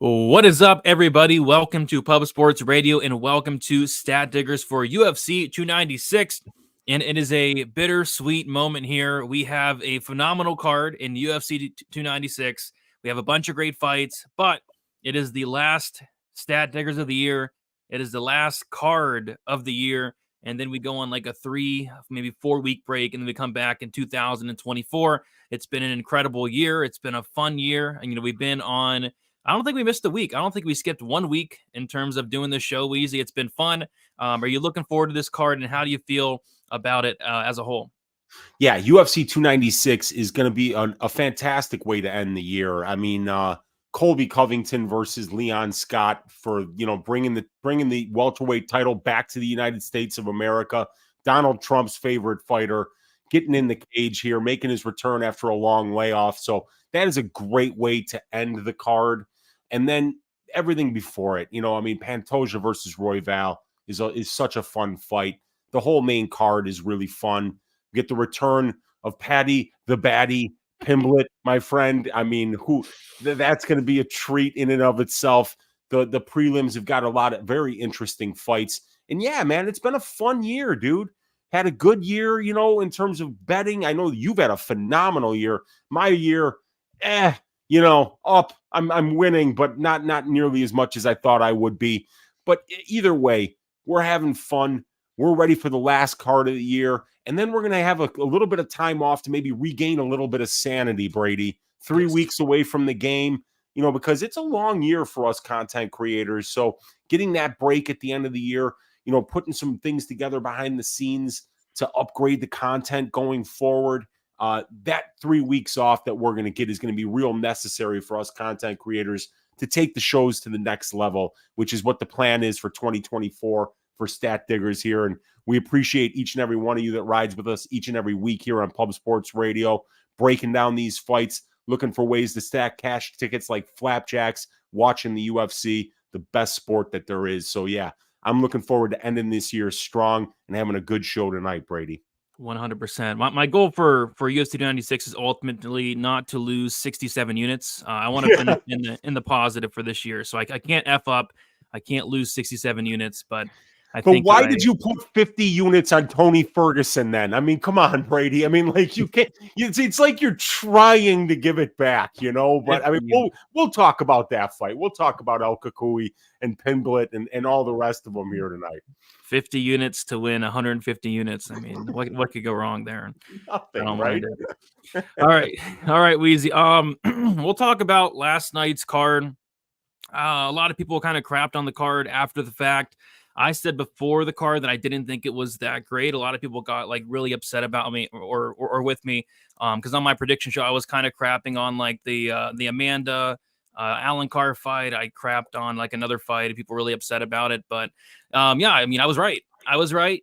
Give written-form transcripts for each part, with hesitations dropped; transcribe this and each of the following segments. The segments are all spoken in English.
What is up, everybody? Welcome to Pub Sports Radio and welcome to Stat Diggers for UFC 296. And it is a bittersweet moment here. We have a phenomenal card in UFC 296. We have a bunch of great fights, but it is the last Stat Diggers of the year. It is the last card of the year. And then we go on like a 3, maybe 4-week break, and then we come back in 2024. It's been an incredible year. It's been a fun year. And, we've been on... I don't think we missed a week. I don't think we skipped 1 week in terms of doing this show, Weezy. It's been fun. Are you looking forward to this card, and how do you feel about it as a whole? Yeah, UFC 296 is going to be a fantastic way to end the year. I mean, Colby Covington versus Leon Scott for, bringing the welterweight title back to the United States of America. Donald Trump's favorite fighter getting in the cage here, making his return after a long layoff. So that is a great way to end the card. And then everything before it, Pantoja versus Royval is such a fun fight. The whole main card is really fun. We get the return of Paddy the Baddie Pimblett, my friend. I mean, that's going to be a treat in and of itself. The prelims have got a lot of very interesting fights. And yeah, man, it's been a fun year, dude. Had a good year, in terms of betting. I know you've had a phenomenal year. My year, up. I'm winning, but not nearly as much as I thought I would be. But either way, we're having fun. We're ready for the last card of the year. And then we're going to have a little bit of time off to maybe regain a little bit of sanity, Brady. 3 weeks away from the game, because it's a long year for us content creators. So getting that break at the end of the year, putting some things together behind the scenes to upgrade the content going forward. That 3 weeks off that we're going to get is going to be real necessary for us content creators to take the shows to the next level, which is what the plan is for 2024 for Stat Diggers here. And we appreciate each and every one of you that rides with us each and every week here on Pub Sports Radio, breaking down these fights, looking for ways to stack cash tickets like flapjacks, watching the UFC, the best sport that there is. So yeah, I'm looking forward to ending this year strong and having a good show tonight, Brady. 100%. My goal for UFC 296 is ultimately not to lose 67 units. I want to finish in the positive for this year. So I can't F up. I can't lose 67 units, but I think. But why did you put 50 units on Tony Ferguson then? I mean, come on, Brady. I mean, like you can't. It's like you're trying to give it back, But I mean, we'll talk about that fight. We'll talk about El Cucuy and Pimblett and all the rest of them here tonight. 50 units to win 150 units. I mean, what could go wrong there? Nothing, right? All right, Weezy. We'll talk about last night's card. A lot of people kind of crapped on the card after the fact. I said before the card that I didn't think it was that great. A lot of people got like really upset about me or with me because on my prediction show I was kind of crapping on like the Amanda Alan Carr fight. I crapped on like another fight. People were really upset about it, but yeah, I mean I was right.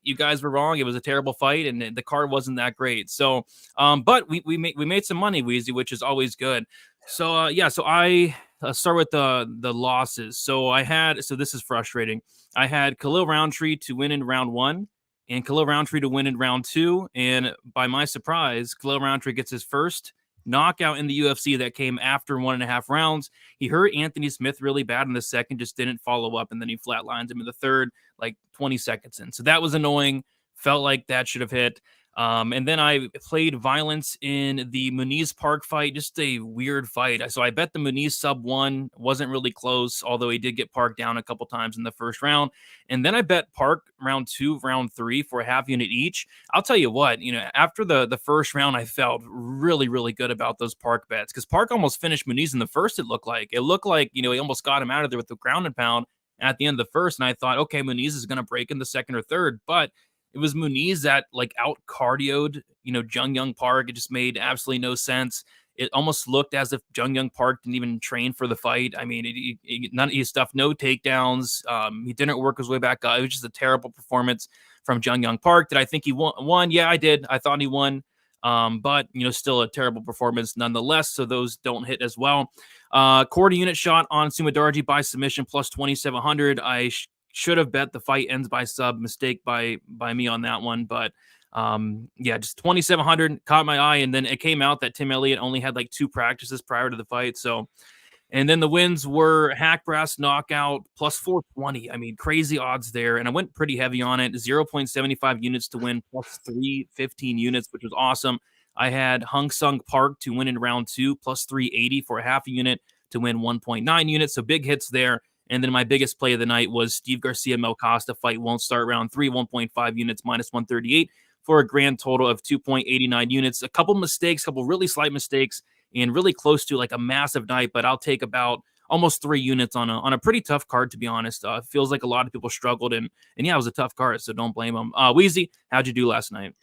You guys were wrong. It was a terrible fight, and the card wasn't that great. So, but we made some money, Weezy, which is always good. So yeah, so I start with the losses. So this is frustrating. I had Khalil Roundtree to win in round 1 and Khalil Roundtree to win in round 2. And by my surprise, Khalil Roundtree gets his first knockout in the UFC that came after 1.5 rounds. He hurt Anthony Smith really bad in the second, just didn't follow up. And then he flatlines him in the third, like 20 seconds in. So that was annoying. Felt like that should have hit. And then I played violence in the Muniz Park fight, just a weird fight. So I bet the Muniz sub 1 wasn't really close, although he did get Park down a couple times in the first round. And then I bet Park round 2, round 3 for a half unit each. I'll tell you what, after the first round, I felt really, really good about those Park bets because Park almost finished Muniz in the first. It looked like, he almost got him out of there with the ground and pound at the end of the first. And I thought, okay, Muniz is going to break in the second or third, but it was Muniz that like out cardioed, Jung Young Park. It just made absolutely no sense. It almost looked as if Jung Young Park didn't even train for the fight. I mean, none of his stuff, no takedowns. He didn't work his way back up. It was just a terrible performance from Jung Young Park. Did I think he won? Yeah, I did. I thought he won. But still a terrible performance nonetheless. So those don't hit as well. Quarter unit shot on Sumadarji by submission plus 2,700. I should have bet the fight ends by sub. Mistake by me on that one, but yeah, just 2,700 caught my eye, and then it came out that Tim Elliott only had like 2 practices prior to the fight, so And then the wins were Hack Brass knockout plus 420. I mean, crazy odds there. And I went pretty heavy on it. 0.75 units to win plus 315 units, which was awesome. I had Hung Sung Park to win in round 2 plus 380 for a half a unit to win 1.9 units. So big hits there. And then my biggest play of the night was Steve Garcia Mel Costa fight won't start round 3, 1.5 units minus 138 for a grand total of 2.89 units. A couple mistakes, couple really slight mistakes, and really close to like a massive night, but I'll take about almost 3 units on a pretty tough card, to be honest. It feels like a lot of people struggled, and yeah, it was a tough card, so don't blame them. Weezy, how'd you do last night?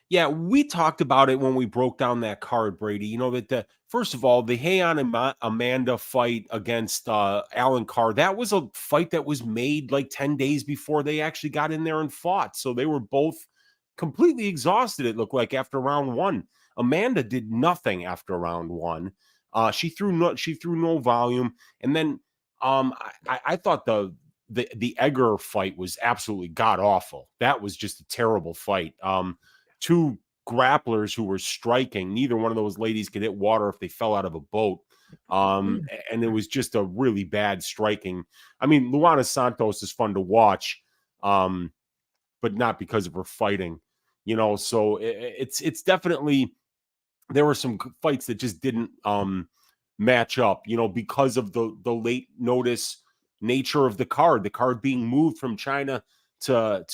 Yeah, we talked about it when we broke down that card, Brady. You know, that first of all, the Heian and Amanda fight against Alan Carr, that was a fight that was made like 10 days before they actually got in there and fought. So they were both completely exhausted, it looked like, after round 1. Amanda did nothing after round 1. She threw no volume. And then I thought the Egger fight was absolutely god awful. That was just a terrible fight. Two grapplers who were striking. Neither one of those ladies could hit water if they fell out of a boat. And it was just a really bad striking. I mean, Luana Santos is fun to watch, but not because of her fighting, you know. So it's definitely, there were some fights that just didn't match up, you know, because of the late notice nature of the card being moved from China to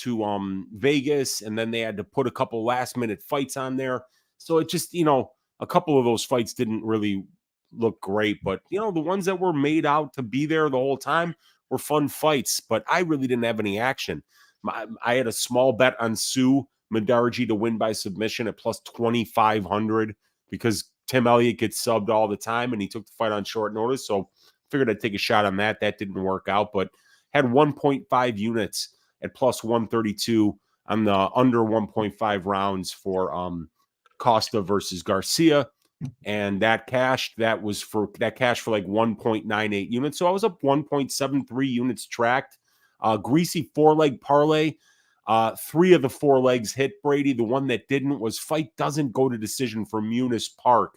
Vegas, and then they had to put a couple last minute fights on there. So it just, you know, a couple of those fights didn't really look great, but you know, the ones that were made out to be there the whole time were fun fights, but I really didn't have any action. I had a small bet on Sue Madarji to win by submission at plus 2,500 because Tim Elliott gets subbed all the time and he took the fight on short notice. So figured I'd take a shot on that. That didn't work out, but had 1.5 units at plus 132 on the under 1.5 rounds for Costa versus Garcia. And that cashed. That cashed for like 1.98 units. So I was up 1.73 units tracked. Greasy 4-leg parlay. 3 of the 4 legs hit, Brady. The one that didn't was fight doesn't go to decision for Muniz Park.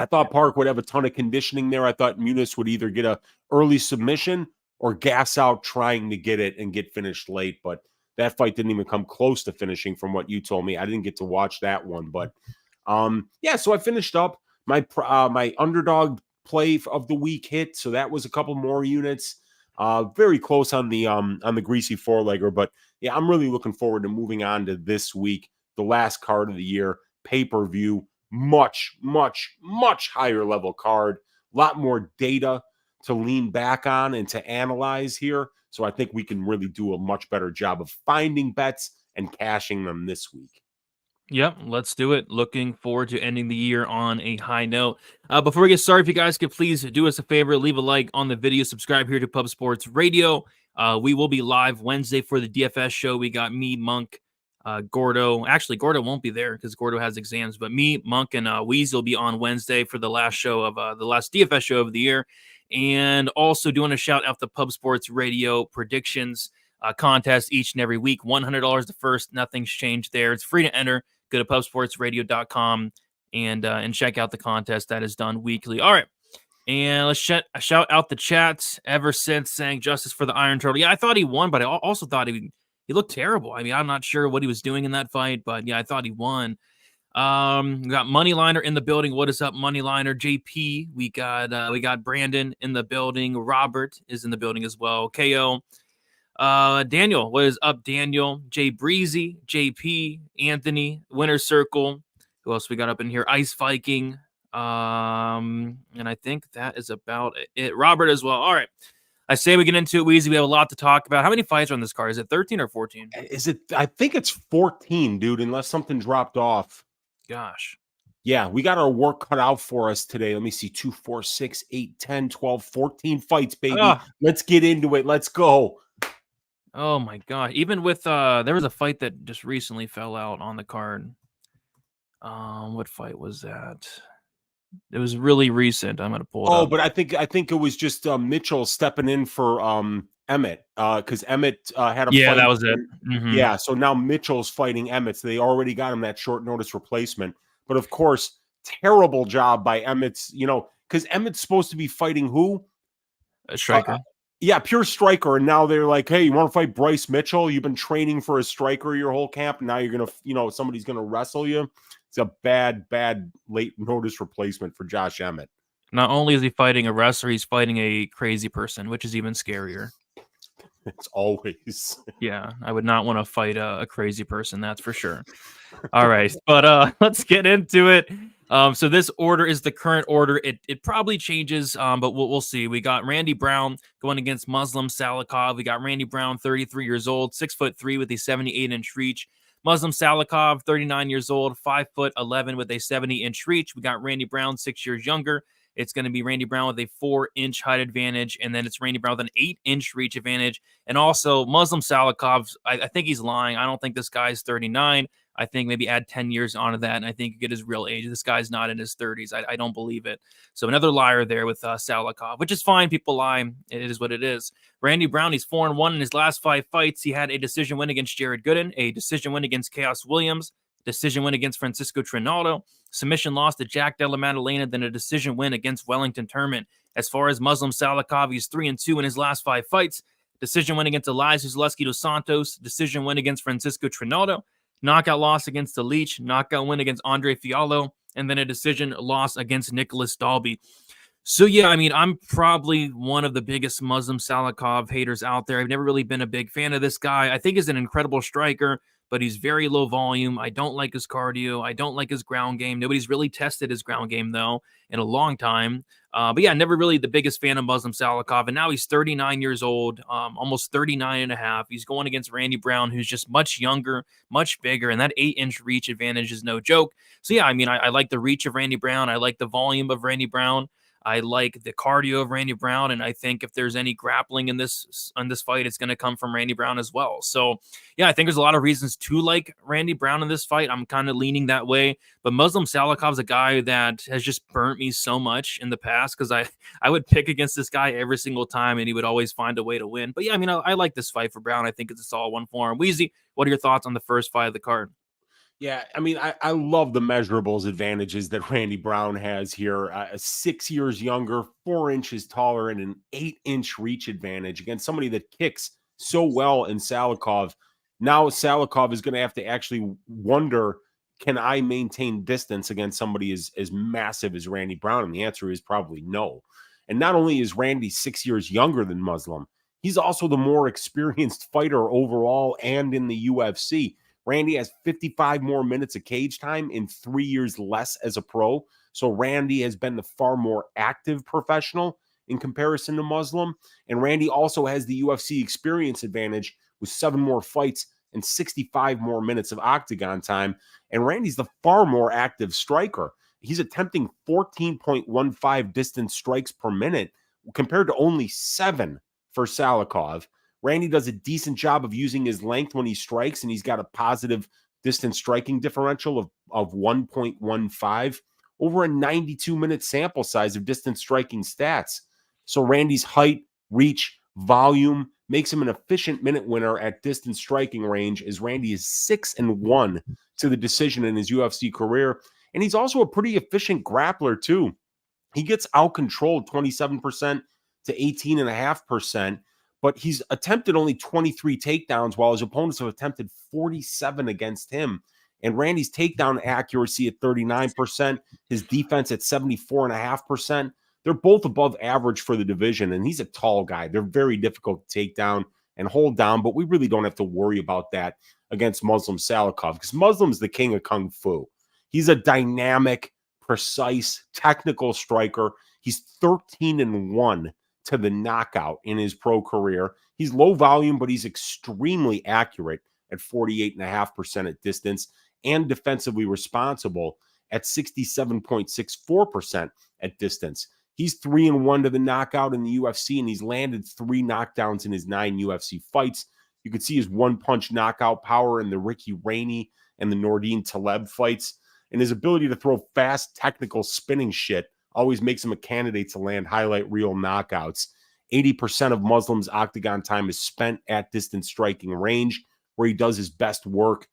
I thought Park would have a ton of conditioning there. I thought Muniz would either get a early submission or gas out trying to get it and get finished late. But that fight didn't even come close to finishing from what you told me. I didn't get to watch that one. But yeah, so I finished up. My underdog play of the week hit. So that was a couple more units. Very close on the greasy 4-legger. But yeah, I'm really looking forward to moving on to this week, the last card of the year, pay-per-view, much, much, much higher level card, a lot more data to lean back on and to analyze here. So I think we can really do a much better job of finding bets and cashing them this week. Yep, let's do it. Looking forward to ending the year on a high note. Before we get started, if you guys could please do us a favor, leave a like on the video, subscribe here to Pub Sports Radio. We will be live Wednesday for the DFS show. We got me, Monk, Gordo. Actually, Gordo won't be there because Gordo has exams, but me, Monk, and Weezy will be on Wednesday for the last show of the last DFS show of the year. And also doing a shout out the Pub Sports Radio predictions contest each and every week. $100 the first. Nothing's changed there. It's free to enter. Go to pubsportsradio.com and check out the contest that is done weekly. All right. And let's shout out the chats. Ever since saying justice for the Iron Turtle. Yeah, I thought he won, but I also thought he looked terrible. I mean, I'm not sure what he was doing in that fight, but yeah, I thought he won. We got Moneyliner in the building. What is up, Moneyliner? JP. We got Brandon in the building. Robert is in the building as well. KO. Daniel, what is up, Daniel? Jay Breezy, JP, Anthony, Winner Circle. Who else we got up in here? Ice Viking. And I think that is about it. Robert as well. All right. I say we get into it, Weezy. We have a lot to talk about. How many fights are on this card? Is it 13 or 14? Is it? I think it's 14, dude, unless something dropped off. Gosh. Yeah, we got our work cut out for us today. Let me see. 2, 4, 6, 8, 10, 12, 14 fights, baby. Let's get into it. Let's go. Oh my God. Even with there was a fight that just recently fell out on the card. What fight was that? It was really recent. I'm gonna pull it up. Oh, but I think it was just Mitchell stepping in for Emmett. Because Emmett had a fight. Yeah, that was it. Mm-hmm. Yeah, so now Mitchell's fighting Emmett. So they already got him that short notice replacement. But of course, terrible job by Emmett's, you know, because Emmett's supposed to be fighting who? A striker. Yeah, pure striker. And now they're like, hey, you want to fight Bryce Mitchell? You've been training for a striker your whole camp. And now you're going to, somebody's going to wrestle you. It's a bad late notice replacement for Josh Emmett. Not only is he fighting a wrestler, he's fighting a crazy person, which is even scarier. It's always. Yeah, I would not want to fight a crazy person, that's for sure. All right, but let's get into it. So this order is the current order. It probably changes, but we'll see. We got Randy Brown going against Muslim Salikov. We got Randy Brown, 33 years old, 6'3" with a 78-inch reach. Muslim Salikov, 39 years old, 5'11" with a 70-inch reach. We got Randy Brown, 6 years younger. It's going to be Randy Brown with a 4-inch height advantage, and then it's Randy Brown with an 8-inch reach advantage. And also Muslim Salikov, I think he's lying. I don't think this guy's 39. I think maybe add 10 years onto that, and I think you get his real age. This guy's not in his 30s. I don't believe it. So another liar there with Salikov, which is fine. People lie. It is what it is. Randy Brown, he's 4-1 in his last 5 fights. He had a decision win against Jared Gooden, a decision win against Chaos Williams, decision win against Francisco Trinaldo, submission loss to Jack Della Maddalena, then a decision win against Wellington Turman. As far as Muslim Salikov, he's 3-2 in his last 5 fights. Decision win against Elias Zaleski dos Santos, decision win against Francisco Trinaldo, knockout loss against the Leech, knockout win against Andre Fiallo, and then a decision loss against Nicholas Dalby. So, yeah, I mean, I'm probably one of the biggest Muslim Salikov haters out there. I've never really been a big fan of this guy. I think he's an incredible striker, but he's very low volume. I don't like his cardio. I don't like his ground game. Nobody's really tested his ground game, though, in a long time. But yeah, never really the biggest fan of Muslim Salikov. And now he's 39 years old, almost 39 and a half. He's going against Randy Brown, who's just much younger, much bigger. And that 8-inch reach advantage is no joke. So yeah, I mean, I like the reach of Randy Brown. I like the volume of Randy Brown. I like the cardio of Randy Brown, and I think if there's any grappling in this fight, it's going to come from Randy Brown as well. So, yeah, I think there's a lot of reasons to like Randy Brown in this fight. I'm kind of leaning that way. But Muslim Salikov's a guy that has just burnt me so much in the past because I would pick against this guy every single time, and he would always find a way to win. But, yeah, I mean, I like this fight for Brown. I think it's a solid one for him. Weezy, what are your thoughts on the first fight of the card? Yeah, I mean, I love the measurables advantages that Randy Brown has here. 6 years younger, 4 inches taller, and an 8-inch reach advantage against somebody that kicks so well in Salikov. Now Salikov is going to have to actually wonder, can I maintain distance against somebody as massive as Randy Brown? And the answer is probably no. And not only is Randy 6 years younger than Muslim, he's also the more experienced fighter overall and in the UFC. Randy has 55 more minutes of cage time in 3 years less as a pro. So Randy has been the far more active professional in comparison to Muslim. And Randy also has the UFC experience advantage with 7 more fights and 65 more minutes of octagon time. And Randy's the far more active striker. He's attempting 14.15 distance strikes per minute compared to only 7 for Salikov. Randy does a decent job of using his length when he strikes, and he's got a positive distance striking differential of 1.15 over a 92-minute sample size of distance striking stats. So Randy's height, reach, volume makes him an efficient minute winner at distance striking range, as Randy is 6-1 to the decision in his UFC career. And he's also a pretty efficient grappler, too. He gets out-controlled 27% to 18.5%. But he's attempted only 23 takedowns while his opponents have attempted 47 against him. And Randy's takedown accuracy at 39%, his defense at 74.5%. They're both above average for the division, and he's a tall guy. They're very difficult to take down and hold down, but we really don't have to worry about that against Muslim Salikov because Muslim's the king of Kung Fu. He's a dynamic, precise, technical striker. He's 13-1 to the knockout in his pro career. He's low volume, but he's extremely accurate at 48.5% at distance and defensively responsible at 67.64% at distance. He's 3-1 to the knockout in the UFC, and he's landed 3 knockdowns in his 9 UFC fights. You can see his one-punch knockout power in the Ricky Rainey and the Nordine Taleb fights, and his ability to throw fast, technical spinning shit always makes him a candidate to land highlight reel knockouts. 80% of Muslim's octagon time is spent at distance striking range, where he does his best work,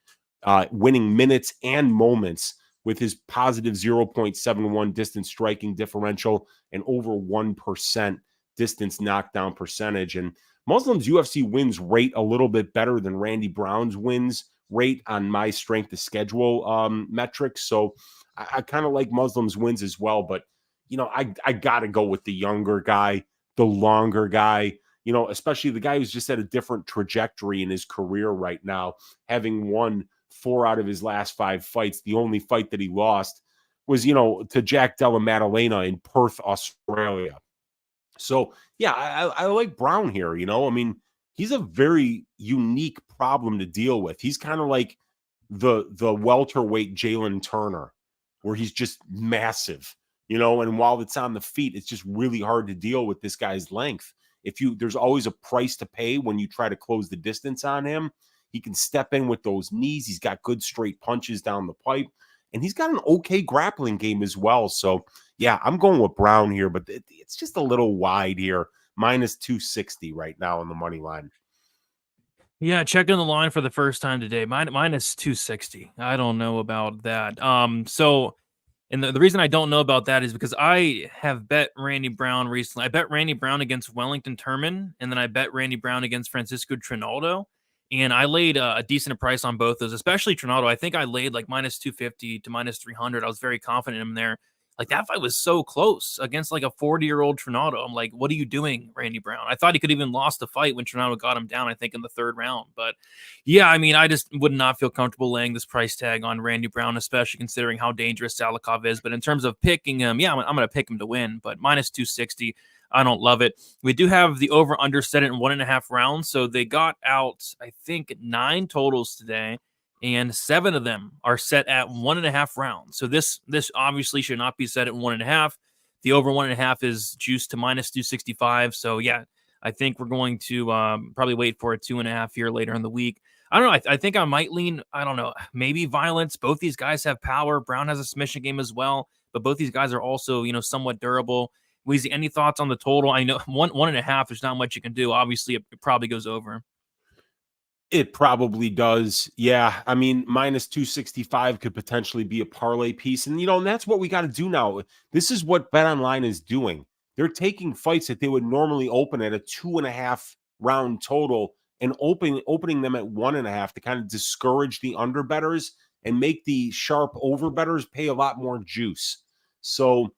winning minutes and moments with his positive 0.71 distance striking differential and over 1% distance knockdown percentage. And Muslim's UFC wins rate a little bit better than Randy Brown's wins rate on my strength of schedule metrics. So I kind of like Muslim's wins as well. But, I got to go with the younger guy, the longer guy, especially the guy who's just at a different trajectory in his career right now, having won 4 out of his last 5 fights. The only fight that he lost was, to Jack Della Maddalena in Perth, Australia. So, yeah, I like Brown here, I mean, he's a very unique problem to deal with. He's kind of like the welterweight Jalen Turner, where he's just massive, and while it's on the feet, it's just really hard to deal with this guy's length. There's always a price to pay when you try to close the distance on him. He can step in with those knees. He's got good straight punches down the pipe, and he's got an okay grappling game as well. So, yeah, I'm going with Brown here, but it's just a little wide here. Minus 260 right now on the money line. Yeah, checking the line for the first time today. Minus 260. I don't know about that. And the reason I don't know about that is because I have bet Randy Brown recently. I bet Randy Brown against Wellington Turman, and then I bet Randy Brown against Francisco Trinaldo. And I laid a decent price on both those, especially Trinaldo. I think I laid like minus 250 to minus 300. I was very confident in him there. Like, that fight was so close against like a 40-year-old Trinaldo. I'm like, what are you doing, Randy Brown? I thought he could even lost the fight when Trinaldo got him down, I think, in the 3rd round. But yeah, I mean, I just would not feel comfortable laying this price tag on Randy Brown, especially considering how dangerous Salikov is. But in terms of picking him, yeah, I'm going to pick him to win. But minus 260, I don't love it. We do have the over-under set at 1.5 rounds. So they got out, I think, 9 totals today, and 7 of them are set at 1.5 rounds. So this obviously should not be set at 1.5. The over 1.5 is juiced to minus 265. So yeah, I think we're going to probably wait for a 2.5 here later in the week. I don't know. I think I might lean, I don't know, maybe violence. Both these guys have power. Brown has a submission game as well, but both these guys are also, somewhat durable. Weezy, any thoughts on the total? I know 1.5, there's not much you can do. Obviously, it probably goes over. It probably does. Yeah. I mean, minus 265 could potentially be a parlay piece. And, and that's what we got to do now. This is what BetOnline is doing. They're taking fights that they would normally open at a 2.5 round total and opening them at 1.5 to kind of discourage the underbettors and make the sharp overbettors pay a lot more juice. So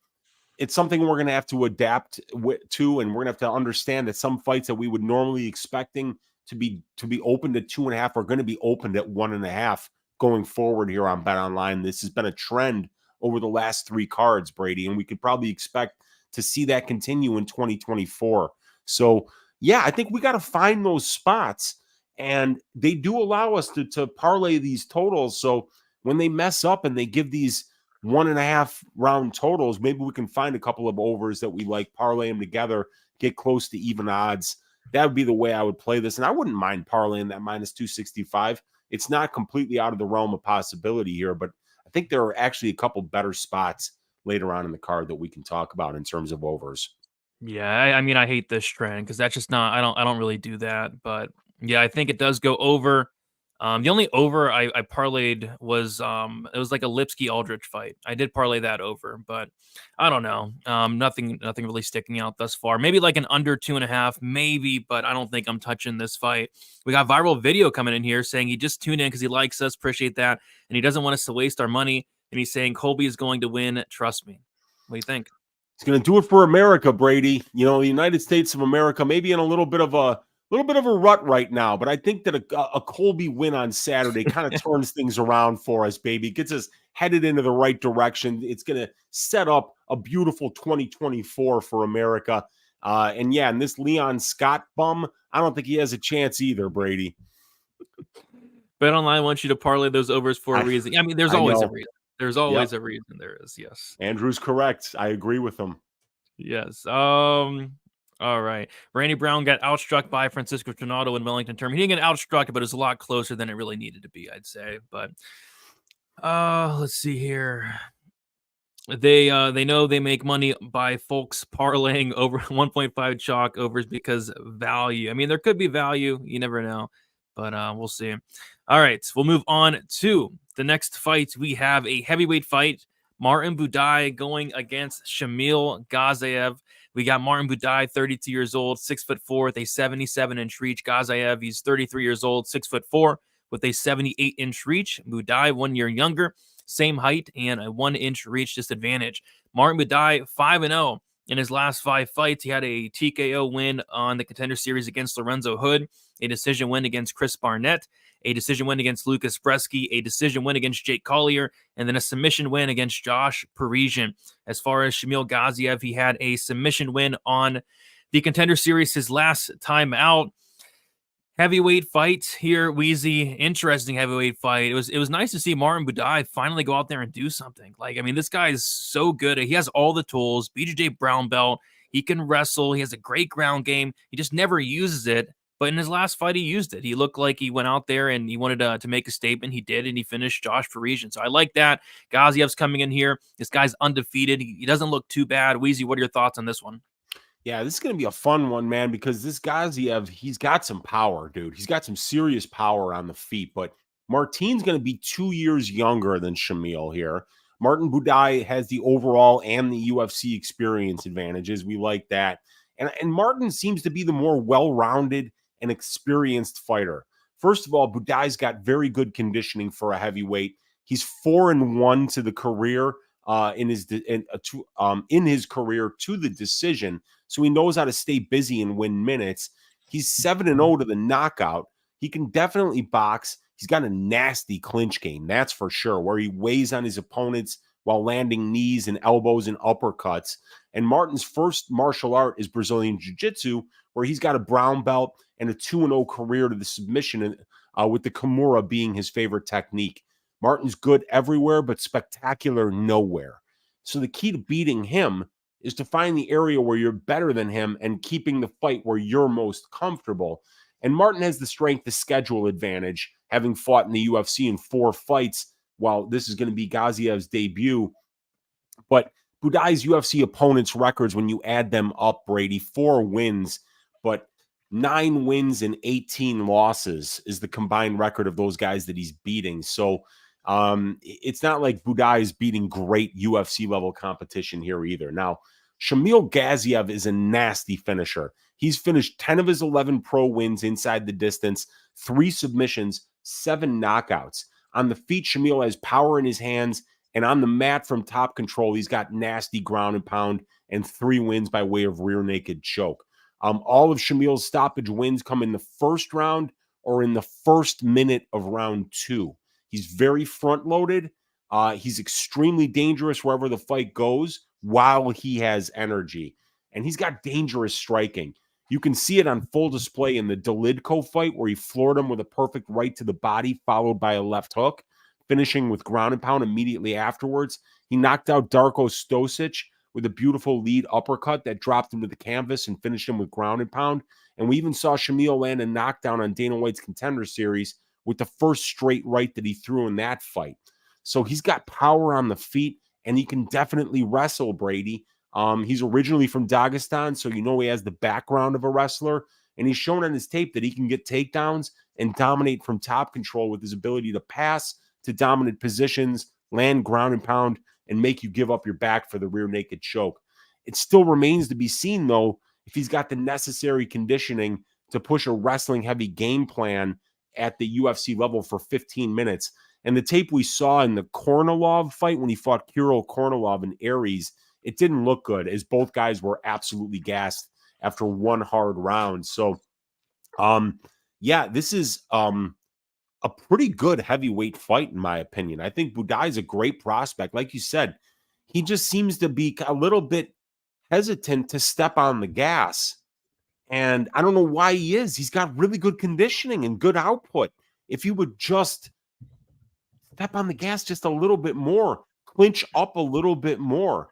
it's something we're going to have to adapt to, and we're going to have to understand that some fights that we would normally expecting to be opened at 2.5 are going to be opened at 1.5 going forward here on BetOnline. This has been a trend over the last 3 cards, Brady, and we could probably expect to see that continue in 2024. So, yeah, I think we got to find those spots, and they do allow us to parlay these totals. So when they mess up and they give these 1.5 round totals, maybe we can find a couple of overs that we like, parlay them together, get close to even odds. That would be the way I would play this. And I wouldn't mind parlaying that minus 265. It's not completely out of the realm of possibility here, but I think there are actually a couple better spots later on in the card that we can talk about in terms of overs. Yeah, I mean, I hate this trend because that's just not, I don't really do that. But yeah, I think it does go over. The only over I parlayed was it was like a Lipski Aldrich fight. I did parlay that over, but I don't know. Nothing really sticking out thus far. Maybe like an under 2.5, maybe, but I don't think I'm touching this fight. We got viral video coming in here saying he just tuned in because he likes us, appreciate that, and he doesn't want us to waste our money. And he's saying Colby is going to win. Trust me. What do you think? He's going to do it for America, Brady. The United States of America, maybe in a little bit of a rut right now, but I think that a Colby win on Saturday kind of turns things around for us, baby. Gets us headed into the right direction. It's going to set up a beautiful 2024 for America. And this Leon Scott bum, I don't think he has a chance either, Brady. BetOnline wants you to parlay those overs for a reason. I mean, there's always a reason. There's always a reason. There is, yes. Andrew's correct. I agree with him. Yes. All right. Randy Brown got outstruck by Francisco Trinaldo in Wellington Turman. He didn't get outstruck, but it was a lot closer than it really needed to be, I'd say. But let's see here. They know they make money by folks parlaying over 1.5 chalk overs because value. I mean, there could be value. You never know. but we'll see. All right, we'll move on to the next fight. We have a heavyweight fight. Martin Buday going against Shamil Gaziev. We got Martin Buday, 32 years old, 6'4", with a 77-inch reach. Gaziev, he's 33 years old, 6'4", with a 78-inch reach. Buday, 1 year younger, same height, and a 1-inch reach disadvantage. Martin Buday, 5-0 in his last 5 fights. He had a TKO win on the Contender Series against Lorenzo Hood, a decision win against Chris Barnett, a decision win against Lucas Bresky, a decision win against Jake Collier, and then a submission win against Josh Parisian. As far as Shamil Gaziev, he had a submission win on the Contender Series his last time out. Heavyweight fight here, Weezy. Interesting heavyweight fight. It was nice to see Martin Buday finally go out there and do something. Like, I mean, this guy is so good. He has all the tools. BJJ brown belt. He can wrestle. He has a great ground game. He just never uses it. But in his last fight, he used it. He looked like he went out there and he wanted to make a statement. He did, and he finished Josh Parisian. So I like that. Gaziev's coming in here. This guy's undefeated. He doesn't look too bad. Weezy, what are your thoughts on this one? Yeah, this is going to be a fun one, man, because this Gaziev, he's got some power, dude. He's got some serious power on the feet, but Martin's going to be 2 years younger than Shamil here. Martin Buday has the overall and the UFC experience advantages. We like that. And Martin seems to be the more well-rounded and experienced fighter. First of all, Buday's got very good conditioning for a heavyweight. He's 4-1 to the career in his career to the decision. So he knows how to stay busy and win minutes. He's 7-0 to the knockout. He can definitely box. He's got a nasty clinch game, that's for sure, where he weighs on his opponents while landing knees and elbows and uppercuts. And Martin's first martial art is Brazilian Jiu-Jitsu, where he's got a brown belt and a 2-0 career to the submission, with the Kimura being his favorite technique. Martin's good everywhere, but spectacular nowhere. So the key to beating him is to find the area where you're better than him and keeping the fight where you're most comfortable. And Martin has the strength to schedule advantage, having fought in the UFC in 4 fights, while this is going to be Gaziev's debut. But Buday's UFC opponents' records, when you add them up, Brady, 4 wins, but 9 wins and 18 losses is the combined record of those guys that he's beating. So it's not like Buday is beating great UFC level competition here either. Now, Shamil Gaziev is a nasty finisher. He's finished 10 of his 11 pro wins inside the distance, 3 submissions, 7 knockouts. On the feet, Shamil has power in his hands, and on the mat from top control, he's got nasty ground and pound and 3 wins by way of rear naked choke. All of Shamil's stoppage wins come in the first round or in the first minute of round 2. He's very front-loaded. He's extremely dangerous wherever the fight goes while he has energy. And he's got dangerous striking. You can see it on full display in the Dolidko fight where he floored him with a perfect right to the body followed by a left hook, finishing with ground and pound immediately afterwards. He knocked out Darko Stosic with a beautiful lead uppercut that dropped him to the canvas and finished him with ground and pound. And we even saw Shamil land a knockdown on Dana White's Contender Series with the first straight right that he threw in that fight. So he's got power on the feet, and he can definitely wrestle, Brady. He's originally from Dagestan, so you know he has the background of a wrestler, and he's shown on his tape that he can get takedowns and dominate from top control with his ability to pass to dominant positions, land ground and pound, and make you give up your back for the rear naked choke. It still remains to be seen, though, if he's got the necessary conditioning to push a wrestling-heavy game plan at the UFC level for 15 minutes. And the tape we saw in the Kornilov fight when he fought Kirill Kornilov in Aries, it didn't look good, as both guys were absolutely gassed after one hard round. So, yeah, this is a pretty good heavyweight fight, in my opinion. I think Buday is a great prospect. Like you said, he just seems to be a little bit hesitant to step on the gas. And I don't know why he is. He's got really good conditioning and good output. If he would just step on the gas just a little bit more, clinch up a little bit more,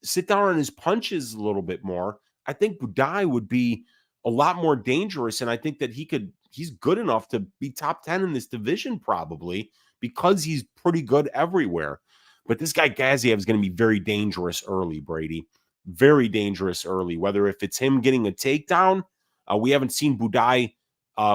sit down on his punches a little bit more, I think Buday would be a lot more dangerous. And I think that he's good enough to be top 10 in this division probably, because he's pretty good everywhere. But this guy Gaziev is going to be very dangerous early, Brady. Very dangerous early, whether if it's him getting a takedown. We haven't seen Buday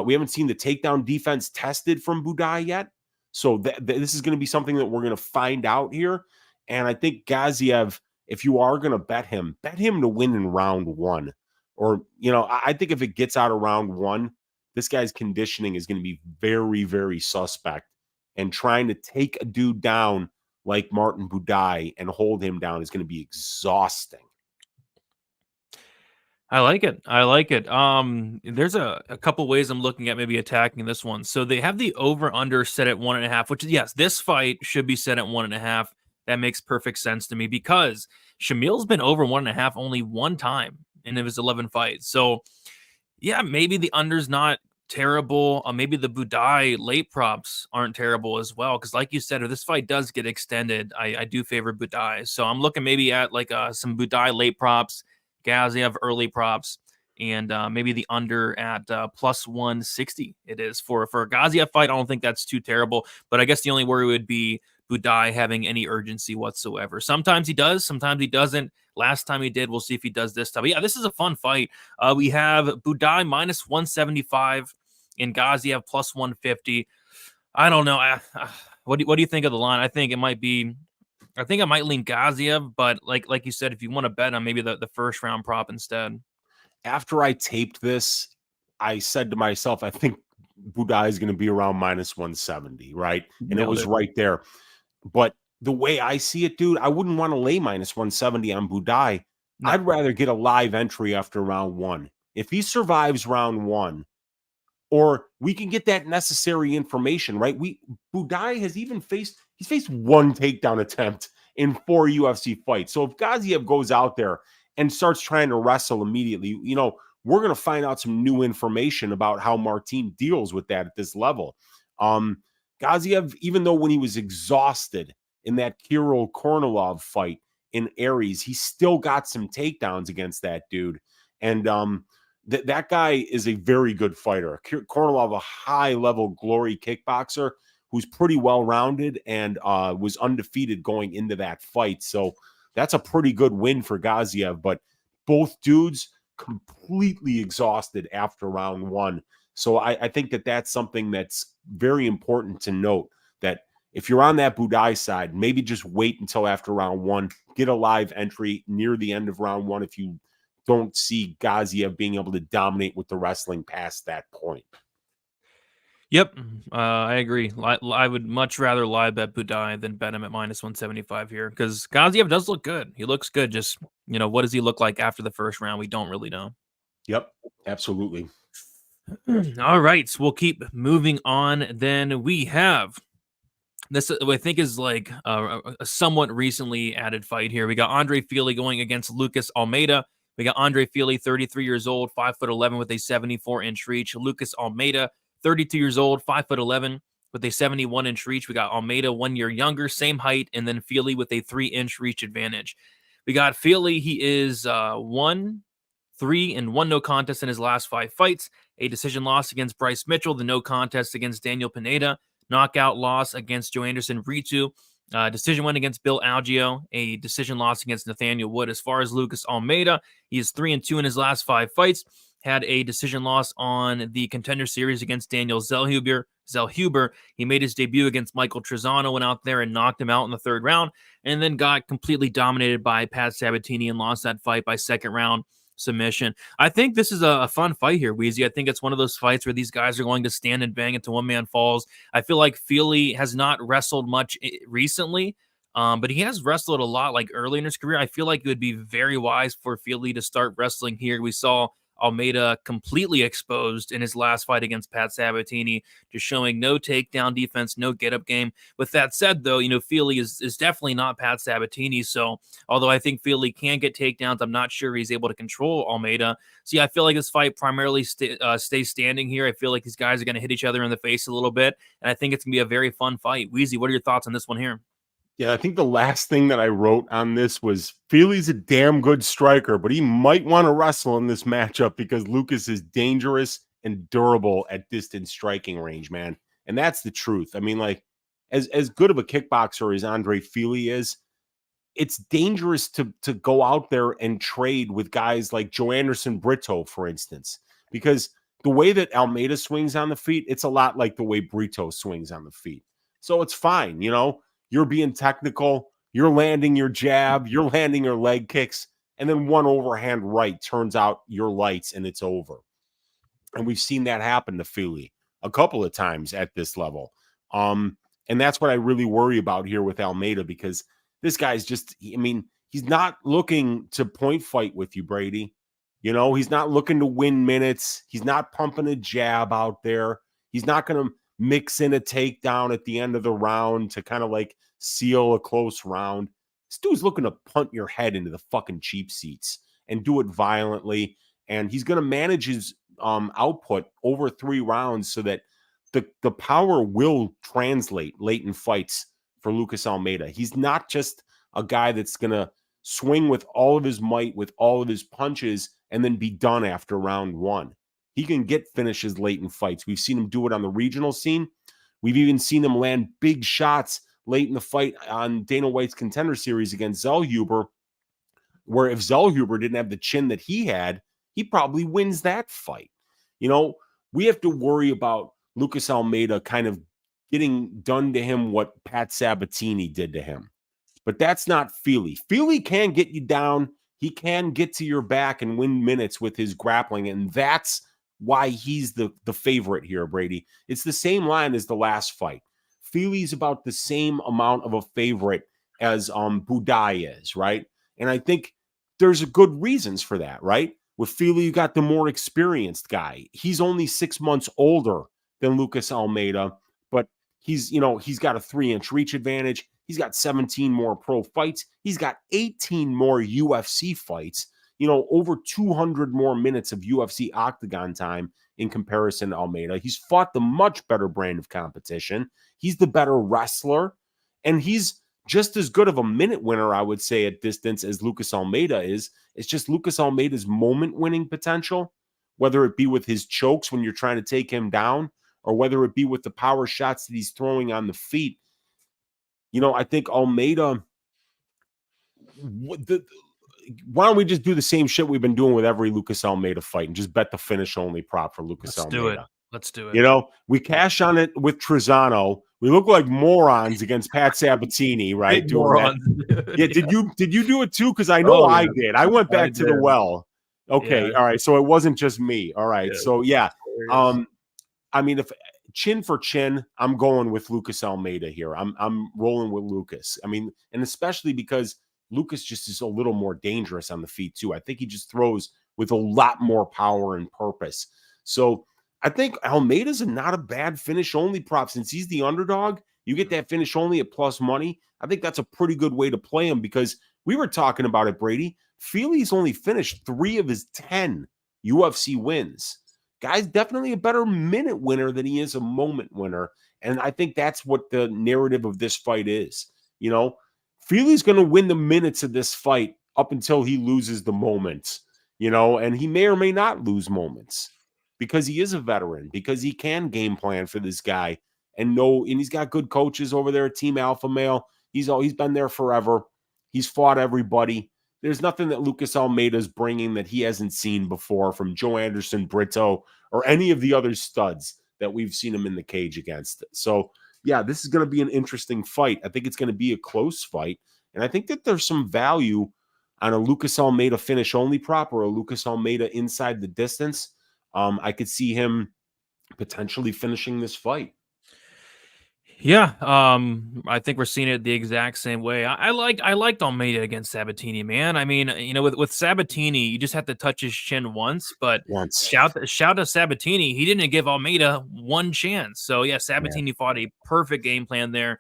We haven't seen the takedown defense tested from Budai yet. So this is going to be something that we're going to find out here. And I think Gaziev, if you are going to bet him to win in round 1. Or, I think if it gets out of round 1, this guy's conditioning is going to be very, very suspect. And trying to take a dude down like Martin Budai and hold him down is going to be exhausting. I like it. There's a couple ways I'm looking at maybe attacking this one. So they have the over-under set at 1.5, which is, yes, this fight should be set at 1.5. That makes perfect sense to me because Shamil's been over 1.5 only one time in his 11 fights. So, yeah, maybe the under's not terrible. Maybe the Budai late props aren't terrible as well. Because like you said, if this fight does get extended, I do favor Budai. So I'm looking maybe at like some Budai late props, Gaziev early props, and maybe the under at plus 160. It is for a Gaziev fight. I don't think that's too terrible. But I guess the only worry would be Budai having any urgency whatsoever. Sometimes he does, sometimes he doesn't. Last time he did. We'll see if he does this time. But yeah, this is a fun fight. We have Budai minus 175 and Gaziev plus 150. I don't know. What do you think of the line? I think I might lean Gaziev, but like you said, if you want to bet on maybe the first round prop instead. After I taped this, I said to myself, I think Budai is going to be around minus 170, right? And it was right there. But the way I see it, dude, I wouldn't want to lay minus 170 on Budai. No. I'd rather get a live entry after round 1. If he survives round 1, or we can get that necessary information, right? Budai has he's faced one takedown attempt in 4 UFC fights. So if Gaziev goes out there and starts trying to wrestle immediately, we're going to find out some new information about how Martin deals with that at this level. Gaziev, even though when he was exhausted in that Kirill Kornilov fight in Aries, he still got some takedowns against that dude. And that guy is a very good fighter. Kornilov, a high-level glory kickboxer who's pretty well-rounded and was undefeated going into that fight. So that's a pretty good win for Gaziev. But both dudes completely exhausted after round 1. So I think that's something that's very important to note, that if you're on that Budai side, maybe just wait until after round 1, get a live entry near the end of round 1 if you don't see Gaziev being able to dominate with the wrestling past that point. Yep, I agree. I would much rather live bet Budai than bet him at minus 175 here because Gaziev does look good. He looks good. Just, what does he look like after the first round? We don't really know. Yep, absolutely. All right, so we'll keep moving on. Then we have this, I think, is like a somewhat recently added fight here. We got Andre Fili going against Lucas Almeida. We got Andre Fili, 33 years old, 5'11" with a 74-inch reach. Lucas Almeida, 32 years old, 5'11" with a 71-inch reach. We got Almeida 1 year younger, same height, and then Fili with a 3-inch reach advantage. We got Fili. He is 1-3 and 1 no contest in his last 5 fights. A decision loss against Bryce Mitchell, the no contest against Daniel Pineda, knockout loss against Joe Anderson Ritu, decision win against Bill Algeo, a decision loss against Nathaniel Wood. As far as Lucas Almeida, he is 3-2 in his last 5 fights. Had a decision loss on the Contender Series against Daniel Zellhuber. He made his debut against Michael Trezano, went out there and knocked him out in the 3rd round, and then got completely dominated by Pat Sabatini and lost that fight by 2nd round submission. I think this is a fun fight here, Weezy. I think it's one of those fights where these guys are going to stand and bang until one man falls. I feel like Fili has not wrestled much recently, but he has wrestled a lot like early in his career. I feel like it would be very wise for Fili to start wrestling here. We saw Almeida completely exposed in his last fight against Pat Sabatini, just showing no takedown defense, no get-up game. With that said, though, Fili is definitely not Pat Sabatini, so although I think Fili can get takedowns, I'm not sure he's able to control Almeida. So, yeah, I feel like this fight primarily stays standing here. I feel like these guys are going to hit each other in the face a little bit, and I think it's going to be a very fun fight. Weezy, what are your thoughts on this one here? Yeah, I think the last thing that I wrote on this was Fili's a damn good striker, but he might want to wrestle in this matchup because Lucas is dangerous and durable at distance striking range, man. And that's the truth. I mean, like, as good of a kickboxer as Andre Fili is, it's dangerous to go out there and trade with guys like Joe Anderson Brito, for instance, because the way that Almeida swings on the feet, it's a lot like the way Brito swings on the feet. So it's fine. You know, you're being technical. You're landing your jab. You're landing your leg kicks. And then one overhand right turns out your lights and it's over. And we've seen that happen to Fili a couple of times at this level. And that's what I really worry about here with Almeida, because this guy's just, I mean, he's not looking to point fight with you, Brady. You know, he's not looking to win minutes. He's not pumping a jab out there. He's not going to mix in a takedown at the end of the round to kind of like seal a close round. This dude's looking to punt your head into the fucking cheap seats and do it violently. And he's going to manage his output over 3 rounds so that the power will translate late in fights for Lucas Almeida. He's not just a guy that's going to swing with all of his might, with all of his punches, and then be done after round 1. He can get finishes late in fights. We've seen him do it on the regional scene. We've even seen him land big shots late in the fight on Dana White's Contender Series against Zellhuber, where if Zellhuber didn't have the chin that he had, he probably wins that fight. You know, we have to worry about Lucas Almeida kind of getting done to him what Pat Sabatini did to him. But that's not Fili. Fili can get you down. He can get to your back and win minutes with his grappling, and that's why he's the favorite here, Brady. It's the same line as the last fight. Fili's about the same amount of a favorite as Budai is, right? And I think there's good reasons for that, right? With Fili, you got the more experienced guy. He's only 6 months older than Lucas Almeida, but he's got a 3-inch reach advantage. He's got 17 more pro fights. He's got 18 more UFC fights, over 200 more minutes of UFC octagon time in comparison to Almeida. He's fought the much better brand of competition. He's the better wrestler, and he's just as good of a minute winner, I would say, at distance as Lucas Almeida is. It's just Lucas Almeida's moment-winning potential, whether it be with his chokes when you're trying to take him down, or whether it be with the power shots that he's throwing on the feet. I think Almeida, why don't we just do the same shit we've been doing with every Lucas Almeida fight and just bet the finish-only prop for Lucas Almeida? Let's do it. We cash on it with Trezano. We look like morons against Pat Sabatini, right? Morons. Yeah, did you do it too? Because I know I did. I went back to the well. Okay, all right. So it wasn't just me. All right. Yeah, so yeah. I mean, if chin for chin, I'm going with Lucas Almeida here. I'm rolling with Lucas. I mean, and especially because Lucas just is a little more dangerous on the feet too. I think he just throws with a lot more power and purpose. So I think Almeida's not a bad finish only prop. Since he's the underdog, you get that finish only at plus money. I think that's a pretty good way to play him, because we were talking about it, Brady. Fili's only finished 3 of his 10 UFC wins. Guy's definitely a better minute winner than he is a moment winner. And I think that's what the narrative of this fight is. Fili's going to win the minutes of this fight up until he loses the moments, and he may or may not lose moments because he is a veteran, because he can game plan for this guy and he's got good coaches over there at Team Alpha Male. He's been there forever. He's fought everybody. There's nothing that Lucas Almeida's bringing that he hasn't seen before from Joe Anderson, Brito, or any of the other studs that we've seen him in the cage against. So, yeah, this is going to be an interesting fight. I think it's going to be a close fight. And I think that there's some value on a Lucas Almeida finish-only prop or a Lucas Almeida inside the distance. I could see him potentially finishing this fight. Yeah, I think we're seeing it the exact same way. I liked Almeida against Sabatini, man. I mean, with Sabatini, you just have to touch his chin once. But shout to Sabatini, he didn't give Almeida one chance. So yeah, Sabatini fought a perfect game plan there.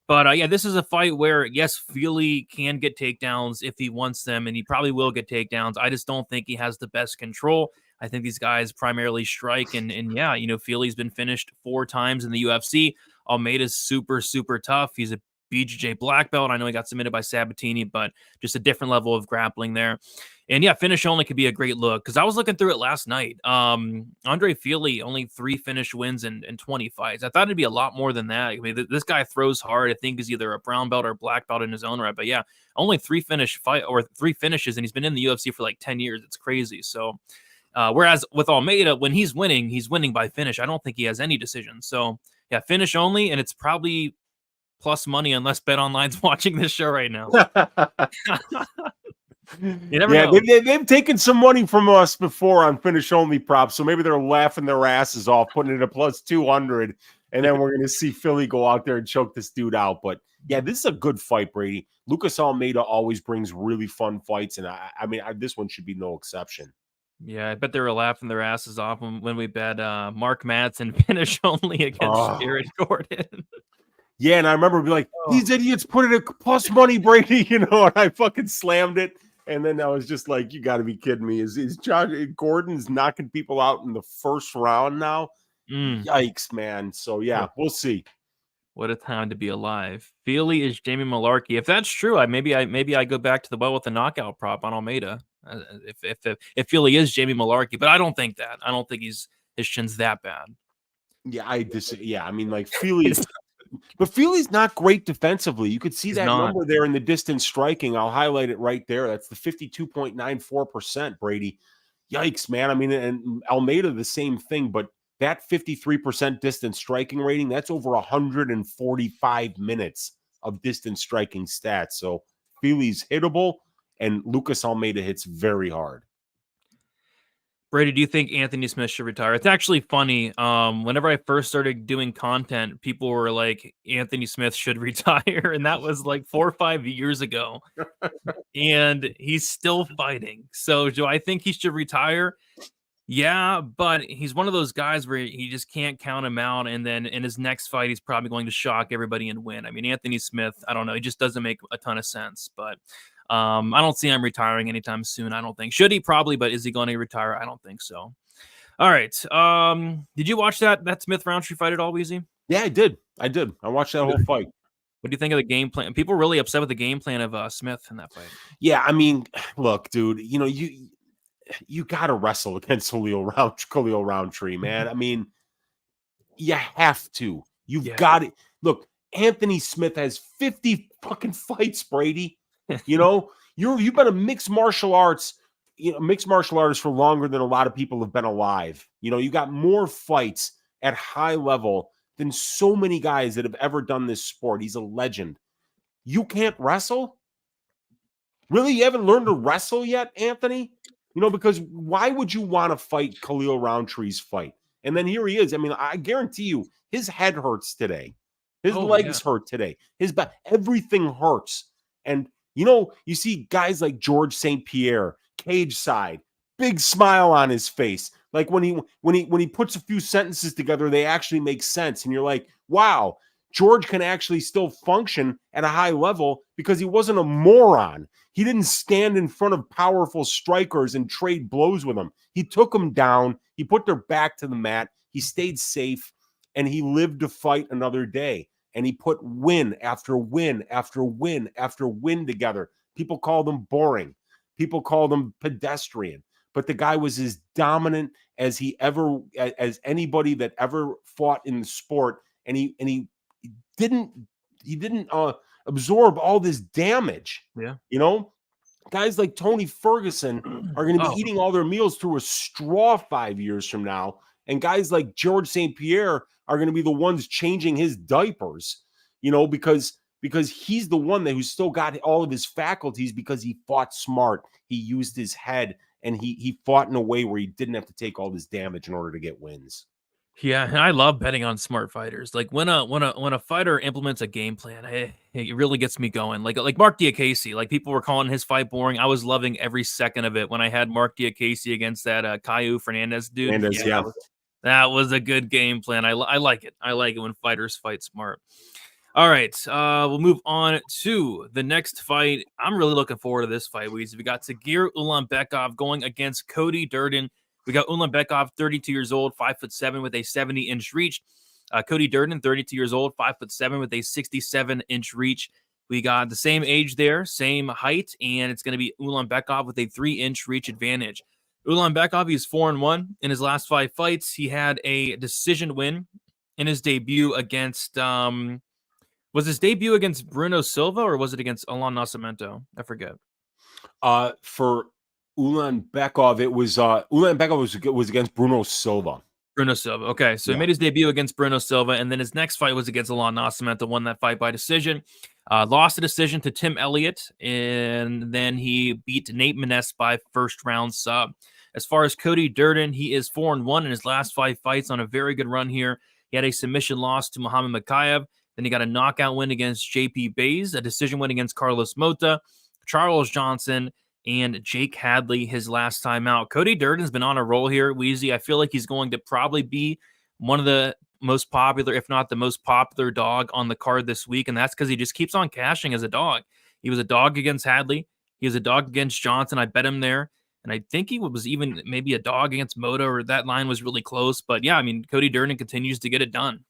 But yeah, this is a fight where, yes, Fili can get takedowns if he wants them, and he probably will get takedowns. I just don't think he has the best control. I think these guys primarily strike, and yeah, Fili's been finished 4 times in the UFC. Almeida's super, super tough. He's a BJJ black belt. I know he got submitted by Sabatini, but just a different level of grappling there. And yeah, finish only could be a great look, because I was looking through it last night. Andre Fili, only 3 finish wins in 20 fights. I thought it'd be a lot more than that. I mean, this guy throws hard. I think he's either a brown belt or black belt in his own right. But yeah, only 3 finishes, and he's been in the UFC for like 10 years. It's crazy. So Whereas with Almeida, when he's winning by finish. I don't think he has any decisions. So yeah, finish only, and it's probably plus money unless BetOnline's watching this show right now. You never know. They've taken some money from us before on finish only props, so maybe they're laughing their asses off, putting it at plus 200, and then we're going to see Philly go out there and choke this dude out. But yeah, this is a good fight, Brady. Lucas Almeida always brings really fun fights, and I mean, this one should be no exception. Yeah, I bet they were laughing their asses off when we bet Mark Madsen finish only against Jared Gordon. Yeah, and I remember being like, these idiots put it at plus money, Brady, and I fucking slammed it. And then I was just like, you got to be kidding me. Is Gordon's knocking people out in the first round now? Yikes, man. So, yeah, we'll see. What a time to be alive. Feely is Jamie Malarkey. If that's true, maybe I go back to the well with the knockout prop on Almeida. If Feely is Jamie Malarkey, but I don't think that. I don't think his chin's that bad. Yeah, I mean, like Feely's but Feely's not great defensively. You could see that number there in the distance striking. I'll highlight it right there. That's the 52.94%, Brady. Yikes, man. I mean, and Almeida, the same thing, but that 53% distance striking rating, that's over 145 minutes of distance striking stats. So Feely's hittable, and Lucas Almeida hits very hard. Brady, do you think Anthony Smith should retire? It's actually funny. Whenever I first started doing content, people were like, Anthony Smith should retire. And that was like 4 or 5 years ago. And he's still fighting. So do I think he should retire? Yeah, but he's one of those guys where he just can't count him out. And then in his next fight, he's probably going to shock everybody and win. I mean, Anthony Smith, I don't know. He just doesn't make a ton of sense. But I don't see him retiring anytime soon. I don't think. Should he? Probably, but is he going to retire? I don't think so. All right. Did you watch that Smith Roundtree fight at all, Weezy? Yeah, I did. I watched that whole fight. What do you think of the game plan? People were really upset with the game plan of Smith in that fight. Yeah, I mean, look, dude, you got to wrestle against Khalil Roundtree, man. I mean, you have to. You've got it. Look, Anthony Smith has 50 fucking fights, Brady. You've been a mixed martial artist for longer than a lot of people have been alive. You got more fights at high level than so many guys that have ever done this sport. He's a legend. You can't wrestle? Really? You haven't learned to wrestle yet, Anthony? Because why would you want to fight Khalil Roundtree's fight? And then here he is. I mean, I guarantee you his head hurts today. His legs hurt today. His back, everything hurts. And you see guys like George St. Pierre, cage side, big smile on his face. Like when he puts a few sentences together, they actually make sense. And you're like, wow, George can actually still function at a high level because he wasn't a moron. He didn't stand in front of powerful strikers and trade blows with them. He took them down. He put their back to the mat. He stayed safe, and he lived to fight another day. And he put win after win after win after win together. People called him boring. People called him pedestrian. But the guy was as dominant as as anybody that ever fought in the sport. And he didn't absorb all this damage. Yeah. Guys like Tony Ferguson are going to be eating all their meals through a straw 5 years from now. And guys like George St. Pierre are going to be the ones changing his diapers, because he's the one who's still got all of his faculties because he fought smart. He used his head, and he fought in a way where he didn't have to take all this damage in order to get wins. Yeah, and I love betting on smart fighters. Like when a fighter implements a game plan, it really gets me going. Like Mark Diakese, like people were calling his fight boring. I was loving every second of it when I had Mark Diakese against that Caio Fernandez dude. That was a good game plan. I like it. I like it when fighters fight smart. All right, we'll move on to the next fight. I'm really looking forward to this fight. We got Tagir Ulanbekov going against Cody Durden. We got Ulanbekov, 32 years old, 5'7" with a 70-inch reach. Cody Durden, 32 years old, 5'7" with a 67-inch reach. We got the same age there, same height, and it's going to be Ulanbekov with a 3-inch reach advantage. Ulanbekov, he's 4-1 in his last 5 fights. He had a decision win in his debut against was his debut against Bruno Silva or was it against Alan Nascimento? I forget. For Ulanbekov. It was Ulanbekov was against Bruno Silva. Bruno Silva. Okay, so he made his debut against Bruno Silva, and then his next fight was against Alon Nascimento, won that fight by decision. Lost a decision to Tim Elliott, and then he beat Nate Maness by first round sub. As far as Cody Durden, he is 4-1 in his last 5 fights on a very good run here. He had a submission loss to Muhammad Makayev. Then he got a knockout win against JP Bays, a decision win against Carlos Mota, Charles Johnson, and Jake Hadley his last time out. Cody Durden's been on a roll here, Weezy. I feel like he's going to probably be one of the most popular, if not the most popular dog on the card this week, and that's because he just keeps on cashing as a dog. He was a dog against Hadley. He was a dog against Johnson. I bet him there. And I think he was even maybe a dog against Moto, or that line was really close. But yeah, I mean, Cody Durden continues to get it done.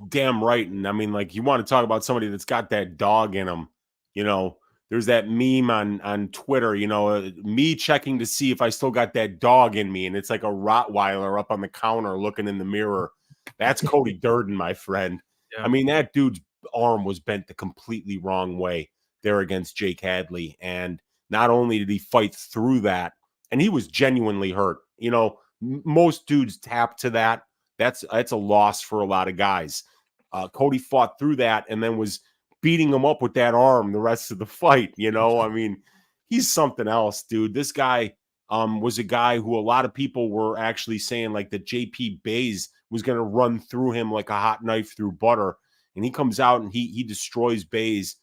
Damn right. And I mean, like, you want to talk about somebody that's got that dog in him, you know, there's that meme on Twitter, you know, me checking to see if I still got that dog in me. And it's like a Rottweiler up on the counter looking in the mirror. That's Cody Durden, my friend. Yeah. I mean, that dude's arm was bent the completely wrong way there against Jake Hadley. And not only did he fight through that, and he was genuinely hurt. You know, most dudes tap to that. That's a loss for a lot of guys. Cody fought through that and then was beating him up with that arm the rest of the fight. You know, I mean, he's something else, dude. This guy was a guy who a lot of people were actually saying like that JP Bays was going to run through him like a hot knife through butter. And he comes out and he destroys Bays,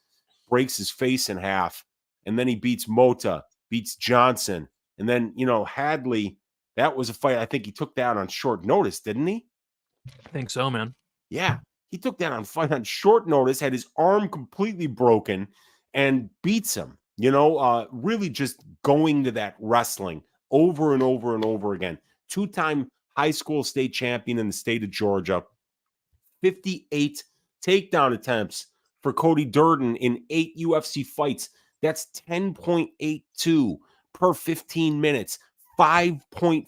breaks his face in half. And then he beats Mota, beats Johnson. And then, you know, Hadley, that was a fight. I think he took that on short notice, didn't he? I think so, man. Yeah. He took that on short notice, had his arm completely broken, and beats him. You know, really just going to that wrestling over and over and over again. 2-time high school state champion in the state of Georgia. 58 takedown attempts for Cody Durden in 8 UFC fights. That's 10.82 per 15 minutes. 5.41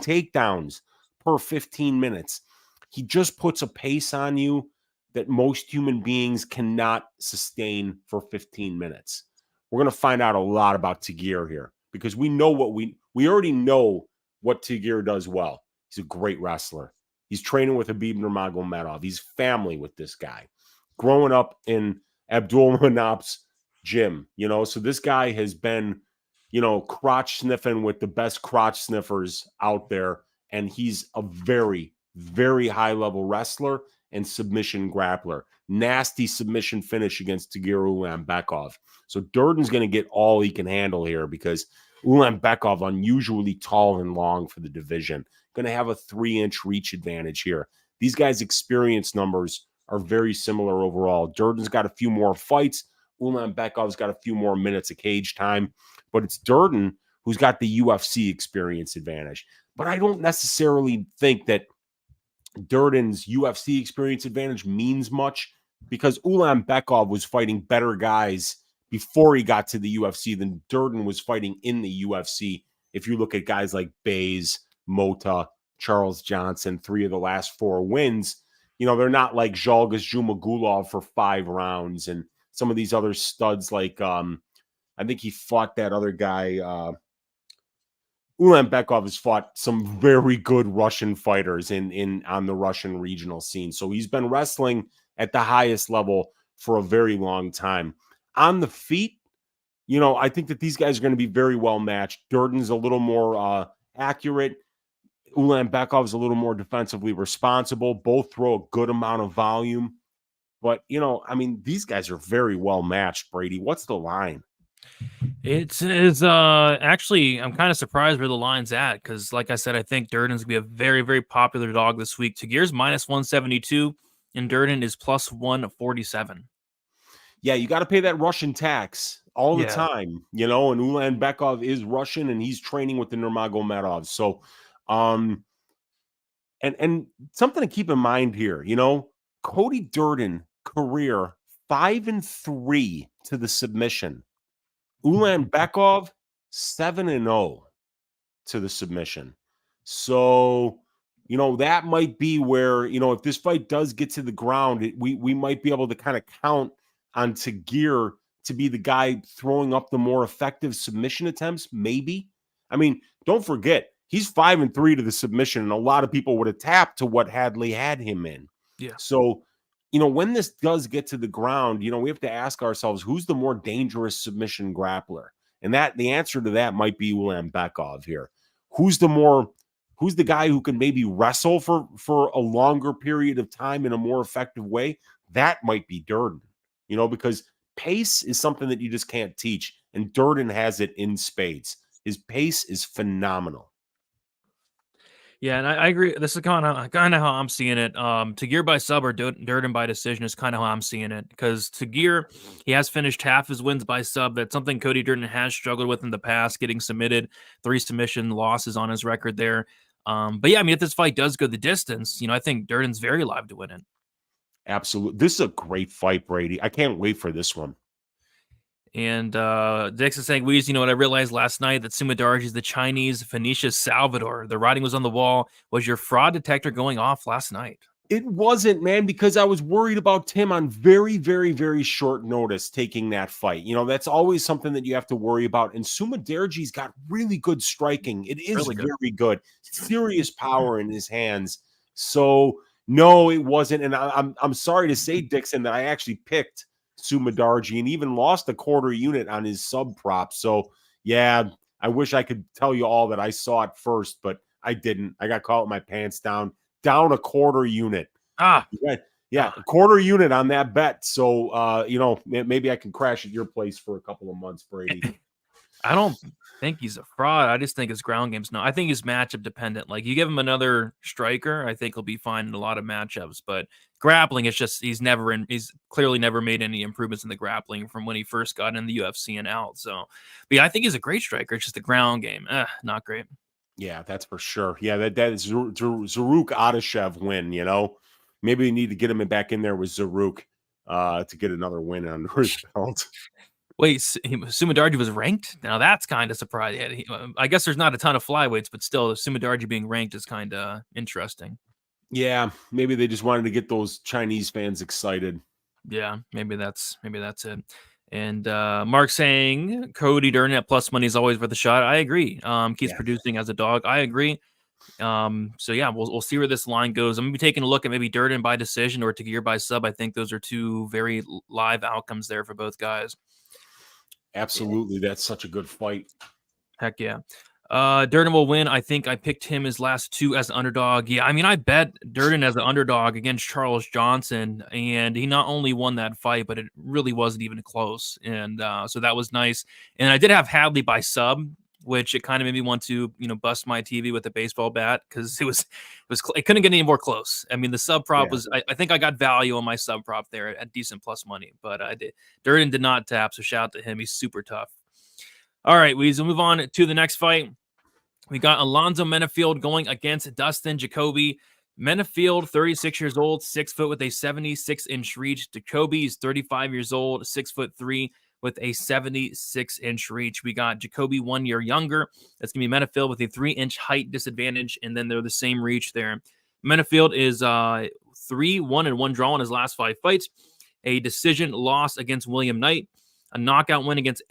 takedowns per 15 minutes. He just puts a pace on you that most human beings cannot sustain for 15 minutes. We're going to find out a lot about Tagir here because we know what we already know what Tagir does well. He's a great wrestler. He's training with Khabib Nurmagomedov. He's family with this guy. Growing up in Abdul Manap's gym, you know, so this guy has been, you know, crotch sniffing with the best crotch sniffers out there. And he's a very, very high level wrestler and submission grappler. Nasty submission finish against Tagir Ulanbekov. So Durden's going to get all he can handle here because Ulanbekov unusually tall and long for the division. Going to have a 3-inch reach advantage here. These guys' experience numbers are very similar overall. Durden's got a few more fights. Ulanbekov's got a few more minutes of cage time. But it's Durden who's got the UFC experience advantage. But I don't necessarily think that Durden's UFC experience advantage means much because Ulanbekov was fighting better guys before he got to the UFC than Durden was fighting in the UFC. If you look at guys like Bays, Mota, Charles Johnson, 3 of the last 4 wins, you know, they're not like Zhalgas Zhumagulov for 5 rounds and some of these other studs like, I think he fought that other guy, Ulanbekov has fought some very good Russian fighters on the Russian regional scene. So he's been wrestling at the highest level for a very long time. On the feet, you know, I think that these guys are going to be very well matched. Durden's a little more accurate. Ulanbekov's a little more defensively responsible. Both throw a good amount of volume. But, you know, I mean, these guys are very well matched, Brady. What's the line? It's actually, I'm kind of surprised where the line's at because, like I said, I think Durden's gonna be a very, very popular dog this week. Tagir's minus 172 and Durden is plus 147. Yeah, you got to pay that Russian tax all the time, you know, and Ulanbekov is Russian and he's training with the Nurmagomedov. So, and something to keep in mind here, you know, Cody Durden career 5-3 to the submission. Ulanbekov 7-0 to the submission. So, you know, that might be where, you know, if this fight does get to the ground, we might be able to kind of count on Tagir to be the guy throwing up the more effective submission attempts? Maybe. I mean, don't forget, he's 5-3 to the submission, and a lot of people would have tapped to what Hadley had him in. Yeah. So, when this does get to the ground, we have to ask ourselves, who's the more dangerous submission grappler? And the answer to that might be Ulanbekov here. Who's the guy who can maybe wrestle for a longer period of time in a more effective way? That might be Durden, because pace is something that you just can't teach. And Durden has it in spades. His pace is phenomenal. Yeah, and I agree. This is kind of how I'm seeing it. Tagir by sub or Durden by decision is kind of how I'm seeing it, because Tagir, he has finished half his wins by sub. That's something Cody Durden has struggled with in the past, getting submitted, 3 submission losses on his record there. But yeah, I mean, if this fight does go the distance, I think Durden's very live to win it. Absolutely. This is a great fight, Brady. I can't wait for this one. And Dix is saying, Weezy, what I realized last night, that Sumadarji is the Chinese Phoenicia Salvador. The writing was on the wall. Was your fraud detector going off last night? It wasn't, man, because I was worried about Tim on very, very, very short notice taking that fight. That's always something that you have to worry about. And Sumadarji's got really good striking. It is really very good. Serious power in his hands. So, no, it wasn't. And I'm sorry to say, Dixon, that I actually picked Sumadarji and even lost a quarter unit on his sub prop. So, yeah, I wish I could tell you all that I saw it first, but I didn't. I got caught with my pants down a quarter unit. A quarter unit on that bet. So, maybe I can crash at your place for a couple of months, Brady. I don't think he's a fraud. I just think his ground game's I think he's matchup dependent. Like, you give him another striker, I think he'll be fine in a lot of matchups. But grappling, it's just he's clearly never made any improvements in the grappling from when he first got in the UFC and out. So, but yeah, I think he's a great striker. It's just the ground game, not great. Yeah, that's for sure. Yeah, that is Zaruk Adashev win. Maybe we need to get him back in there with Zaruk to get another win under his belt. Wait, Sumadarji was ranked? Now that's kind of surprising. I guess there's not a ton of flyweights, but still, Sumadarji being ranked is kind of interesting. Yeah, maybe they just wanted to get those Chinese fans excited. Yeah, maybe that's it. And Mark saying Cody Durden at plus money is always worth a shot. I agree. Keeps producing as a dog. I agree. So yeah, we'll see where this line goes. I'm gonna be taking a look at maybe Durden by decision or Tagir by sub. I think those are two very live outcomes there for both guys. Absolutely. That's such a good fight. Heck yeah. Durden will win. I think I picked him his last 2 as an underdog. Yeah, I mean, I bet Durden as an underdog against Charles Johnson, and he not only won that fight, but it really wasn't even close. And so that was nice. And I did have Hadley by sub, which it kind of made me want to, bust my TV with a baseball bat, because it couldn't get any more close. I mean, the sub prop was, I think I got value on my sub prop there at decent plus money, but Durden did not tap. So shout out to him. He's super tough. All right, we'll move on to the next fight. We got Alonzo Menafield going against Dustin Jacoby. Menafield, 36 years old, 6 foot with a 76-inch reach. Jacoby is 35 years old, 6'3" with a 76-inch reach. We got Jacoby 1 year younger. That's going to be Menafield with a 3-inch height disadvantage, and then they're the same reach there. Menafield is 3-1-1 draw in his last 5 fights. A decision loss against William Knight. A knockout win against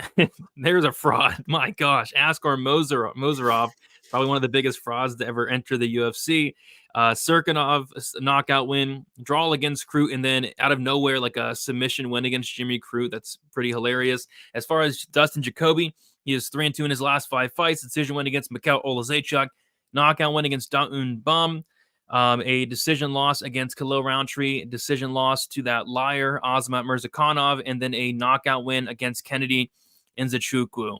there's a fraud. My gosh. Askar Mozarov, probably one of the biggest frauds to ever enter the UFC. Serkinov, knockout win, draw against Crute, and then out of nowhere, like a submission win against Jimmy Crute. That's pretty hilarious. As far as Dustin Jacoby, he is 3-2 in his last 5 fights. Decision win against Mikhail Olazechuk. Knockout win against Daun Bum. A decision loss against Khalil Roundtree, decision loss to that liar, Azamat Mirzakhanov, and then a knockout win against Kennedy Nzechukwu.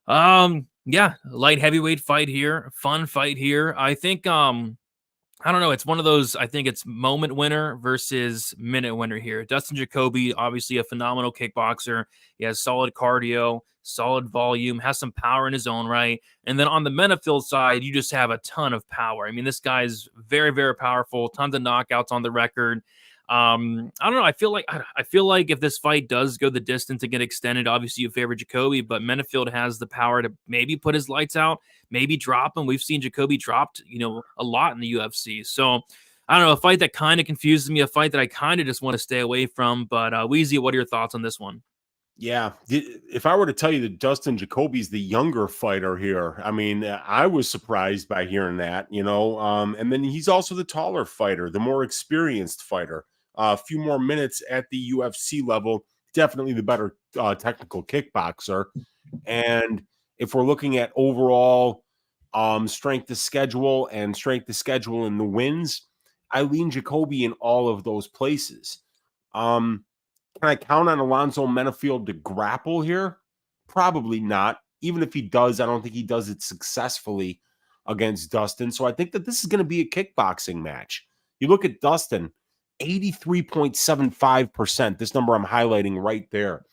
Yeah, light heavyweight fight here, fun fight here. I think, I don't know, it's one of those, I think it's moment winner versus minute winner here. Dustin Jacoby, obviously a phenomenal kickboxer. He has solid cardio, solid volume, has some power in his own right. And then on the Menafield side, you just have a ton of power. I mean, this guy's very, very powerful, tons of knockouts on the record. I don't know. I feel like if this fight does go the distance and get extended, obviously you favor Jacoby, but Menafield has the power to maybe put his lights out, maybe drop him. We've seen Jacoby dropped, a lot in the UFC. So I don't know, a fight that kind of confuses me, a fight that I kind of just want to stay away from. But Weezy, what are your thoughts on this one? Yeah, if I were to tell you that Dustin Jacoby's the younger fighter here, I mean, I was surprised by hearing that, and then he's also the taller fighter, the more experienced fighter, a few more minutes at the UFC level, definitely the better technical kickboxer. And if we're looking at overall strength of schedule and strength of schedule in the wins, I lean Jacoby in all of those places. Can I count on Alonzo Menafield to grapple here? Probably not. Even if he does, I don't think he does it successfully against Dustin. So I think that this is going to be a kickboxing match. You look at Dustin, 83.75%. This number I'm highlighting right there.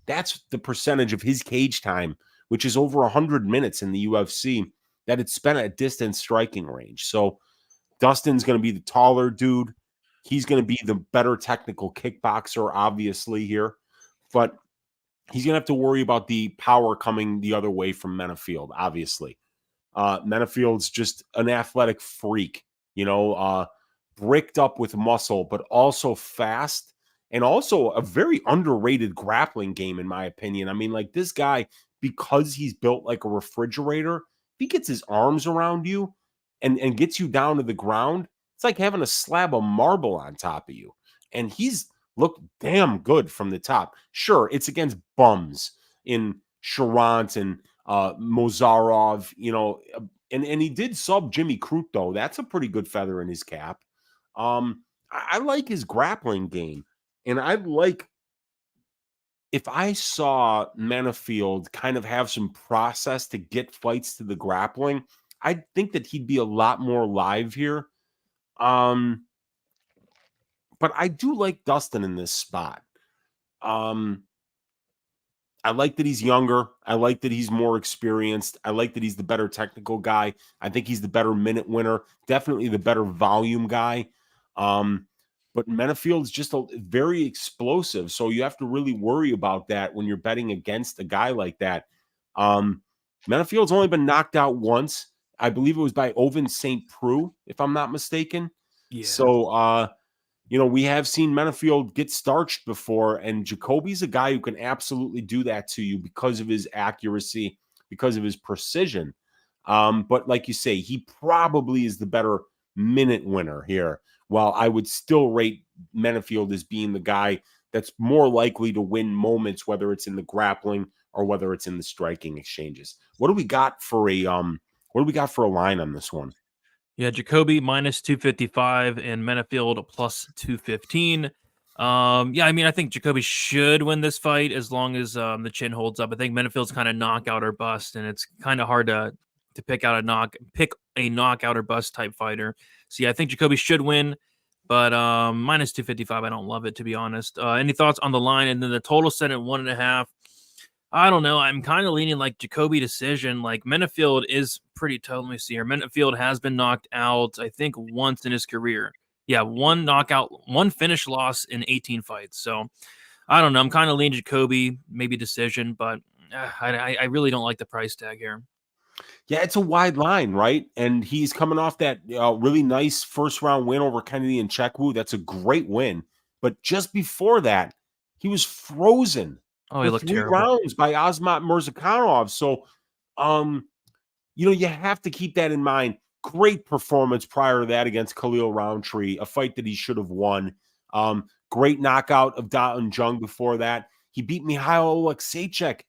That's the percentage of his cage time, which is over 100 minutes in the UFC, that it's spent at distance striking range. So Dustin's going to be the taller dude. He's going to be the better technical kickboxer, obviously, here. But he's going to have to worry about the power coming the other way from Menafield, obviously. Menafield's just an athletic freak, bricked up with muscle, but also fast, and also a very underrated grappling game, in my opinion. I mean, like, this guy, because he's built like a refrigerator, if he gets his arms around you and gets you down to the ground, it's like having a slab of marble on top of you. And he's looked damn good from the top. Sure, it's against bums in Sharant and Mozarov, and he did sub Jimmy Crute, though. That's a pretty good feather in his cap. I like his grappling game, and I like, if I saw Menafield kind of have some process to get fights to the grappling, I think that he'd be a lot more live here. But I do like Dustin in this spot. I like that he's younger. I like that he's more experienced. I like that he's the better technical guy. I think he's the better minute winner. Definitely the better volume guy. But Menafield's just very explosive. So you have to really worry about that when you're betting against a guy like that. Menafield's only been knocked out once. I believe it was by Ovince St. Preux, if I'm not mistaken. Yeah. So, we have seen Menafield get starched before, and Jacoby's a guy who can absolutely do that to you because of his accuracy, because of his precision. But like you say, he probably is the better minute winner here, while I would still rate Menafield as being the guy that's more likely to win moments, whether it's in the grappling or whether it's in the striking exchanges. What do we got for a line on this one? Yeah, Jacoby minus 255 and Menafield plus 215. I mean, I think Jacoby should win this fight as long as the chin holds up. I think Menafield's kind of knockout or bust, and it's kind of hard to pick a knockout or bust type fighter. So yeah, I think Jacoby should win, but minus 255, I don't love it, to be honest. Any thoughts on the line? And then the total set at 1.5. I don't know. I'm kind of leaning like Jacoby decision. Like, Menafield is pretty tough. Let me see here. Menafield has been knocked out, I think, once in his career. Yeah, one knockout, one finish loss in 18 fights. So I don't know. I'm kind of leaning Jacoby, maybe decision, but I really don't like the price tag here. Yeah, it's a wide line, right? And he's coming off that really nice first round win over Kennedy and Chekwu. That's a great win. But just before that, he was frozen Oh, he for looked 3 terrible. rounds by Azmat Mirzakhanov. So, you have to keep that in mind. Great performance prior to that against Khalil Roundtree, a fight that he should have won. Great knockout of Da Un Jung before that. He beat Mikhail Oleksiejczuk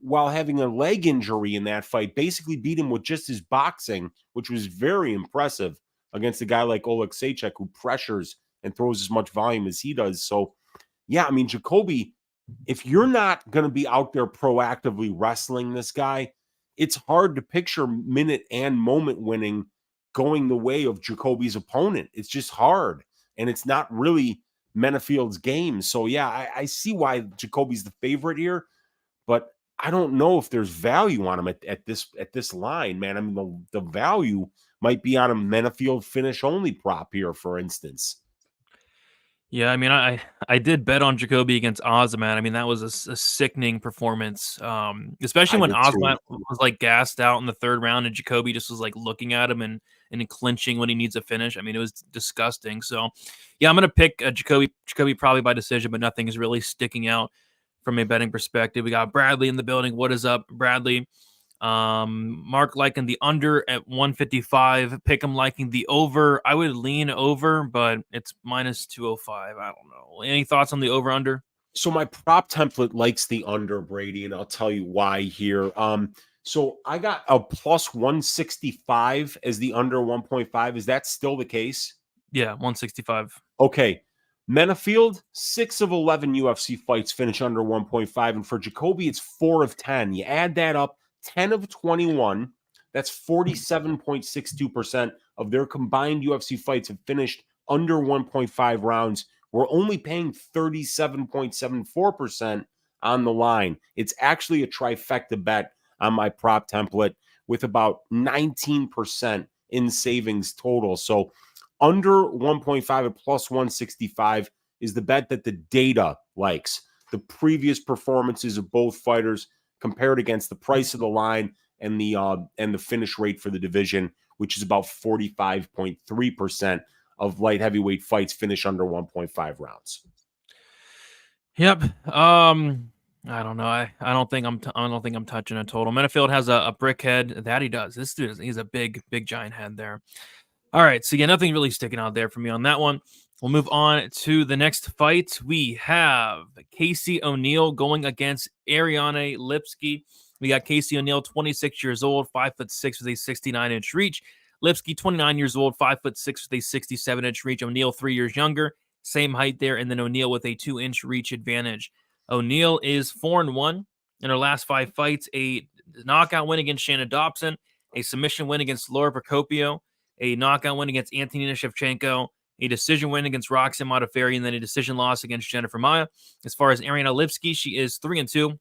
while having a leg injury in that fight. Basically beat him with just his boxing, which was very impressive against a guy like Oleksiejczuk, who pressures and throws as much volume as he does. So, yeah, I mean, Jacoby, if you're not going to be out there proactively wrestling this guy, it's hard to picture minute and moment winning going the way of Jacoby's opponent. It's just hard, and it's not really Menafield's game. So, yeah, I see why Jacoby's the favorite here, but I don't know if there's value on him at this line, man. I mean, the value might be on a Menafield finish only prop here, for instance. Yeah, I mean, I did bet on Jacoby against Ozmat. I mean, that was a sickening performance, especially I when did too. Ozmat was like gassed out in the third round, and Jacoby just was like looking at him and clinching when he needs a finish. I mean, it was disgusting. So, yeah, I'm gonna pick Jacoby probably by decision, but nothing is really sticking out from a betting perspective. We got Bradley in the building. What is up, Bradley? Mark liking the under at 155. Pick him liking the over. I would lean over, but it's minus 205. I don't know. Any thoughts on the over under? So my prop template likes the under, Brady, and I'll tell you why here. So I got a plus 165 as the under 1.5. Is that still the case? Yeah, 165. Okay. Menafield, 6 of 11 UFC fights finish under 1.5. And for Jacoby, it's 4 of 10. You add that up, 10 of 21. That's 47.62% of their combined UFC fights have finished under 1.5 rounds. We're only paying 37.74% on the line. It's actually a trifecta bet on my prop template with about 19% in savings total. So under 1.5 at plus 165 is the bet that the data likes. The previous performances of both fighters compared against the price of the line and the finish rate for the division, which is about 45.3% of light heavyweight fights finish under 1.5 rounds. Yep. I don't know. I don't think I'm touching a total. Menafield has a brick head. That he does. This dude he's a big giant head there. All right. So yeah, nothing really sticking out there for me on that one. We'll move on to the next fight. We have Casey O'Neill going against Ariane Lipski. We got Casey O'Neill, 26 years old, 5'6" with a 69-inch reach. Lipski, 29 years old, 5'6" with a 67-inch reach. O'Neill, 3 years younger, same height there, and then O'Neill with a 2-inch reach advantage. O'Neill is 4-1 in her last 5 fights: a knockout win against Shannon Dobson, a submission win against Laura Procopio, a knockout win against Antonina Shevchenko, a decision win against Roxanne Modafferi, and then a decision loss against Jennifer Maia. As far as Ariane Lipski, she is 3-2 in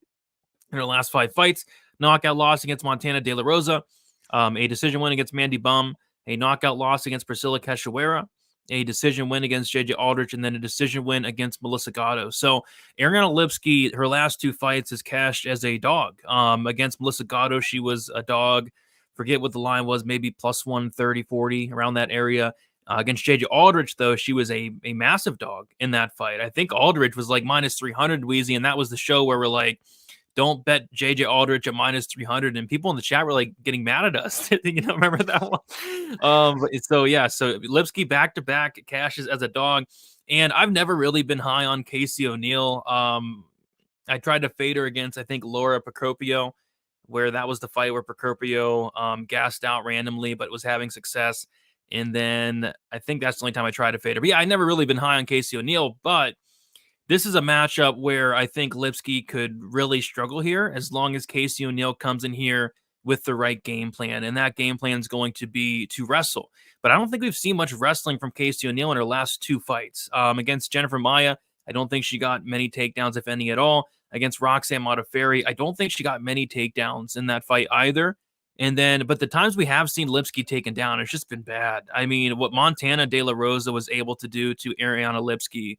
her last 5 fights: knockout loss against Montana De La Rosa, a decision win against Mandy Bum, a knockout loss against Priscilla Cachoeira, a decision win against JJ Aldrich, and then a decision win against Melissa Gatto. So Ariane Lipski, her last 2 fights is cashed as a dog. Against Melissa Gatto, she was a dog. Forget what the line was, maybe plus 130, 40, around that area. Against JJ Aldrich, though, she was a massive dog in that fight. I think Aldrich was like minus 300, Weezy, and that was the show where we're like, don't bet JJ Aldrich at minus 300, and people in the chat were like getting mad at us. Remember that one? So Lipski back-to-back cashes as a dog, and I've never really been high on Casey O'Neill. I tried to fade her against, I think, Laura Procopio, where that was the fight where Procopio gassed out randomly but was having success, and then I think that's the only time I tried to fade her. But yeah, I never really been high on Casey O'Neill, but this is a matchup where I think Lipski could really struggle here as long as Casey O'Neill comes in here with the right game plan. And that game plan is going to be to wrestle. But I don't think we've seen much wrestling from Casey O'Neill in her last 2 fights. Against Jennifer Maia, I don't think she got many takedowns, if any at all. Against Roxanne Modafferi, I don't think she got many takedowns in that fight either. But the times we have seen Lipski taken down, it's just been bad. I mean, what Montana De La Rosa was able to do to Ariane Lipski,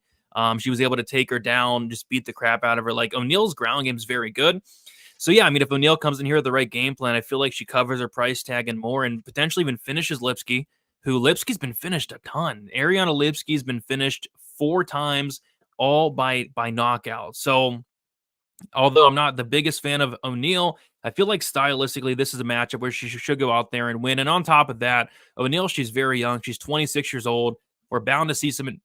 she was able to take her down, just beat the crap out of her. Like, O'Neill's ground game is very good. So yeah, I mean, if O'Neill comes in here with the right game plan, I feel like she covers her price tag and more, and potentially even finishes Lipski, who Lipski's been finished a ton. Ariane Lipski's been finished 4 times, all by knockout. So although I'm not the biggest fan of O'Neill, I feel like stylistically this is a matchup where she should go out there and win. And on top of that, O'Neill, she's very young. She's 26 years old. We're bound to see some.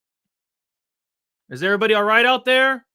Is everybody all right out there?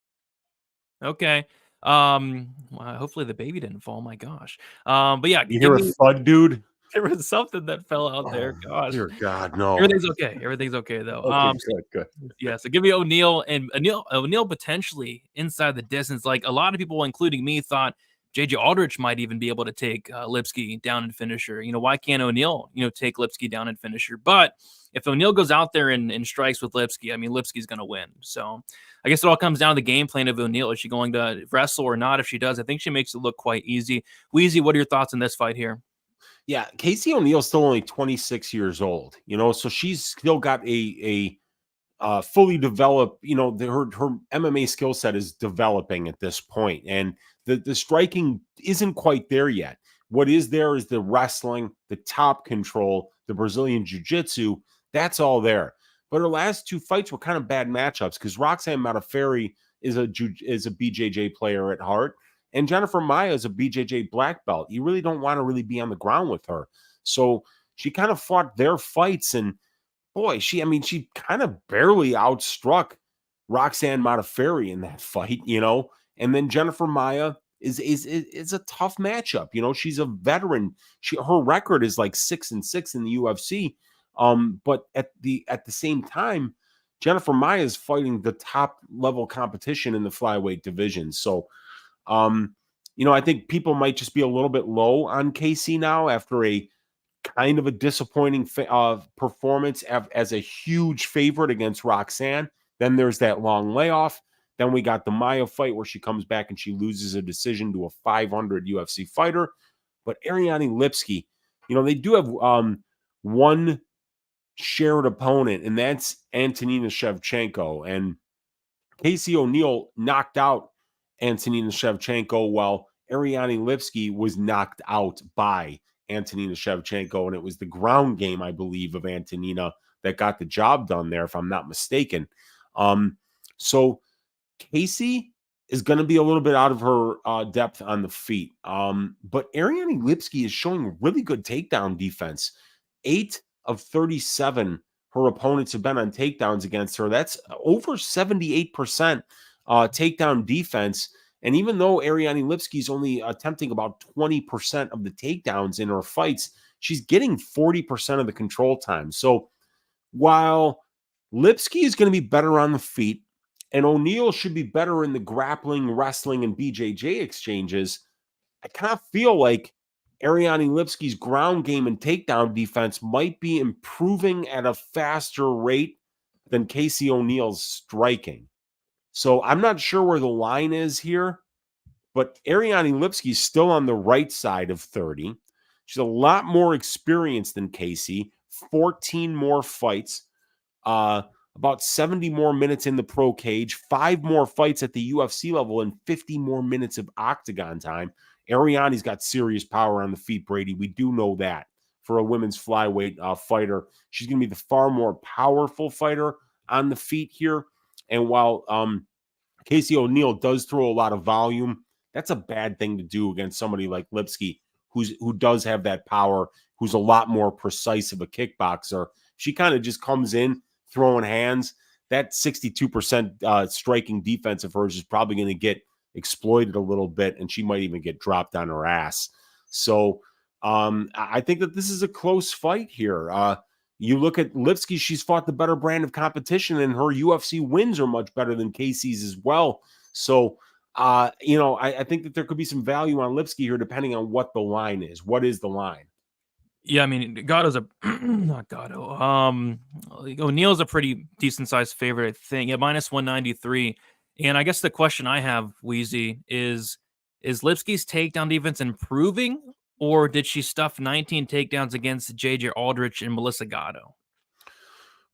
Okay. Hopefully the baby didn't fall. My gosh. But yeah, you hear a thud, dude? There was something that fell out there. Gosh. Dear God, no. Everything's okay. Everything's okay though. Okay, good. Yeah, so give me O'Neill, and O'Neill potentially inside the distance. Like, a lot of people, including me, thought JJ Aldrich might even be able to take Lipski down and finish her. Why can't O'Neill, take Lipski down and finish her? But if O'Neill goes out there and strikes with Lipski, I mean, Lipski's going to win. So I guess it all comes down to the game plan of O'Neill. Is she going to wrestle or not? If she does, I think she makes it look quite easy. Weezy, what are your thoughts on this fight here? Yeah, Casey O'Neill's still only 26 years old, so she's still got a fully developed, her MMA skill set is developing at this point, and the striking isn't quite there yet. What is there is the wrestling, the top control, the Brazilian jiu-jitsu. That's all there. But her last 2 fights were kind of bad matchups because Roxanne Modafferi is a BJJ player at heart, and Jennifer Maia is a BJJ black belt. You really don't want to really be on the ground with her. So she kind of fought their fights, and boy, she kind of barely outstruck Roxanne Modafferi in that fight, And then Jennifer Maia is a tough matchup. She's a veteran. Her record is like 6-6 in the UFC. But at the same time, Jennifer Maia is fighting the top level competition in the flyweight division. So, I think people might just be a little bit low on Casey now after a kind of a disappointing performance as a huge favorite against Roxanne. Then there's that long layoff. Then we got the Maia fight where she comes back and she loses a decision to a 500 UFC fighter. But Ariane Lipski, they do have one shared opponent, and that's Antonina Shevchenko. And Casey O'Neill knocked out Antonina Shevchenko while Ariane Lipski was knocked out by Antonina Shevchenko, and it was the ground game, I believe, of Antonina that got the job done there, if I'm not mistaken. So Casey is going to be a little bit out of her depth on the feet. But Ariane Lipski is showing really good takedown defense. 8 of 37 her opponents have been on takedowns against her. That's over 78% takedown defense. And even though Ariane Lipski is only attempting about 20% of the takedowns in her fights, she's getting 40% of the control time. So while Lipski is going to be better on the feet, and O'Neill should be better in the grappling, wrestling, and BJJ exchanges, I kind of feel like Ariane Lipski's ground game and takedown defense might be improving at a faster rate than Casey O'Neill's striking. So I'm not sure where the line is here, but Ariane Lipski is still on the right side of 30. She's a lot more experienced than Casey, 14 more fights, about 70 more minutes in the pro cage, 5 more fights at the UFC level, and 50 more minutes of octagon time. Ariane's got serious power on the feet, Brady. We do know that for a women's flyweight fighter. She's going to be the far more powerful fighter on the feet here. And while Casey O'Neill does throw a lot of volume, that's a bad thing to do against somebody like Lipski, who does have that power, who's a lot more precise of a kickboxer. She kind of just comes in throwing hands. That 62% striking defense of hers is probably going to get exploited a little bit, and she might even get dropped on her ass. So I think that this is a close fight here. You look at Lipski, she's fought the better brand of competition, and her UFC wins are much better than Casey's as well. So, I think that there could be some value on Lipski here, depending on what the line is. What is the line? Yeah, I mean, Gatto's not Gatto. O'Neill's a pretty decent sized favorite, I think. Yeah, minus 193. And I guess the question I have, Weezy, is Lipski's takedown defense improving, or did she stuff 19 takedowns against JJ Aldrich and Melissa Gatto?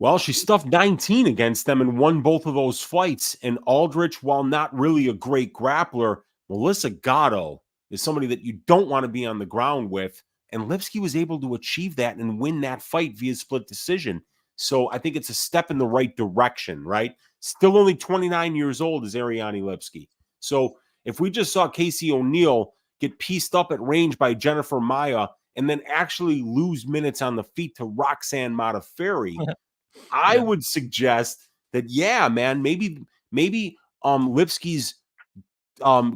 Well, she stuffed 19 against them and won both of those fights. And Aldrich, while not really a great grappler, Melissa Gatto is somebody that you don't want to be on the ground with. And Lipski was able to achieve that and win that fight via split decision. So I think it's a step in the right direction, right? Still only 29 years old is Ariane Lipski. So if we just saw Casey O'Neill get pieced up at range by Jennifer Maia and then actually lose minutes on the feet to Roxanne Modafferi, I would suggest that, yeah, man, maybe Lipski's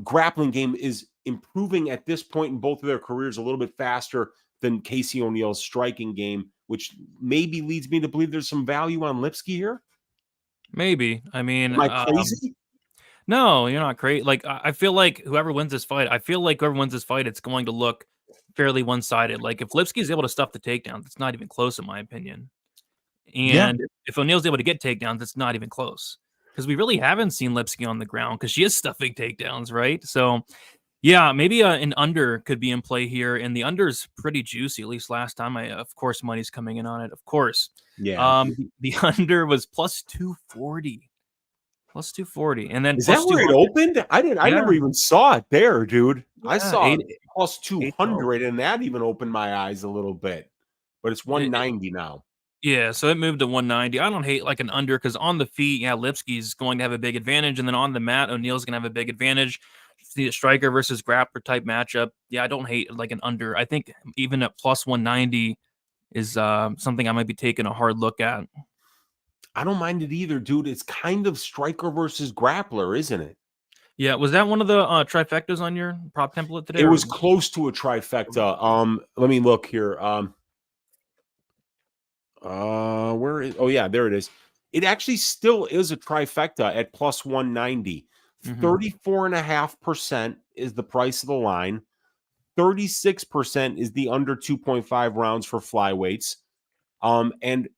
grappling game is improving at this point in both of their careers a little bit faster than Casey O'Neill's striking game, which maybe leads me to believe there's some value on Lipski here. Maybe. I mean, am I crazy? No, you're not crazy. Like, I feel like whoever wins this fight, it's going to look fairly one-sided. Like, if Lipski is able to stuff the takedowns, it's not even close, in my opinion. And if O'Neill's able to get takedowns, it's not even close. Because we really haven't seen Lipski on the ground because she is stuffing takedowns, right? So, yeah, maybe an under could be in play here. And the under is pretty juicy, at least last time. Of course, money's coming in on it. Of course. Yeah. The under was plus 240. Plus 240. And then is that where it opened? I never even saw it there, dude. Yeah, I saw plus 200, and that even opened my eyes a little bit. But it's 190 now. Yeah, so it moved to 190. I don't hate like an under because on the feet, yeah, Lipski's going to have a big advantage, and then on the mat, O'Neal's going to have a big advantage. The striker versus grappler type matchup. Yeah, I don't hate like an under. I think even at plus 190 is something I might be taking a hard look at. I don't mind it either, dude. It's kind of striker versus grappler, isn't it? Yeah, was that one of the trifectas on your prop template today? It Or was close to a trifecta. Let me look here. Where is? Oh yeah, there it is. It actually still is a trifecta at plus 190. 34.5% is the price of the line. 36% is the under 2.5 rounds for flyweights. And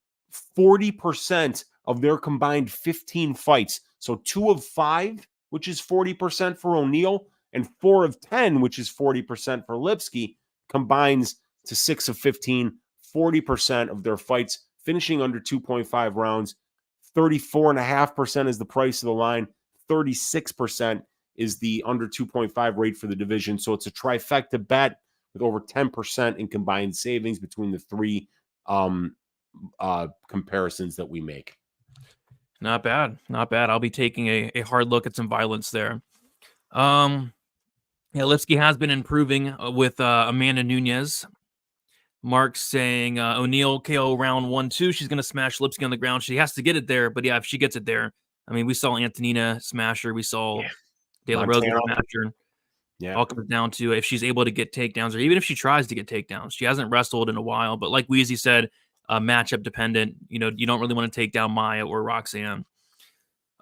40% of their combined 15 fights. So 2 of 5, which is 40% for O'Neal, and 4 of 10, which is 40% for Lipski, combines to 6 of 15, 40% of their fights finishing under 2.5 rounds. 34.5% is the price of the line. 36% is the under 2.5 rate for the division. So it's a trifecta bet with over 10% in combined savings between the three comparisons that we make. Not bad. Not bad. I'll be taking a hard look at some violence there. Yeah, Lipski has been improving with Amanda Nunes. Mark saying O'Neal KO round 1-2. She's going to smash Lipski on the ground. She has to get it there. But yeah, if she gets it there, I mean, we saw Antonina smash her. We saw De La Rosa smash her. Yeah. All comes down to if she's able to get takedowns, or even if she tries to get takedowns. She hasn't wrestled in a while, but like Weezy said, matchup dependent. You know, you don't really want to take down Maya or Roxanne.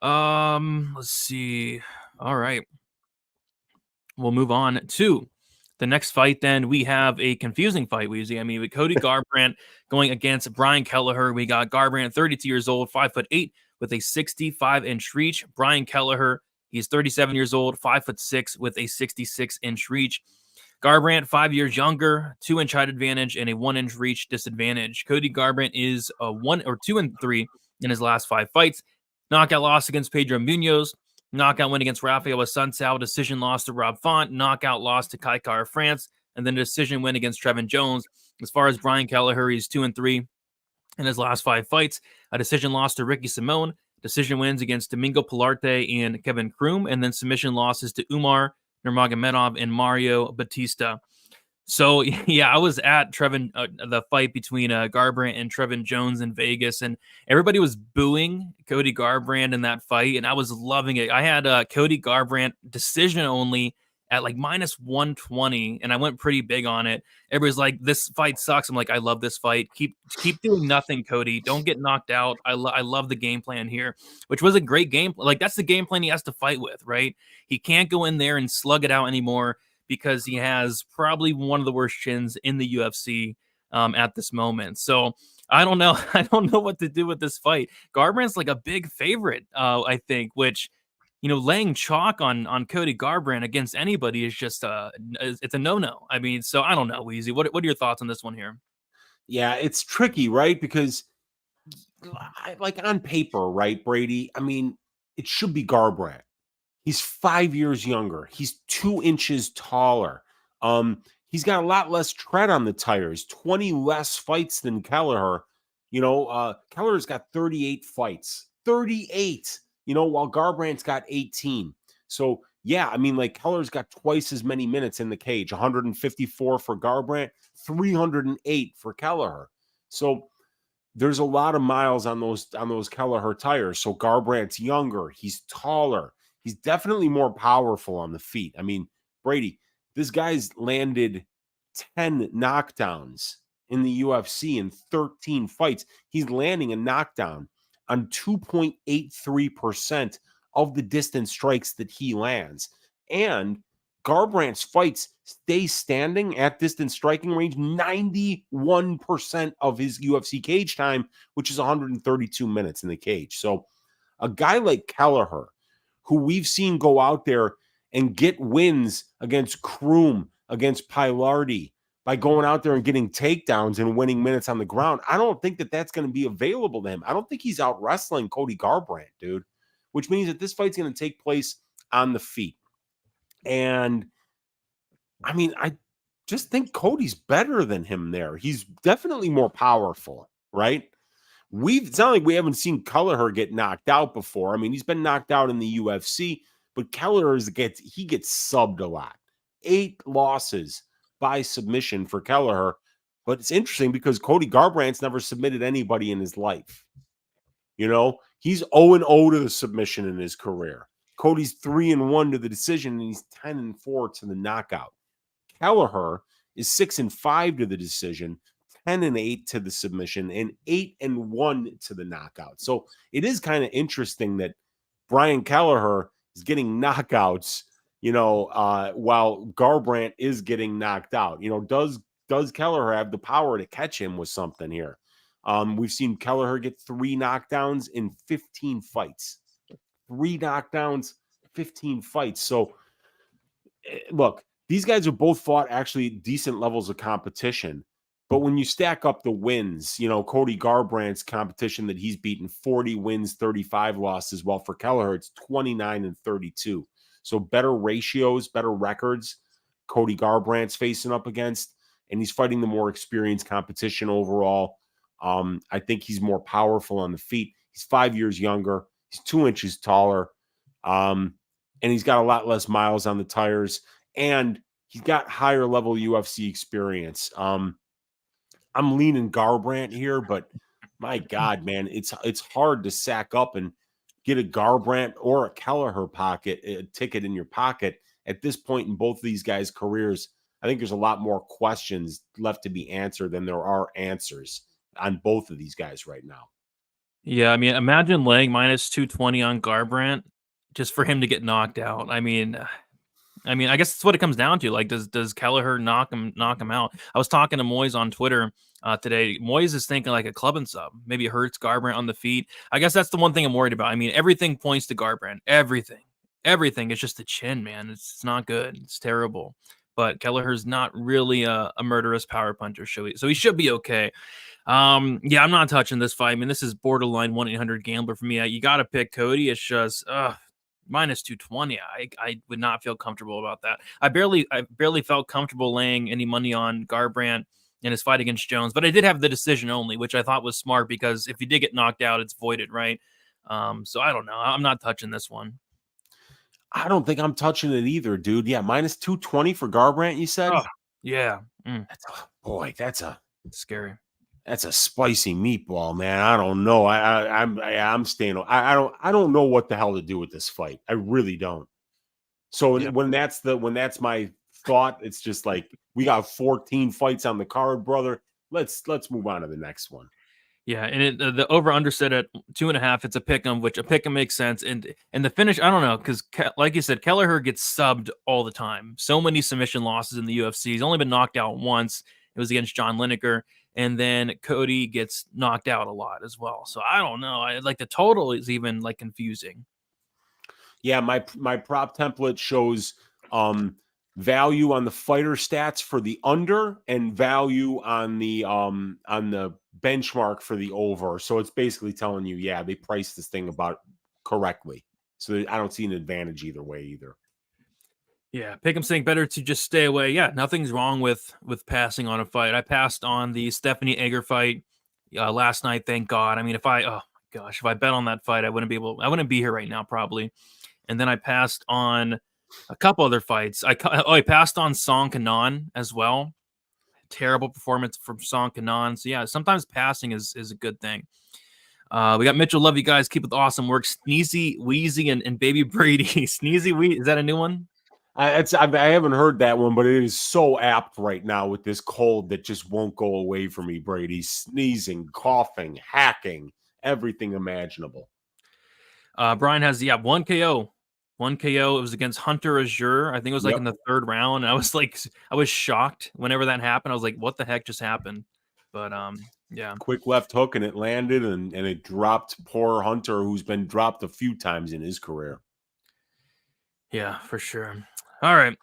Let's see. All right. We'll move on to the next fight. Then we have a confusing fight, Weezy. I mean, with Cody Garbrandt going against Brian Kelleher. We got Garbrandt, 32 years old, 5'8", with a 65-inch reach. Brian Kelleher, he's 37 years old, 5'6", with a 66-inch reach. Garbrandt, 5 years younger, 2-inch height advantage, and a 1-inch reach disadvantage. Cody Garbrandt is 2-3 in his last 5 fights. Knockout loss against Pedro Munoz. Knockout win against Rafael Assunção. Decision loss to Rob Font. Knockout loss to Kai Kara France. And then a decision win against Trevin Jones. As far as Brian Kelleher, he's 2-3 in his last 5 fights. A decision loss to Ricky Simone. Decision wins against Domingo Pilarte and Kevin Kroom. And then submission losses to Umar Nurmagomedov and Mario Batista. So, yeah, I was at the fight between Garbrandt and Trevin Jones in Vegas, and everybody was booing Cody Garbrandt in that fight, and I was loving it. I had Cody Garbrandt decision only at like minus 120, and I went pretty big on it. Everybody's like, this fight sucks. I'm like, I love this fight. Keep doing nothing, Cody. Don't get knocked out. I love the game plan here, which was a great game. Like, that's the game plan he has to fight with, right? He can't go in there and slug it out anymore, because he has probably one of the worst chins in the UFC at this moment. So I don't know. I don't know what to do with this fight. Garbrandt's like a big favorite, I think, which, you know, laying chalk on Cody Garbrandt against anybody is just it's a no-no. I mean, so I don't know, Weezy. What are your thoughts on this one here? Yeah, it's tricky, right? Because like on paper, right, Brady? I mean, it should be Garbrandt. He's 5 years younger. He's 2 inches taller. He's got a lot less tread on the tires, 20 less fights than Kelleher. You know, Kelleher's got 38 fights. 38, you know, while Garbrandt's got 18. So, yeah, I mean, like Kelleher's got twice as many minutes in the cage, 154 for Garbrandt, 308 for Kelleher. So there's a lot of miles on those Kelleher tires. So Garbrandt's younger. He's taller. He's definitely more powerful on the feet. I mean, Brady, this guy's landed 10 knockdowns in the UFC in 13 fights. He's landing a knockdown on 2.83% of the distance strikes that he lands. And Garbrandt's fights stay standing at distance striking range 91% of his UFC cage time, which is 132 minutes in the cage. So a guy like Kelleher, who we've seen go out there and get wins against Kroom, against Pilardi, by going out there and getting takedowns and winning minutes on the ground, I don't think that that's going to be available to him. I don't think he's out wrestling Cody Garbrandt, dude, which means that this fight's going to take place on the feet. And, I mean, I just think Cody's better than him there. He's definitely more powerful, right? It's not like we haven't seen Kelleher get knocked out before. I mean, he's been knocked out in the UFC, but Kelleher gets subbed a lot. 8 losses by submission for Kelleher. But it's interesting because Cody Garbrandt's never submitted anybody in his life. You know, he's 0-0 to the submission in his career. Cody's 3-1 to the decision, and he's 10-4 to the knockout. Kelleher is 6-5 to the decision, 10-8 to the submission, and 8-1 to the knockout. So it is kind of interesting that Brian Kelleher is getting knockouts, while Garbrandt is getting knocked out. Does Kelleher have the power to catch him with something here? We've seen Kelleher get 3 knockdowns in 15 fights. 3 knockdowns, 15 fights. So, look, these guys are both fought actually decent levels of competition. But when you stack up the wins, Cody Garbrandt's competition that he's beaten, 40 wins, 35 losses. Well, for Kelleher, it's 29-32. So better ratios, better records. Cody Garbrandt's facing up against, and he's fighting the more experienced competition overall. I think he's more powerful on the feet. He's 5 years younger. He's 2 inches taller. And he's got a lot less miles on the tires. And he's got higher level UFC experience. I'm leaning Garbrandt here, but my God, man, it's hard to sack up and get a Garbrandt or a Kelleher ticket in your pocket at this point in both of these guys' careers. I think there's a lot more questions left to be answered than there are answers on both of these guys right now. Yeah, I mean, imagine laying minus 220 on Garbrandt just for him to get knocked out. I mean, I guess that's what it comes down to. Like, does Kelleher knock him out? I was talking to Moyes on Twitter today. Moyes is thinking like a club and sub. Maybe it hurts Garbrandt on the feet. I guess that's the one thing I'm worried about. I mean, everything points to Garbrandt. Everything. It's just the chin, man. It's not good. It's terrible. But Kelleher's not really a murderous power puncher, so he should be okay. Yeah, I'm not touching this fight. I mean, this is borderline 1-800 gambler for me. You got to pick Cody. It's just minus 220. I would not feel comfortable about that. I barely felt comfortable laying any money on Garbrandt in his fight against Jones, but I did have the decision only, which I thought was smart because if he did get knocked out, it's voided, right? So I don't know. I'm not touching this one. I don't think I'm touching it either, dude. Yeah, minus 220 for Garbrandt, you said? Oh, yeah. That's scary. That's a spicy meatball, man. I don't know. I'm staying. I don't know what the hell to do with this fight. I really don't. So yeah. when that's my thought, it's just like we got 14 fights on the card, brother. Let's move on to the next one. Yeah, and the over under set at 2.5. It's a pick'em, which a pick'em makes sense. And the finish, I don't know, because like you said, Kelleher gets subbed all the time. So many submission losses in the UFC. He's only been knocked out once. It was against John Lineker. And then Cody gets knocked out a lot as well. So I don't know. Like the total is even like confusing. Yeah, my prop template shows value on the fighter stats for the under and value on the benchmark for the over. So it's basically telling you, yeah, they priced this thing about correctly. So I don't see an advantage either way either. Yeah, Pick'em saying better to just stay away. Yeah, nothing's wrong with passing on a fight. I passed on the Stephanie Egger fight last night, thank God. I mean, if I bet on that fight, I wouldn't be here right now probably. And then I passed on a couple other fights. I passed on Song Kanan as well. Terrible performance from Song Kanan. So yeah, sometimes passing is a good thing. We got Mitchell. Love you guys. Keep with awesome work. Sneezy, Wheezy, and Baby Brady. Sneezy, Wheezy. Is that a new one? I haven't heard that one, but it is so apt right now with this cold that just won't go away from me, Brady. Sneezing, coughing, hacking, everything imaginable. Brian has, one KO. One KO. It was against Hunter Azure. I think it was in the third round. I was shocked whenever that happened. I was like, what the heck just happened? But yeah. Quick left hook and it landed and it dropped poor Hunter, who's been dropped a few times in his career. Yeah, for sure. All right.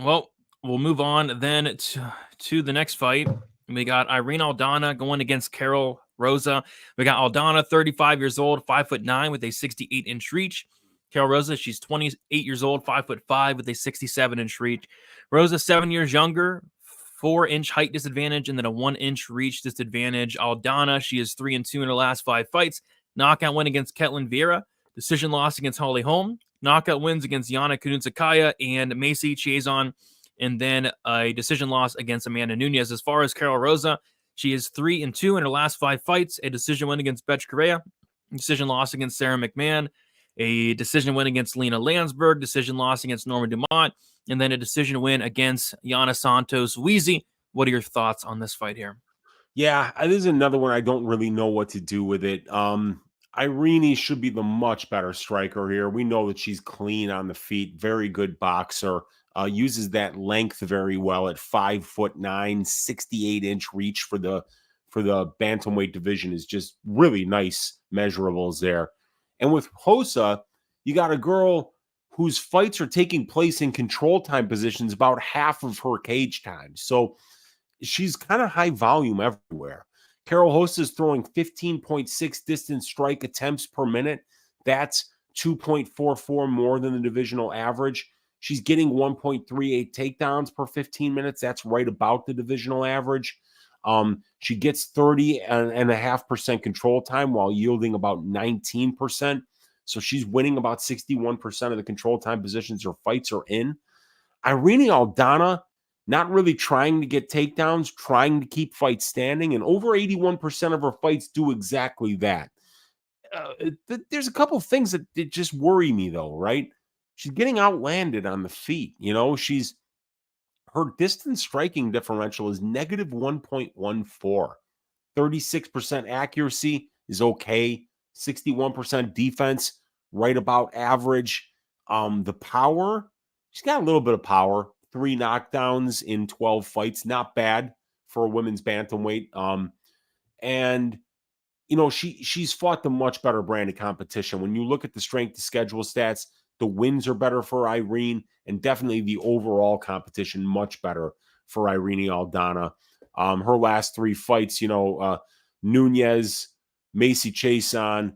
Well, we'll move on then to the next fight. We got Irene Aldana going against Carol Rosa. We got Aldana, 35 years old, 5'9" with a 68-inch reach. Carol Rosa, she's 28 years old, 5'5" with a 67-inch reach. Rosa, 7 years younger, 4-inch height disadvantage and then a 1-inch reach disadvantage. Aldana, she is 3-2 in her last 5 fights. Knockout win against Ketlin Vieira. Decision loss against Holly Holm. Knockout wins against Yana Kunitsakaya and Macy Chiasson. And then a decision loss against Amanda Nunes. As far as Carol Rosa, she is 3-2 in her last 5 fights. A decision win against Betch Correa. Decision loss against Sarah McMahon. A decision win against Lena Landsberg. Decision loss against Norma Dumont. And then a decision win against Yana Santos. Weezy, what are your thoughts on this fight here? Yeah, this is another one I don't really know what to do with it. Irene should be the much better striker here. We know that she's clean on the feet, very good boxer, uses that length very well at 5'9", 68-inch reach for the bantamweight division is just really nice measurables there. And with Rosa, you got a girl whose fights are taking place in control time positions about half of her cage time. So she's kind of high volume everywhere. Carol Rosa is throwing 15.6 distance strike attempts per minute. That's 2.44 more than the divisional average. She's getting 1.38 takedowns per 15 minutes. That's right about the divisional average. She gets 30.5% control time while yielding about 19%. So she's winning about 61% of the control time positions her fights are in. Irene Aldana, not really trying to get takedowns, trying to keep fights standing, and over 81% of her fights do exactly that. There's a couple things that just worry me, though, right? She's getting outlanded on the feet. You know, her distance striking differential is negative 1.14. 36% accuracy is okay. 61% defense, right about average. The power, she's got a little bit of power. 3 knockdowns in 12 fights. Not bad for a women's bantamweight. And, you know, she's fought the much better brand of competition. When you look at the strength to schedule stats, the wins are better for Irene, and definitely the overall competition much better for Irene Aldana. Her last 3 fights, you know, Nunes, Macy Chiasson,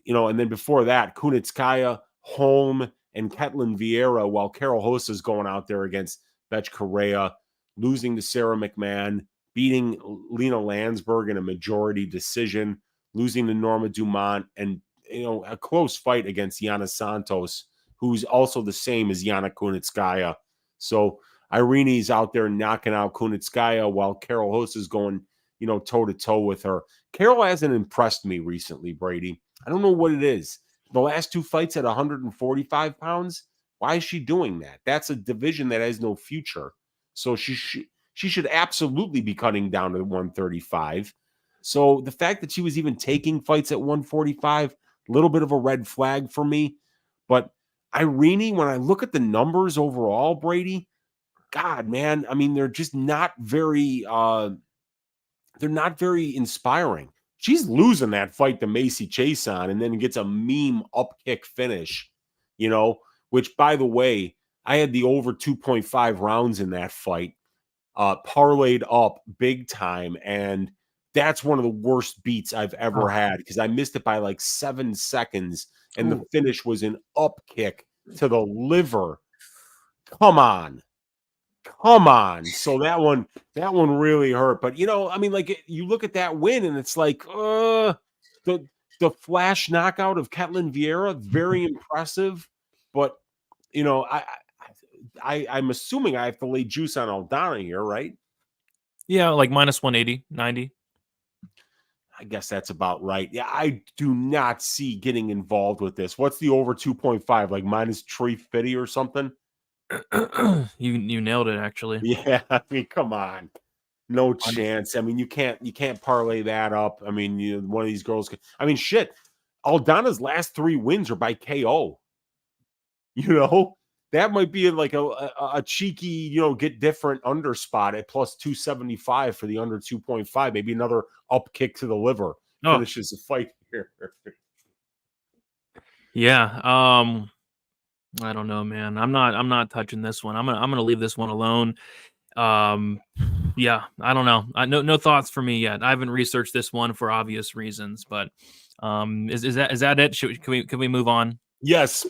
you know, and then before that, Kunitskaya, Holm, and Ketlin Vieira, while Carol Rosa is going out there against Betch Correa, losing to Sarah McMahon, beating Lena Landsberg in a majority decision, losing to Norma Dumont, and, you know, a close fight against Yana Santos, who's also the same as Yana Kunitskaya. So Irene's out there knocking out Kunitskaya while Carol Rosa is going, you know, toe-to-toe with her. Carol hasn't impressed me recently, Brady. I don't know what it is. The last 2 fights at 145 pounds, why is she doing that? That's a division that has no future. So she should absolutely be cutting down to 135. So the fact that she was even taking fights at 145, a little bit of a red flag for me. But Irene, when I look at the numbers overall, Brady, God, man, I mean, they're just not very inspiring. She's losing that fight to Macy Chiasson and then gets a meme up kick finish, you know, which, by the way, I had the over 2.5 rounds in that fight, parlayed up big time. And that's one of the worst beats I've ever had because I missed it by like 7 seconds. And the finish was an up kick to the liver. Come on. So that one really hurt. But, you know, I mean, like, you look at that win and it's like, the flash knockout of Ketlin Vieira, very impressive. But, you know, I'm assuming I have to lay juice on Aldana here, right? Yeah, like minus 180, 90. I guess that's about right. Yeah, I do not see getting involved with this. What's the over 2.5? Like minus 350 or something? You nailed it, actually. Yeah, I mean, come on. No chance. I mean, you can't parlay that up. I mean, one of these girls could, I mean, shit. Aldana's last 3 wins are by KO. You know, that might be like a cheeky, you know, get different under spot at plus 275 for the under 2.5. Maybe another up kick to the liver finishes the fight here. Yeah. I don't know, man. I'm not touching this one. I'm gonna leave this one alone. Yeah, I don't know. No thoughts for me yet. I haven't researched this one for obvious reasons, but is that it? Can we move on? Yes.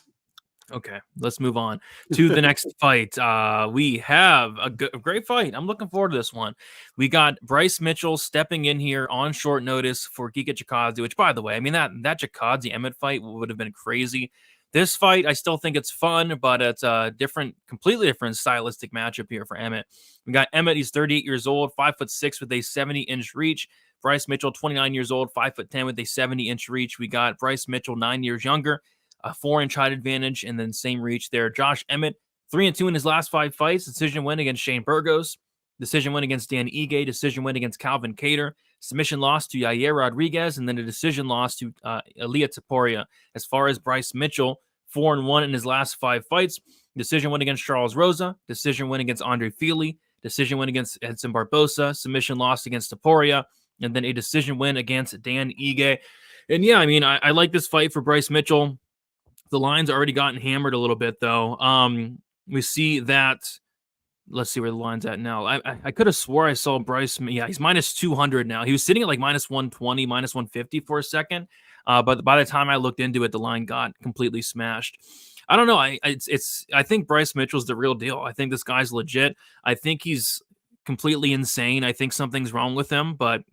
Okay, let's move on to the next fight. We have a great fight. I'm looking forward to this one. We got Bryce Mitchell stepping in here on short notice for Giga Chikadze, which, by the way, I mean, that Chikadze Emmett fight would have been crazy. This fight, I still think it's fun, but it's a completely different stylistic matchup here for Emmett. We got Emmett, he's 38 years old, 5'6" with a 70-inch reach. Bryce Mitchell, 29 years old, 5'10" with a 70-inch reach. We got Bryce Mitchell, 9 years younger, a 4-inch height advantage, and then same reach there. Josh Emmett, 3-2 in his last 5 fights. Decision win against Shane Burgos. Decision win against Dan Ige. Decision win against Calvin Kattar. Submission loss to Yair Rodriguez, and then a decision loss to Ilia Topuria. As far as Bryce Mitchell, 4-1 in his last 5 fights. Decision win against Charles Rosa. Decision win against Andre Fili. Decision win against Edson Barbosa. Submission loss against Topuria. And then a decision win against Dan Ige. And yeah, I mean, I like this fight for Bryce Mitchell. The line's already gotten hammered a little bit, though. We see that. Let's see where the line's at now. I could have swore I saw Bryce. Yeah, he's minus 200 now. He was sitting at like minus 120, minus 150 for a second. But by the time I looked into it, the line got completely smashed. I don't know. I think Bryce Mitchell's the real deal. I think this guy's legit. I think he's completely insane. I think something's wrong with him, but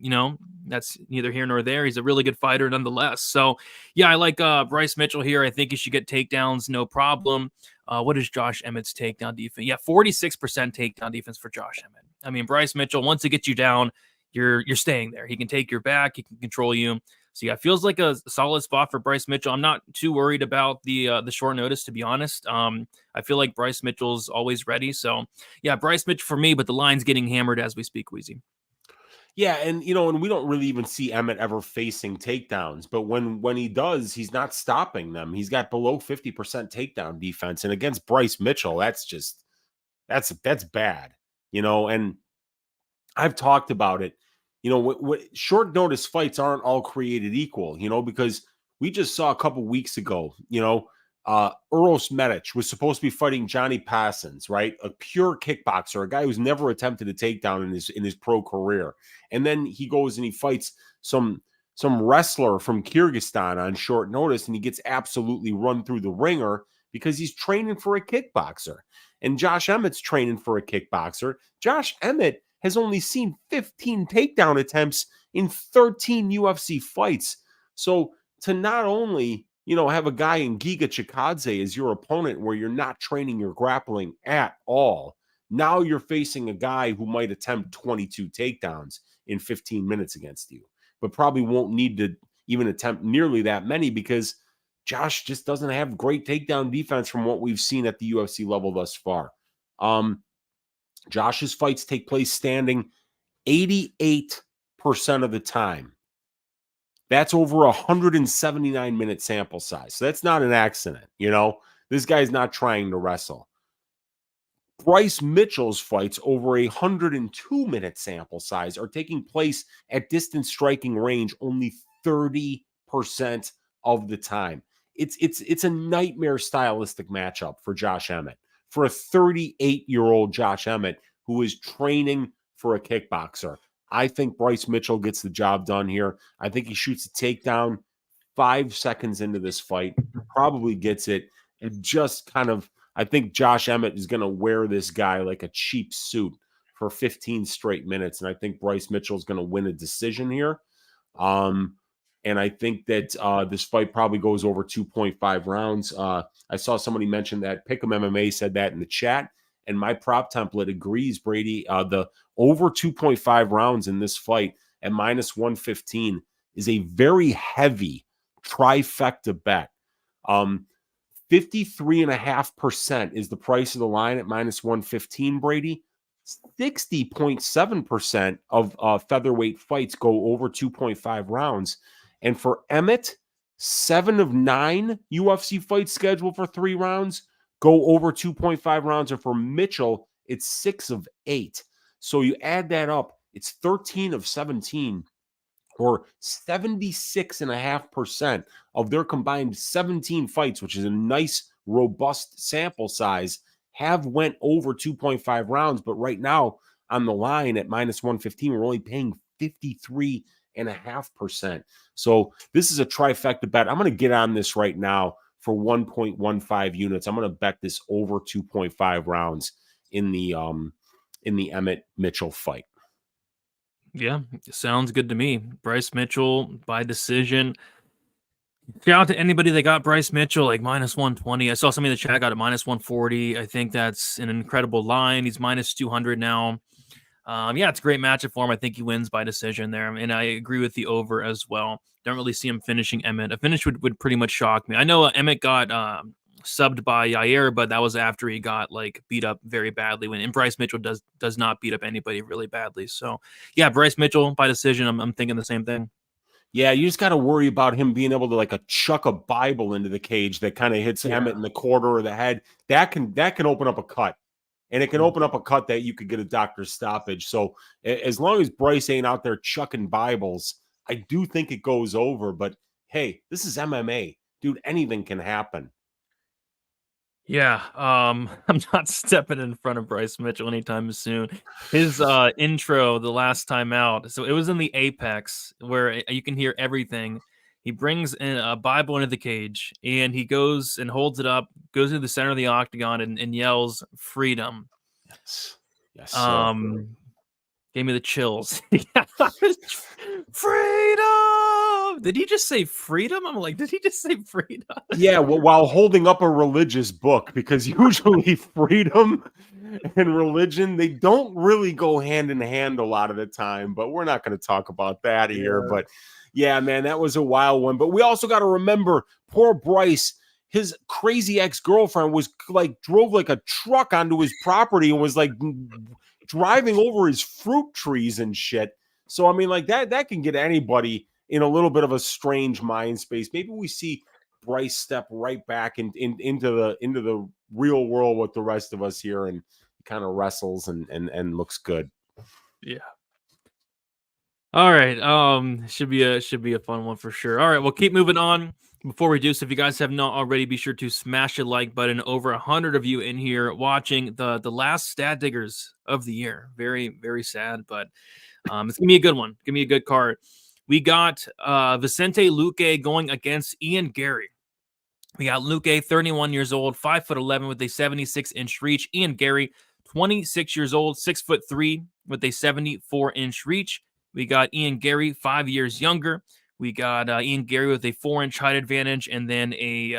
that's neither here nor there. He's a really good fighter nonetheless. So yeah, I like Bryce Mitchell here. I think he should get takedowns, no problem. What is Josh Emmett's takedown defense? Yeah, 46% takedown defense for Josh Emmett. I mean, Bryce Mitchell, once he gets you down, you're staying there. He can take your back. He can control you. So yeah, feels like a solid spot for Bryce Mitchell. I'm not too worried about the short notice, to be honest. I feel like Bryce Mitchell's always ready. So yeah, Bryce Mitchell for me, but the line's getting hammered as we speak, Weezy. Yeah, and and we don't really even see Emmett ever facing takedowns, but when he does, he's not stopping them. He's got below 50% takedown defense, and against Bryce Mitchell, that's bad. And I've talked about it. What short notice fights aren't all created equal, because we just saw a couple weeks ago, Uros Medic was supposed to be fighting Johnny Passons, right? A pure kickboxer, a guy who's never attempted a takedown in his pro career. And then he goes and he fights some wrestler from Kyrgyzstan on short notice, and he gets absolutely run through the ringer because he's training for a kickboxer. And Josh Emmett's training for a kickboxer. Josh Emmett has only seen 15 takedown attempts in 13 UFC fights. So to not only, have a guy in Giga Chikadze as your opponent where you're not training your grappling at all, now you're facing a guy who might attempt 22 takedowns in 15 minutes against you, but probably won't need to even attempt nearly that many because Josh just doesn't have great takedown defense from what we've seen at the UFC level thus far. Josh's fights take place standing 88% of the time. That's over 179-minute sample size. So that's not an accident, This guy's not trying to wrestle. Bryce Mitchell's fights over 102-minute sample size are taking place at distance striking range only 30% of the time. It's a nightmare stylistic matchup for Josh Emmett. For a 38-year-old Josh Emmett who is training for a kickboxer. I think Bryce Mitchell gets the job done here. I think he shoots a takedown 5 seconds into this fight, probably gets it, and just I think Josh Emmett is going to wear this guy like a cheap suit for 15 straight minutes, and I think Bryce Mitchell is going to win a decision here. And I think that this fight probably goes over 2.5 rounds. I saw somebody mention that. Pick'em MMA said that in the chat, and my prop template agrees, Brady. The over 2.5 rounds in this fight at minus 115 is a very heavy trifecta bet. 53.5% is the price of the line at minus 115, Brady. 60.7% of featherweight fights go over 2.5 rounds. And for Emmett, 7 of 9 UFC fights scheduled for 3 rounds go over 2.5 rounds. And for Mitchell, it's 6 of 8. So you add that up, it's 13 of 17, or 76.5% of their combined 17 fights, which is a nice, robust sample size, have went over 2.5 rounds. But right now on the line at minus 115, we're only paying 53.5%. So this is a trifecta bet. I'm going to get on this right now for 1.15 units. I'm going to bet this over 2.5 rounds in the Emmett Mitchell fight. Yeah, sounds good to me. Bryce Mitchell by decision. Shout out to anybody that got Bryce Mitchell like -120. I saw somebody in the chat got it -140. I think that's an incredible line. He's -200 now. Yeah, it's a great matchup for him. I think he wins by decision there, and I agree with the over as well. Don't really see him finishing Emmett. A finish would pretty much shock me. I know Emmett got subbed by Yair, but that was after he got like beat up very badly. And Bryce Mitchell does not beat up anybody really badly. So yeah, Bryce Mitchell by decision. I'm thinking the same thing. Yeah, you just got to worry about him being able to like chuck a Bible into the cage that kind of hits Emmett in the quarter or the head. That can open up a cut. And it can open up a cut that you could get a doctor's stoppage. So as long as Bryce ain't out there chucking Bibles, I do think it goes over. But hey, this is MMA. Dude, anything can happen. Yeah, I'm not stepping in front of Bryce Mitchell anytime soon. His intro the last time out, so it was in the Apex where you can hear everything. He brings in a Bible into the cage, and he goes and holds it up, goes to the center of the octagon, and yells "freedom." Yes. Gave me the chills. Freedom! Did he just say freedom? I'm like, did he just say freedom? Yeah, well, while holding up a religious book, because usually freedom and religion, they don't really go hand in hand a lot of the time, but we're not going to talk about that here. But yeah, man, that was a wild one. But we also got to remember poor Bryce, his crazy ex-girlfriend was like drove like a truck onto his property and was like driving over his fruit trees and shit. So I mean, like that can get anybody in a little bit of a strange mind space. Maybe we see Bryce step right back into the real world with the rest of us here, and kind of wrestles and looks good. Yeah. All right. Should be a fun one for sure. All right, we'll keep moving on. Before we do, so if you guys have not already, be sure to smash the like button. Over 100 of you in here watching the last stat diggers of the year. Very, very sad, but it's gonna be a good one. Give me a good card. We got Vicente Luque going against Ian Garry. We got Luque, 31 years old, 5'11" with a 76-inch reach. Ian Garry, 26 years old, 6'3" with a 74-inch reach. We got Ian Garry, 5 years younger. We got Ian Garry with a 4-inch height advantage and then a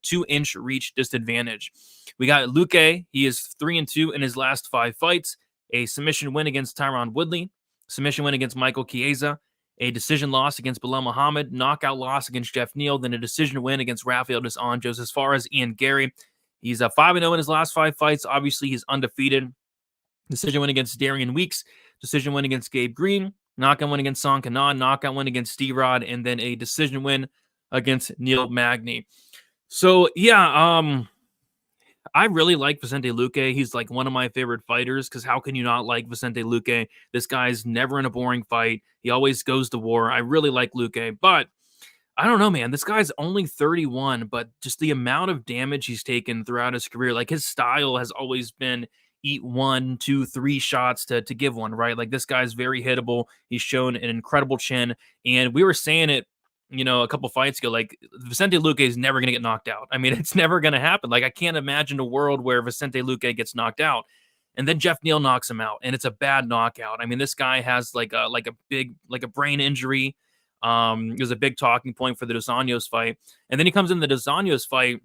2-inch reach disadvantage. We got Luque. He is 3-2 in his last 5 fights. A submission win against Tyron Woodley. Submission win against Michael Chiesa. A decision loss against Bilal Muhammad. Knockout loss against Jeff Neal. Then a decision win against Rafael dos Anjos. As far as Ian Garry, he's 5-0 in his last 5 fights. Obviously, he's undefeated. Decision win against Darian Weeks. Decision win against Gabe Green. Knockout win against Son Kanan, knockout win against Steve-Rod, and then a decision win against Neil Magny. So, yeah, I really like Vicente Luque. He's like one of my favorite fighters because how can you not like Vicente Luque? This guy's never in a boring fight. He always goes to war. I really like Luque, but I don't know, man. This guy's only 31, but just the amount of damage he's taken throughout his career, like his style has always been eat 1, 2, 3 shots to give one, right? Like this guy's very hittable. He's shown an incredible chin. And we were saying it, a couple fights ago, like Vicente Luque is never going to get knocked out. I mean, it's never going to happen. Like I can't imagine a world where Vicente Luque gets knocked out and then Jeff Neal knocks him out and it's a bad knockout. I mean, this guy has like a brain injury. It was a big talking point for the Dos Anjos fight. And then he comes in the Dos Anjos fight,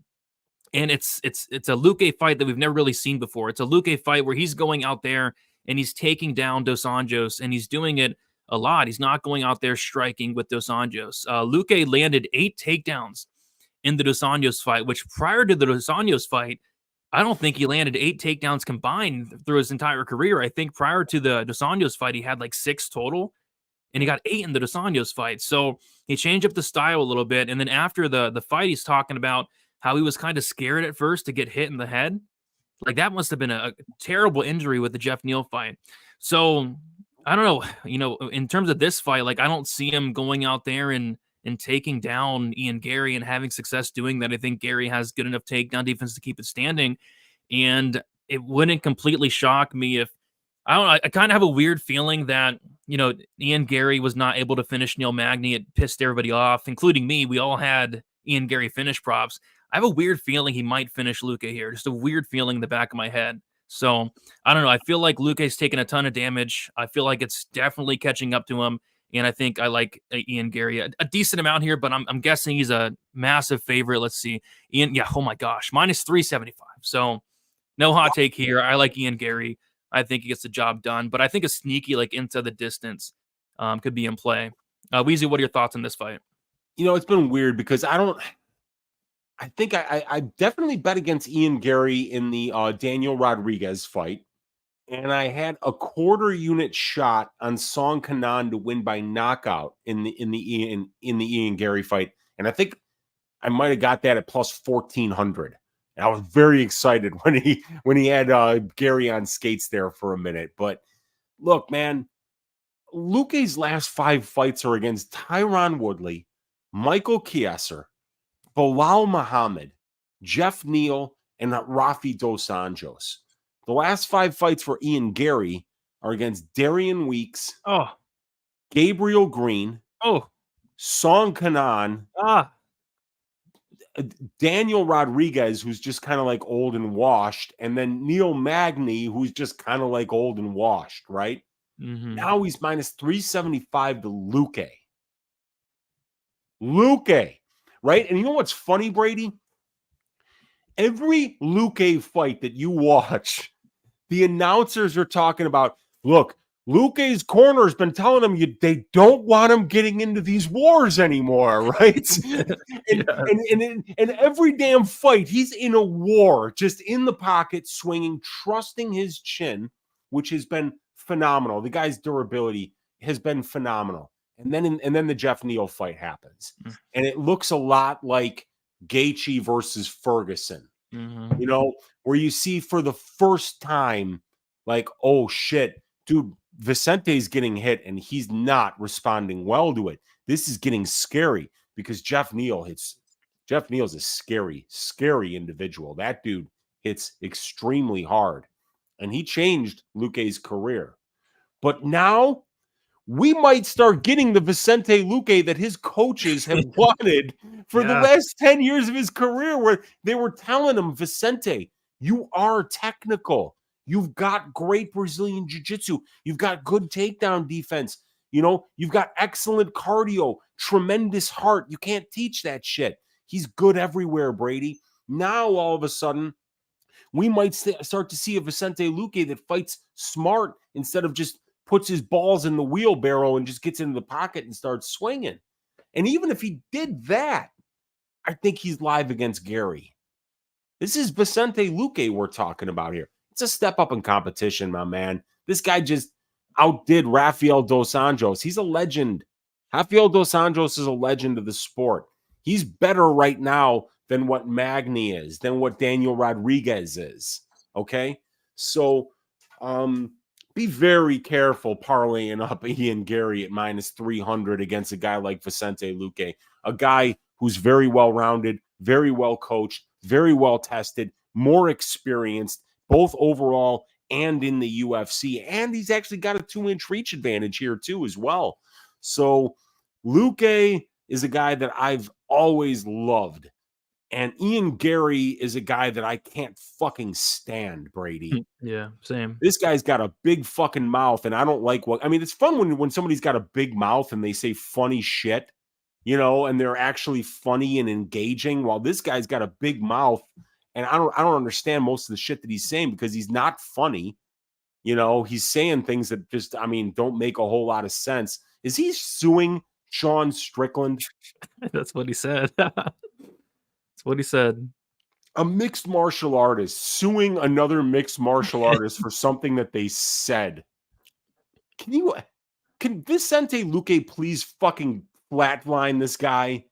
and it's a Luque fight that we've never really seen before. It's a Luque fight where he's going out there and he's taking down Dos Anjos, and he's doing it a lot. He's not going out there striking with Dos Anjos. Luque landed 8 takedowns in the Dos Anjos fight, which prior to the Dos Anjos fight, I don't think he landed 8 takedowns combined through his entire career. I think prior to the Dos Anjos fight, he had like 6 total, and he got 8 in the Dos Anjos fight. So he changed up the style a little bit, and then after the fight, he's talking about how he was kind of scared at first to get hit in the head. Like that must have been a terrible injury with the Jeff Neal fight. So I don't know, in terms of this fight, like I don't see him going out there and taking down Ian Garry and having success doing that. I think Garry has good enough takedown defense to keep it standing. And it wouldn't completely shock me if, I kind of have a weird feeling that, Ian Garry was not able to finish Neil Magny. It pissed everybody off, including me. We all had Ian Garry finish props. I have a weird feeling he might finish Luque here. Just a weird feeling in the back of my head. So I don't know. I feel like Luque's taken a ton of damage. I feel like it's definitely catching up to him. And I think I like Ian Garry a decent amount here, but I'm guessing he's a massive favorite. Let's see. Ian, yeah, oh my gosh, minus 375. So no hot take here. I like Ian Garry. I think he gets the job done, but I think a sneaky, like into the distance, could be in play. Weezy, what are your thoughts on this fight? It's been weird because I think I definitely bet against Ian Garry in the Daniel Rodriguez fight. And I had a quarter unit shot on Song Kanan to win by knockout in the Ian Garry fight. And I think I might have got that at plus 1,400. And I was very excited when he had Garry on skates there for a minute. But look, man, Luque's last 5 fights are against Tyron Woodley, Michael Chiesa, Bilal Muhammad, Jeff Neal, and Rafi Dos Anjos. The last 5 fights for Ian Garry are against Darian Weeks, Gabriel Green, Song Kanan, Daniel Rodriguez, who's just kind of like old and washed, and then Neil Magny, who's just kind of like old and washed, right? Mm-hmm. Now he's minus 375 to Luque. Luque, right? And you know what's funny, Brady? Every Luque fight that you watch, the announcers are talking about, look, Luque's corner has been telling them they don't want him getting into these wars anymore, right? and every damn fight, he's in a war, just in the pocket, swinging, trusting his chin, which has been phenomenal. The guy's durability has been phenomenal. And then the Jeff Neal fight happens. And it looks a lot like Gaethje versus Ferguson. Mm-hmm. Where you see for the first time, like, oh shit, dude, Vicente's getting hit and he's not responding well to it. This is getting scary because Jeff Neal's a scary, scary individual. That dude hits extremely hard. And he changed Luque's career. But now we might start getting the Vicente Luque that his coaches have wanted for the last 10 years of his career, where they were telling him, Vicente, you are technical. You've got great Brazilian jiu-jitsu. You've got good takedown defense. You've got excellent cardio, tremendous heart. You can't teach that shit. He's good everywhere, Brady. Now, all of a sudden, we might start to see a Vicente Luque that fights smart instead of just puts his balls in the wheelbarrow and just gets into the pocket and starts swinging. And even if he did that, I think he's live against Garry. This is Vicente Luque we're talking about here. It's a step up in competition, my man. This guy just outdid Rafael Dos Anjos. He's a legend. Rafael Dos Anjos is a legend of the sport. He's better right now than what Magny is, than what Daniel Rodriguez is. Okay? So, be very careful parlaying up Ian Garry at minus 300 against a guy like Vicente Luque, a guy who's very well-rounded, very well coached, very well tested, more experienced, both overall and in the UFC. And he's actually got a 2-inch reach advantage here too as well. So Luque is a guy that I've always loved. And Ian Garry is a guy that I can't fucking stand, Brady. Yeah, same. This guy's got a big fucking mouth, and I don't like it's fun when somebody's got a big mouth and they say funny shit, and they're actually funny and engaging, while this guy's got a big mouth, and I don't understand most of the shit that he's saying because he's not funny. He's saying things that just, don't make a whole lot of sense. Is he suing Sean Strickland? That's what he said. That's what he said. A mixed martial artist suing another mixed martial artist for something that they said. Can Vicente Luque please fucking flatline this guy?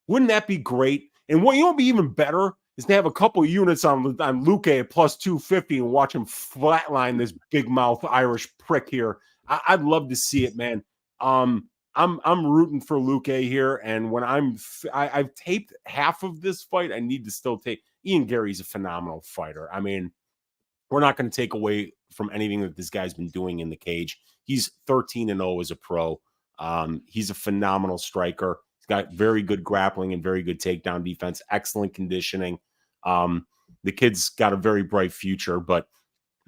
Wouldn't that be great? And what would be even better is to have a couple units on Luque at plus 250 and watch him flatline this big mouth Irish prick here. I'd love to see it, man. I'm rooting for Luque here, and when I've taped half of this fight, I need to still tape. Ian Garry's a phenomenal fighter. We're not going to take away from anything that this guy's been doing in the cage. He's 13-0 as a pro. He's a phenomenal striker. He's got very good grappling and very good takedown defense, excellent conditioning. The kid's got a very bright future, but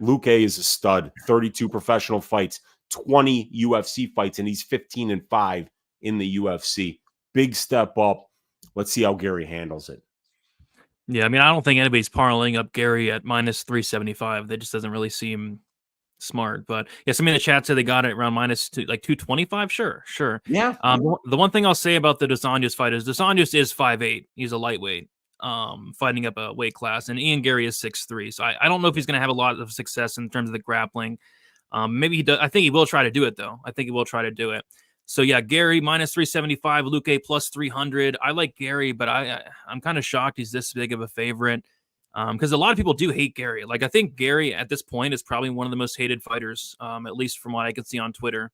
Luque is a stud. 32 professional fights, 20 UFC fights, and he's 15-5 in the UFC. Big step up. Let's see how Garry handles it. Yeah, I mean, I don't think anybody's parlaying up Garry at minus 375. That just doesn't really seem smart. But yeah, somebody in the chat said they got it around minus 225. Sure. Yeah. The one thing I'll say about the Dos Anjos fight is Dos Anjos is 5'8". He's a lightweight, fighting up a weight class, and Ian Garry is 6'3". So I don't know if he's going to have a lot of success in terms of the grappling. Maybe he does. I think he will try to do it, though. I think he will try to do it. So yeah, Garry minus 375, Luque plus 300. I like Garry, but I'm kind of shocked he's this big of a favorite, because a lot of people do hate Garry. Like, I think Garry at this point is probably one of the most hated fighters, at least from what I can see on Twitter.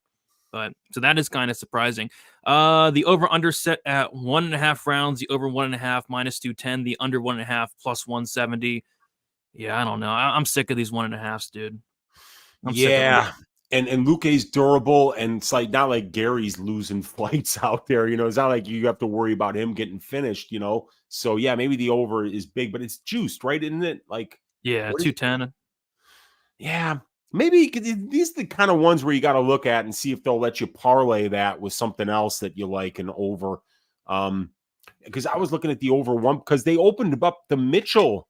But so that is kind of surprising. The over under set at 1.5 rounds, the over 1.5 minus 210, the under 1.5 plus 170. Yeah, I don't know. I'm sick of these 1.5s, dude. Yeah. And Luque's durable, and it's like not like Garry's losing fights out there. It's not like you have to worry about him getting finished, So yeah, maybe the over is big, but it's juiced, right? Isn't it? Like, yeah, 210. Yeah. Maybe these are the kind of ones where you got to look at and see if they'll let you parlay that with something else that you like and over. Because I was looking at the over one because they opened up the Mitchell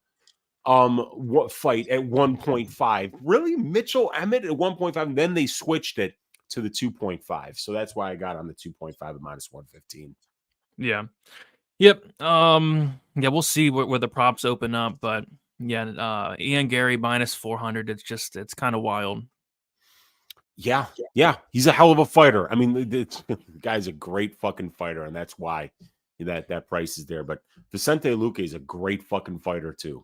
fight at 1.5. Really? Mitchell Emmett at 1.5, and then they switched it to the 2.5. So that's why I got on the 2.5 at minus 115. Yeah. Yep. Yeah, we'll see where the props open up, but yeah, Ian Garry minus 400. It's kind of wild. Yeah. He's a hell of a fighter. I mean, the guy's a great fucking fighter, and that's why that price is there. But Vicente Luque is a great fucking fighter too.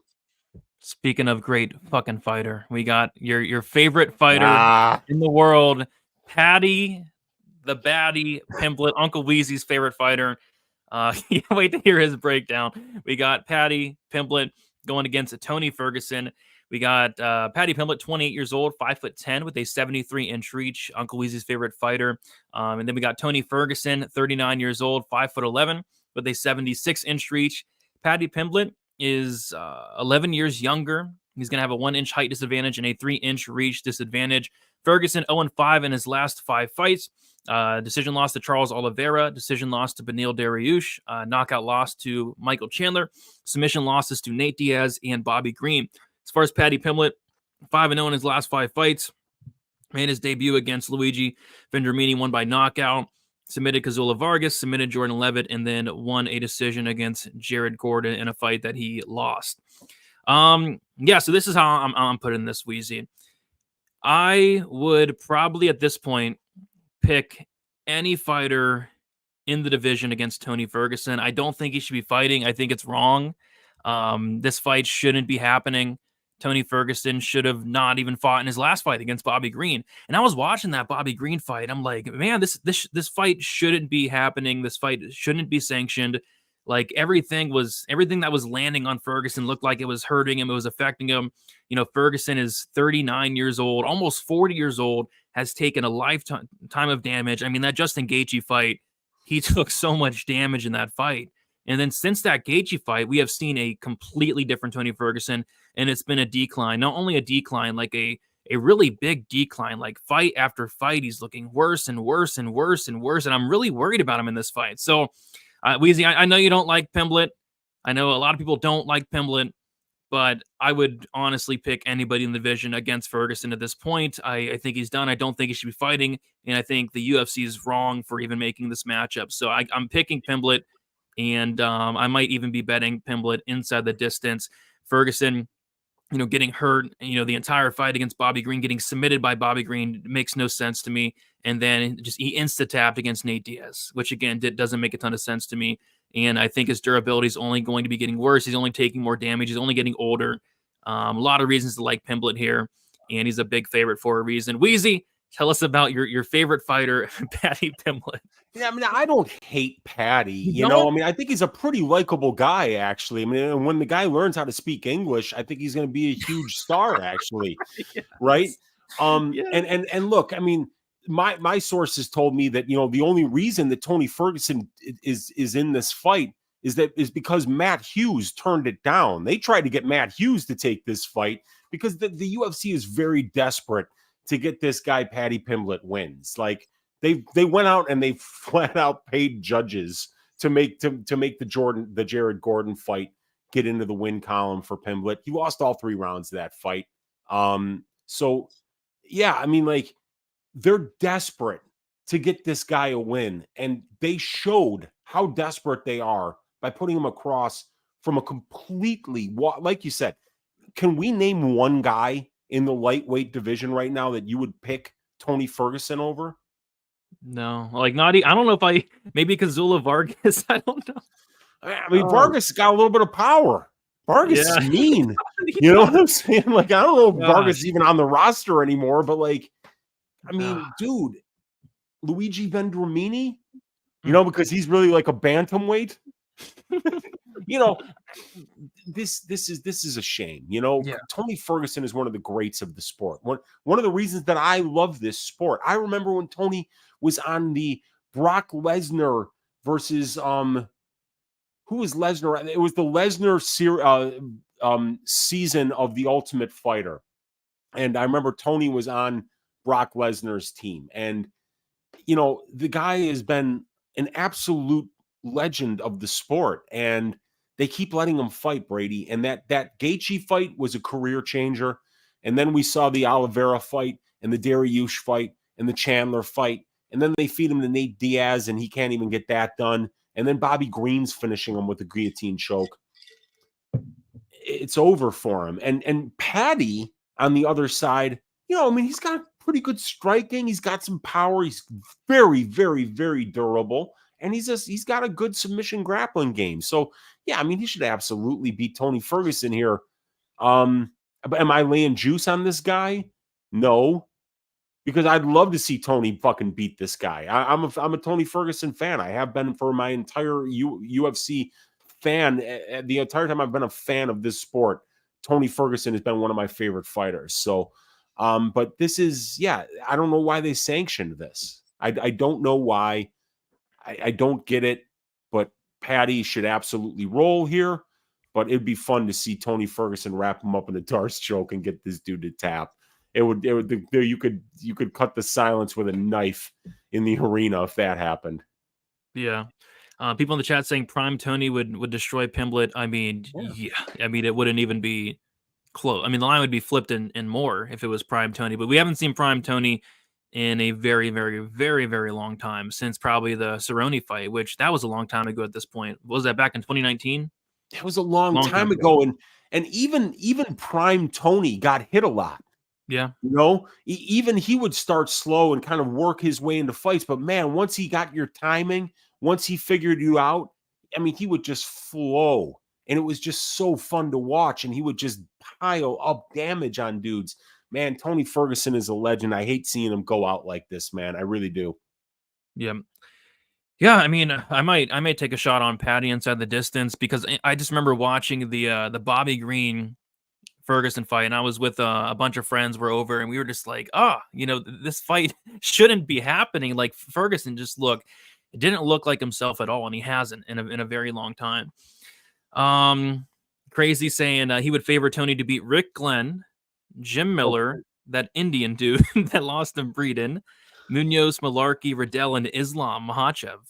Speaking of great fucking fighter, we got your favorite fighter in the world, Paddy, the baddie, Pimblett, Uncle Weezy's favorite fighter. Can't wait to hear his breakdown. We got Paddy Pimblett going against Tony Ferguson. We got Paddy Pimblett, 28 years old, 5'10", with a 73-inch reach. Uncle Weezy's favorite fighter. And then we got Tony Ferguson, 39 years old, 5'11", with a 76-inch reach. Paddy Pimblett is 11 years younger. He's going to have a 1-inch height disadvantage and a 3-inch reach disadvantage. Ferguson 0-5 in his last 5 fights. Decision loss to Charles Oliveira. Decision loss to Beneil Dariush. Knockout loss to Michael Chandler. Submission losses to Nate Diaz and Bobby Green. As far as Paddy Pimblett, 5-0 in his last 5 fights. Made his debut against Luigi Vendramini, won by knockout. Submitted Kazula Vargas, submitted Jordan Levitt, and then won a decision against Jared Gordon in a fight that he lost. Yeah, so this is how I'm putting this, Weezy. I would probably at this point pick any fighter in the division against Tony Ferguson. I don't think he should be fighting. I think it's wrong. This fight shouldn't be happening. Tony Ferguson should have not even fought in his last fight against Bobby Green. And I was watching that Bobby Green fight. I'm like, man, this fight shouldn't be happening. This fight shouldn't be sanctioned. Like, everything that was landing on Ferguson looked like it was hurting him. It was affecting him. Ferguson is 39 years old, almost 40 years old, has taken a lifetime of damage. I mean, that Justin Gaethje fight, he took so much damage in that fight. And then since that Gaethje fight, we have seen a completely different Tony Ferguson, and it's been a decline. Not only a decline, like a really big decline. Like, fight after fight, he's looking worse and worse and worse and worse, and I'm really worried about him in this fight. So, Weezy, I know you don't like Pimblett. I know a lot of people don't like Pimblett, but I would honestly pick anybody in the division against Ferguson at this point. I think he's done. I don't think he should be fighting, and I think the UFC is wrong for even making this matchup. So I'm picking Pimblett. And I might even be betting Pimblett inside the distance. Ferguson, getting hurt, the entire fight against Bobby Green, getting submitted by Bobby Green makes no sense to me. And then he insta-tapped against Nate Diaz, which again doesn't make a ton of sense to me. And I think his durability is only going to be getting worse. He's only taking more damage. He's only getting older. A lot of reasons to like Pimblett here, and he's a big favorite for a reason. Weezy, tell us about your favorite fighter, Paddy Pimblett. Yeah, I mean, I don't hate Paddy. I mean, I think he's a pretty likable guy, actually. I mean, when the guy learns how to speak English, I think he's going to be a huge star, actually. Yes. Right? Yes. And look, I mean, my sources told me that, the only reason that Tony Ferguson is in this fight is because Matt Hughes turned it down. They tried to get Matt Hughes to take this fight because the UFC is very desperate to get this guy Paddy Pimblett wins. Like they went out and they flat out paid judges to make the Jared Gordon fight get into the win column for Pimblett. He lost all 3 rounds of that fight. So yeah, I mean, like, they're desperate to get this guy a win, and they showed how desperate they are by putting him across from a completely, like you said, can we name one guy in the lightweight division right now that you would pick Tony Ferguson over? No, like not. I don't know if maybe Kazula Vargas. I don't know. I mean, Vargas got a little bit of power. Vargas is mean. You know what I'm saying? Like, I don't know if Vargas is even on the roster anymore, but like, I mean, dude, Luigi Vendramini, because he's really like a bantamweight. This is a shame. Tony Ferguson is one of the greats of the sport. One of the reasons that I love this sport. I remember when Tony was on the Brock Lesnar versus who was Lesnar? It was the Lesnar season of The Ultimate Fighter, and I remember Tony was on Brock Lesnar's team, and the guy has been an absolute legend of the sport, and they keep letting him fight, Brady. And that Gaethje fight was a career changer. And then we saw the Oliveira fight and the Dariush fight and the Chandler fight. And then they feed him to Nate Diaz, and he can't even get that done. And then Bobby Green's finishing him with a guillotine choke. It's over for him. And Paddy on the other side, he's got pretty good striking. He's got some power. He's very, very, very durable. And he's got a good submission grappling game. So, yeah, I mean, he should absolutely beat Tony Ferguson here. Am I laying juice on this guy? No, because I'd love to see Tony fucking beat this guy. I'm a Tony Ferguson fan. I have been for my entire UFC fan. The entire time I've been a fan of this sport, Tony Ferguson has been one of my favorite fighters. So, but this is, I don't know why they sanctioned this. I don't know why. I don't get it, but Paddy should absolutely roll here. But it'd be fun to see Tony Ferguson wrap him up in a Darce choke and get this dude to tap. You could cut the silence with a knife in the arena if that happened. Yeah. People in the chat saying Prime Tony would destroy Pimblett. I mean, I mean, it wouldn't even be close. I mean, the line would be flipped in more if it was Prime Tony, but we haven't seen Prime Tony in a very, very, very, very long time, since probably the Cerrone fight, which that was a long time ago at this point. Was that back in 2019? It was a long time ago. And even Prime Tony got hit a lot. Yeah. Even he would start slow and kind of work his way into fights. But man, once he got your timing, once he figured you out, I mean, he would just flow. And it was just so fun to watch. And he would just pile up damage on dudes. Man, Tony Ferguson is a legend. I hate seeing him go out like this, man. I really do. Yeah. Yeah, I mean, I might take a shot on Paddy inside the distance, because I just remember watching the Bobby Green Ferguson fight, and I was with a bunch of friends were over, and we were just like, this fight shouldn't be happening. Like, Ferguson it didn't look like himself at all, and he hasn't in a very long time. Crazy saying he would favor Tony to beat Rick Glenn, Jim Miller, that Indian dude that lost in Breeden, Munoz, Malarkey, Riddell, and Islam Makhachev.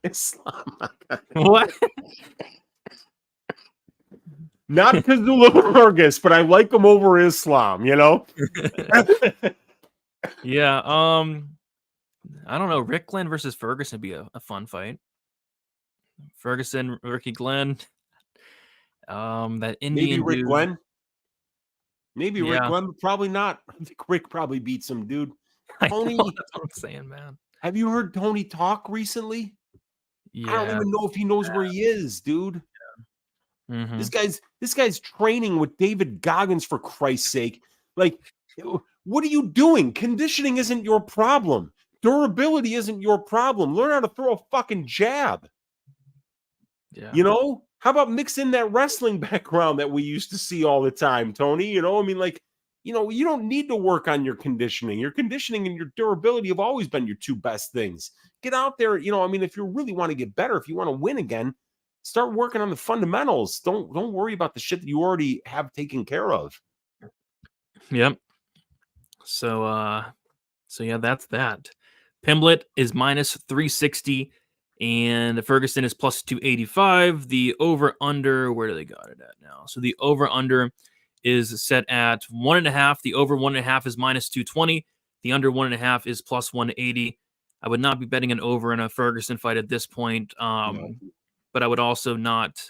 Islam. What? Not because of Lucas, but I like him over Islam, Yeah. I don't know. Rick Glenn versus Ferguson would be a fun fight. Ferguson, Ricky Glenn. That Indian maybe Rick dude. Glenn. Maybe Rick Glenn, but probably not. I think Rick probably beat some dude. Tony, that's what I'm saying, man. Have you heard Tony talk recently? Yeah. I don't even know if he knows where he is, dude. Yeah. Mm-hmm. This guy's training with David Goggins, for Christ's sake. Like, what are you doing? Conditioning isn't your problem. Durability isn't your problem. Learn how to throw a fucking jab. Yeah. How about mix in that wrestling background that we used to see all the time, Tony? I mean, like, you don't need to work on your conditioning. Your conditioning and your durability have always been your two best things. Get out there. If you really want to get better, if you want to win again, start working on the fundamentals. Don't worry about the shit that you already have taken care of. Yep. So yeah, that's that. Pimblett is minus 360 and Ferguson is plus 285. The over under, where do they got it at now? So the over under is set at 1.5. The over 1.5 is minus 220. The under 1.5 is plus 180. I would not be betting an over in a Ferguson fight at this point. But I would also not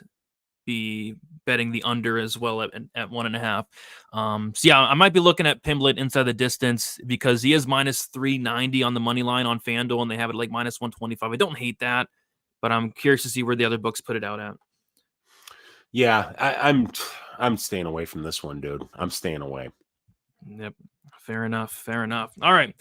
be betting the under as well at 1.5. So yeah, I might be looking at Pimblett inside the distance because he is minus 390 on the money line on FanDuel and they have it like minus 125. I don't hate that, but I'm curious to see where the other books put it out at. Yeah, I'm staying away from this one, dude. I'm staying away. Yep. Fair enough. All right.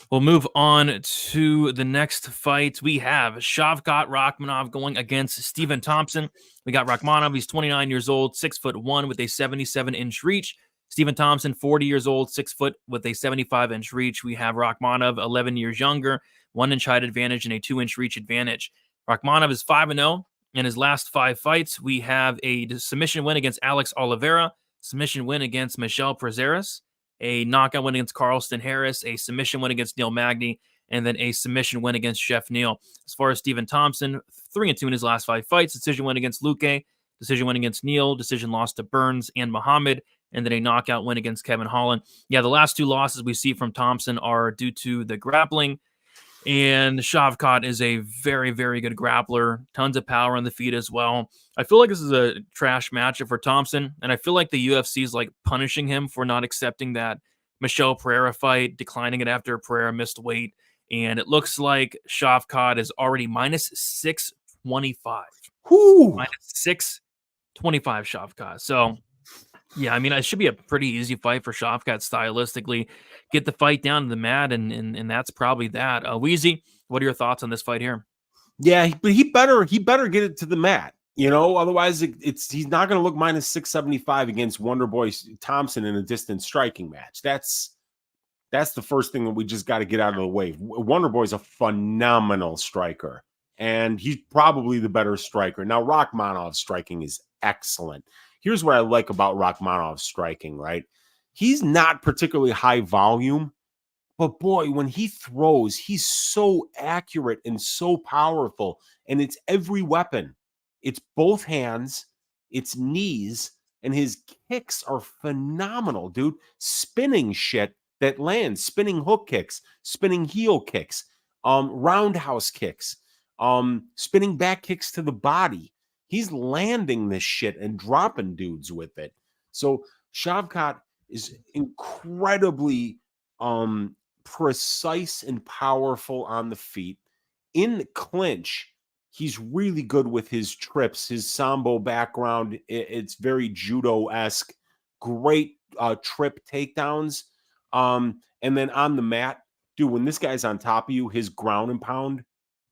We'll move on to the next fight. We have Shavkat Rakhmonov going against Stephen Thompson. We got Rakhmonov. He's 29 years old, 6'1" with a 77-inch reach. Stephen Thompson, 40 years old, 6 foot with a 75-inch reach. We have Rakhmonov, 11 years younger, 1-inch height advantage and a 2-inch reach advantage. Rakhmonov is 5-0 in his last 5 fights. We have a submission win against Alex Oliveira, submission win against Michel Prazeres, a knockout win against Carlston Harris, a submission win against Neil Magny, and then a submission win against Jeff Neal. As far as Stephen Thompson, 3-2 in his last 5 fights, decision win against Luque, decision win against Neal, decision loss to Burns and Muhammad, and then a knockout win against Kevin Holland. Yeah, the last 2 losses we see from Thompson are due to the grappling, and Shavkat is a very, very good grappler. Tons of power on the feet as well. I feel like this is a trash matchup for Thompson, and I feel like the UFC is like punishing him for not accepting that Michel Pereira fight, declining it after Pereira missed weight, and it looks like Shavkat is already minus 625. Minus 625 Shavkat. So, yeah, I mean, it should be a pretty easy fight for Shavkat stylistically. Get the fight down to the mat, and that's probably that. Weezy, what are your thoughts on this fight here? Yeah, but he better get it to the mat. Otherwise he's not going to look minus 675 against Wonderboy Thompson in a distance striking match. That's the first thing that we just got to get out of the way. Wonderboy's a phenomenal striker, and he's probably the better striker. Now, Rakhmonov's striking is excellent. Here's what I like about Rakhmonov's striking, right? He's not particularly high volume, but boy, when he throws, he's so accurate and so powerful, and it's every weapon. It's both hands, it's knees, and his kicks are phenomenal, dude. Spinning shit that lands, spinning hook kicks, spinning heel kicks, roundhouse kicks, spinning back kicks to the body. He's landing this shit and dropping dudes with it. So Shavkat is incredibly precise and powerful on the feet. In the clinch, he's really good with his trips, his sambo background. It's very judo-esque. Great trip takedowns. And then on the mat, dude, when this guy's on top of you, his ground and pound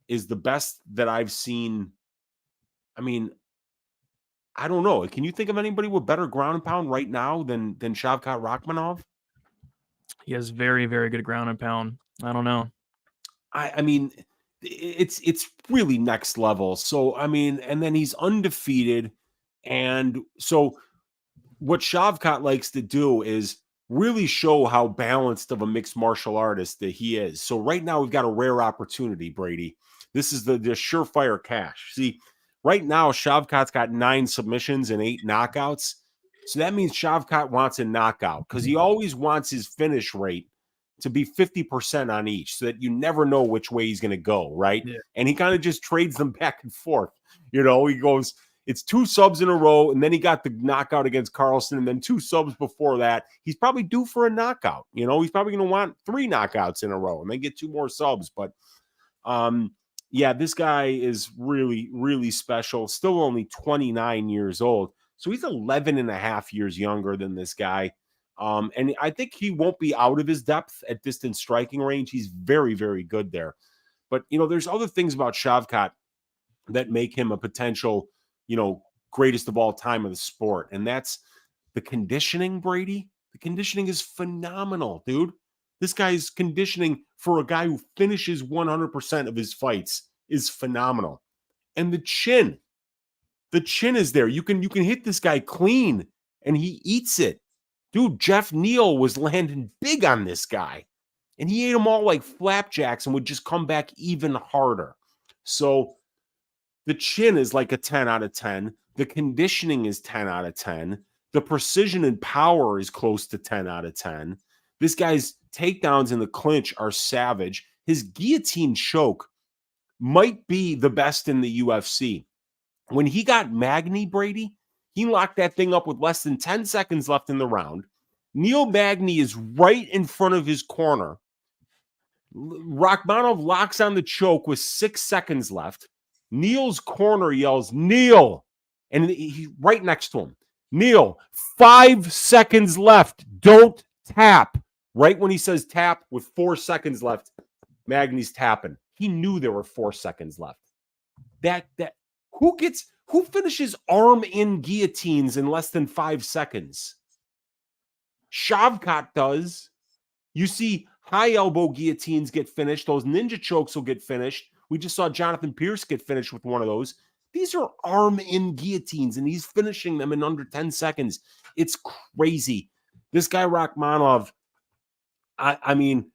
is the best that I've seen. I mean, I don't know. Can you think of anybody with better ground and pound right now than Shavkat Rakhmonov? He has very, very good ground and pound. I don't know. I mean, it's really next level. So, I mean, and then he's undefeated. And so what Shavkat likes to do is really show how balanced of a mixed martial artist that he is. So right now we've got a rare opportunity, Brady. This is the surefire cash. See, right now Shavkat's got 9 submissions and 8 knockouts. So that means Shavkat wants a knockout because he always wants his finish rate to be 50% on each so that you never know which way he's going to go, right? Yeah. And he kind of just trades them back and forth. He goes, it's 2 subs in a row, and then he got the knockout against Carlson, and then 2 subs before that. He's probably due for a knockout. He's probably going to want 3 knockouts in a row and then get 2 more subs. But, yeah, this guy is really, really special. Still only 29 years old. So he's 11 and a half years younger than this guy. And I think he won't be out of his depth at distance striking range. He's very, very good there. But, there's other things about Shavkat that make him a potential, greatest of all time of the sport. And that's the conditioning, Brady. The conditioning is phenomenal, dude. This guy's conditioning for a guy who finishes 100% of his fights is phenomenal. And the chin is there. You can hit this guy clean and he eats it. Dude, Jeff Neal was landing big on this guy. And he ate them all like flapjacks and would just come back even harder. So the chin is like a 10 out of 10. The conditioning is 10 out of 10. The precision and power is close to 10 out of 10. This guy's takedowns in the clinch are savage. His guillotine choke might be the best in the UFC. When he got Magny, Brady, he locked that thing up with less than 10 seconds left in the round. Neil Magny is right in front of his corner. Rakhmonov locks on the choke with 6 seconds left. Neil's corner yells, Neil, and he's right next to him. Neil, 5 seconds left. Don't tap. Right when he says tap with 4 seconds left, Magny's tapping. He knew there were 4 seconds left. Who finishes arm in guillotines in less than 5 seconds? Shavkat does. You see high elbow guillotines get finished. Those ninja chokes will get finished. We just saw Jonathan Pierce get finished with one of those. These are arm in guillotines, and he's finishing them in under 10 seconds. It's crazy. This guy, Rakhmonov, I mean,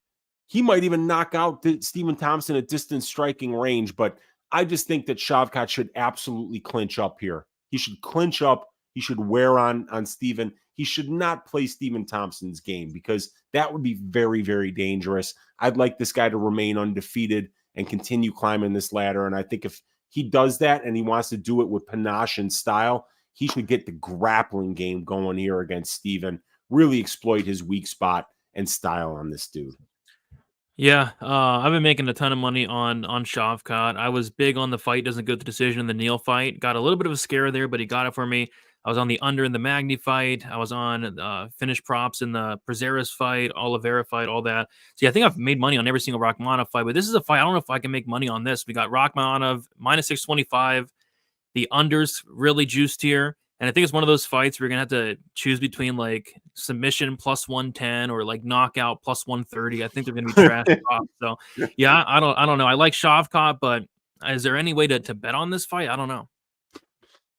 he might even knock out Stephen Thompson at distance striking range, but I just think that Shavkat should absolutely clinch up here. He should clinch up. He should wear on Stephen. He should not play Stephen Thompson's game because that would be very, very dangerous. I'd like this guy to remain undefeated and continue climbing this ladder. And I think if he does that and he wants to do it with panache and style, he should get the grappling game going here against Stephen, really exploit his weak spot and style on this dude. Yeah, I've been making a ton of money on Shavkat. I was big on the fight doesn't go to decision in the Neal fight. Got a little bit of a scare there, but he got it for me. I was on the under in the Magny fight. I was on finish props in the Prazeres fight, Oliveira fight, all that. See, I think I've made money on every single Rakhmonov fight, but this is a fight. I don't know if I can make money on this. We got Rakhmonov minus 625. The unders really juiced here. And I think it's one of those fights where you're going to have to choose between like submission plus 110 or like knockout plus 130. I think they're going to be trash off. So yeah, I don't know. I like Shavkat, but is there any way to bet on this fight? I don't know.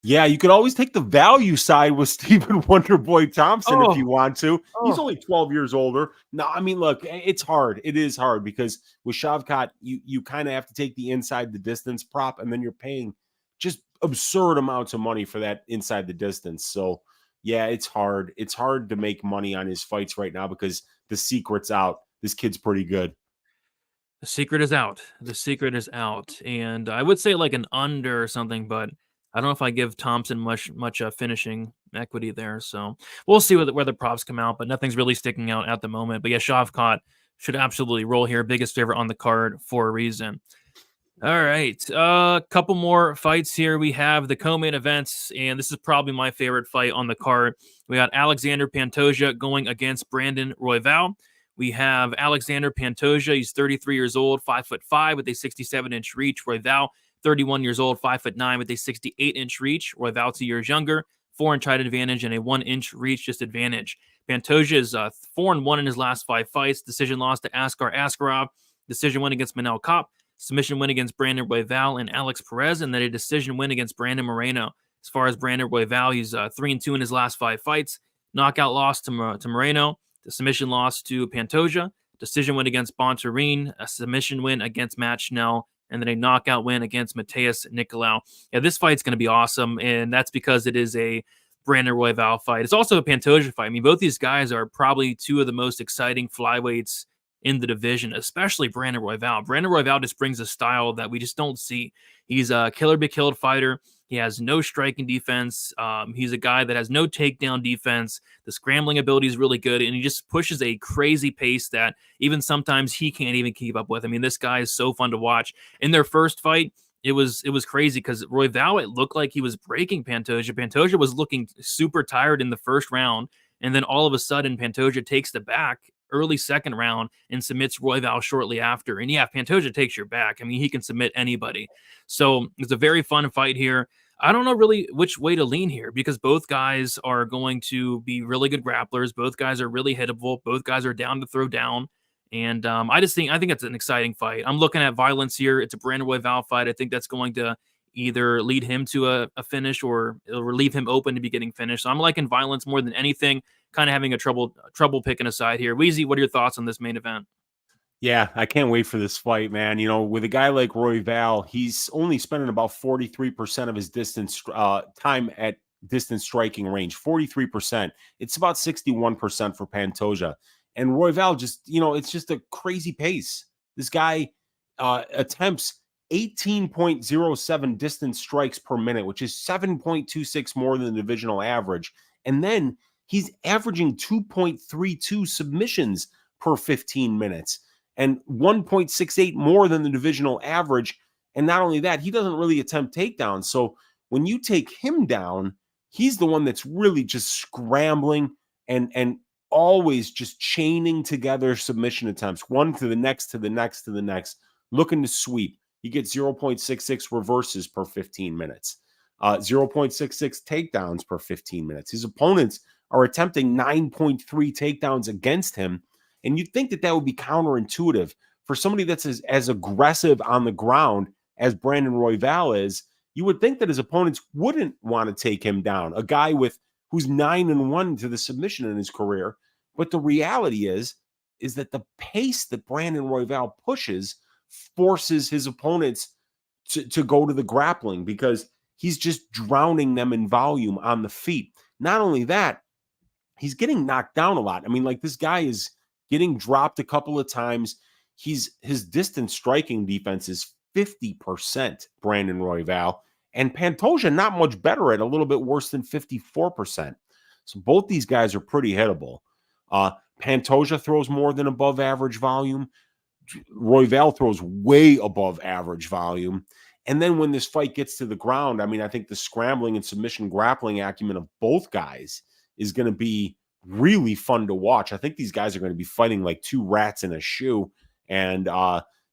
Yeah, you could always take the value side with Stephen Wonderboy Thompson if you want to. He's only 12 years older. No, I mean, look, it's hard. It is hard because with Shavkat, you kind of have to take the inside the distance prop, and then you're paying just absurd amounts of money for that inside the distance. So, yeah, it's hard. It's hard to make money on his fights right now because the secret's out. This kid's pretty good. The secret is out. The secret is out. And I would say like an under or something, but I don't know if I give Thompson much finishing equity there. So we'll see where the props come out, but nothing's really sticking out at the moment. But yeah, Shavkat should absolutely roll here. Biggest favorite on the card for a reason. All right. A couple more fights here. We have the co-main events, and this is probably my favorite fight on the card. We got Alexandre Pantoja going against Brandon Royval. We have Alexandre Pantoja. He's 33 years old, 5'5" with a 67-inch reach. Royval, 31 years old, 5'9" with a 68-inch reach. Royval 2 years younger, 4-inch height advantage and a 1-inch reach disadvantage. Pantoja is 4-1 in his last 5 fights. Decision loss to Askar Askarov. Decision win against Manel Kopp. Submission win against Brandon Royval and Alex Perez, and then a decision win against Brandon Moreno. As far as Brandon Royval, he's 3-2 in his last 5 fights. Knockout loss to Moreno. The submission loss to Pantoja. Decision win against Irene. A submission win against Matt Schnell. And then a knockout win against Mateus Nicolau. Yeah, this fight's going to be awesome, and that's because it is a Brandon Royval fight. It's also a Pantoja fight. I mean, both these guys are probably two of the most exciting flyweights in the division, especially Brandon Royval. Brandon Royval just brings a style that we just don't see. He's a killer be killed fighter. He has no striking defense. He's a guy that has no takedown defense. The scrambling ability is really good, and he just pushes a crazy pace that even sometimes he can't even keep up with. I mean, this guy is so fun to watch. In their first fight, it was crazy because Royval, it looked like he was breaking Pantoja. Pantoja was looking super tired in the first round, and then all of a sudden, Pantoja takes the back early second round and submits Royval shortly after. And yeah, Pantoja takes your back. I mean, he can submit anybody. So it's a very fun fight here. I don't know really which way to lean here because both guys are going to be really good grapplers. Both guys are really hittable. Both guys are down to throw down. And I think it's an exciting fight. I'm looking at violence here. It's a Brandon Royval fight. I think that's going to either lead him to a finish or it'll leave him open to be getting finished. So I'm liking violence more than anything. Kind of having a trouble picking a side here. Weezy, what are your thoughts on this main event? Yeah, I can't wait for this fight, man. You know, with a guy like Royval, he's only spending about 43% of his distance time at distance striking range. 43%. It's about 61% for Pantoja. And Royval just, you know, it's just a crazy pace. This guy attempts 18.07 distance strikes per minute, which is 7.26 more than the divisional average. And then he's averaging 2.32 submissions per 15 minutes and 1.68 more than the divisional average. And not only that, he doesn't really attempt takedowns. So when you take him down, he's the one that's really just scrambling and always just chaining together submission attempts, one to the next, to the next, to the next, looking to sweep. He gets 0.66 reverses per 15 minutes, 0.66 takedowns per 15 minutes. His opponents are attempting 9.3 takedowns against him. And you'd think that would be counterintuitive for somebody that's as aggressive on the ground as Brandon Royval is. You would think that his opponents wouldn't want to take him down, a guy who's 9-1 to the submission in his career. But the reality is that the pace that Brandon Royval pushes forces his opponents to go to the grappling because he's just drowning them in volume on the feet. Not only that, he's getting knocked down a lot. I mean, like, this guy is getting dropped a couple of times. His distance striking defense is 50%, Brandon Royval, and Pantoja not much better at a little bit worse than 54%. So both these guys are pretty hittable. Pantoja throws more than above average volume. Royval throws way above average volume. And then when this fight gets to the ground, I mean, I think the scrambling and submission grappling acumen of both guys is going to be really fun to watch. I think these guys are going to be fighting like two rats in a shoe, and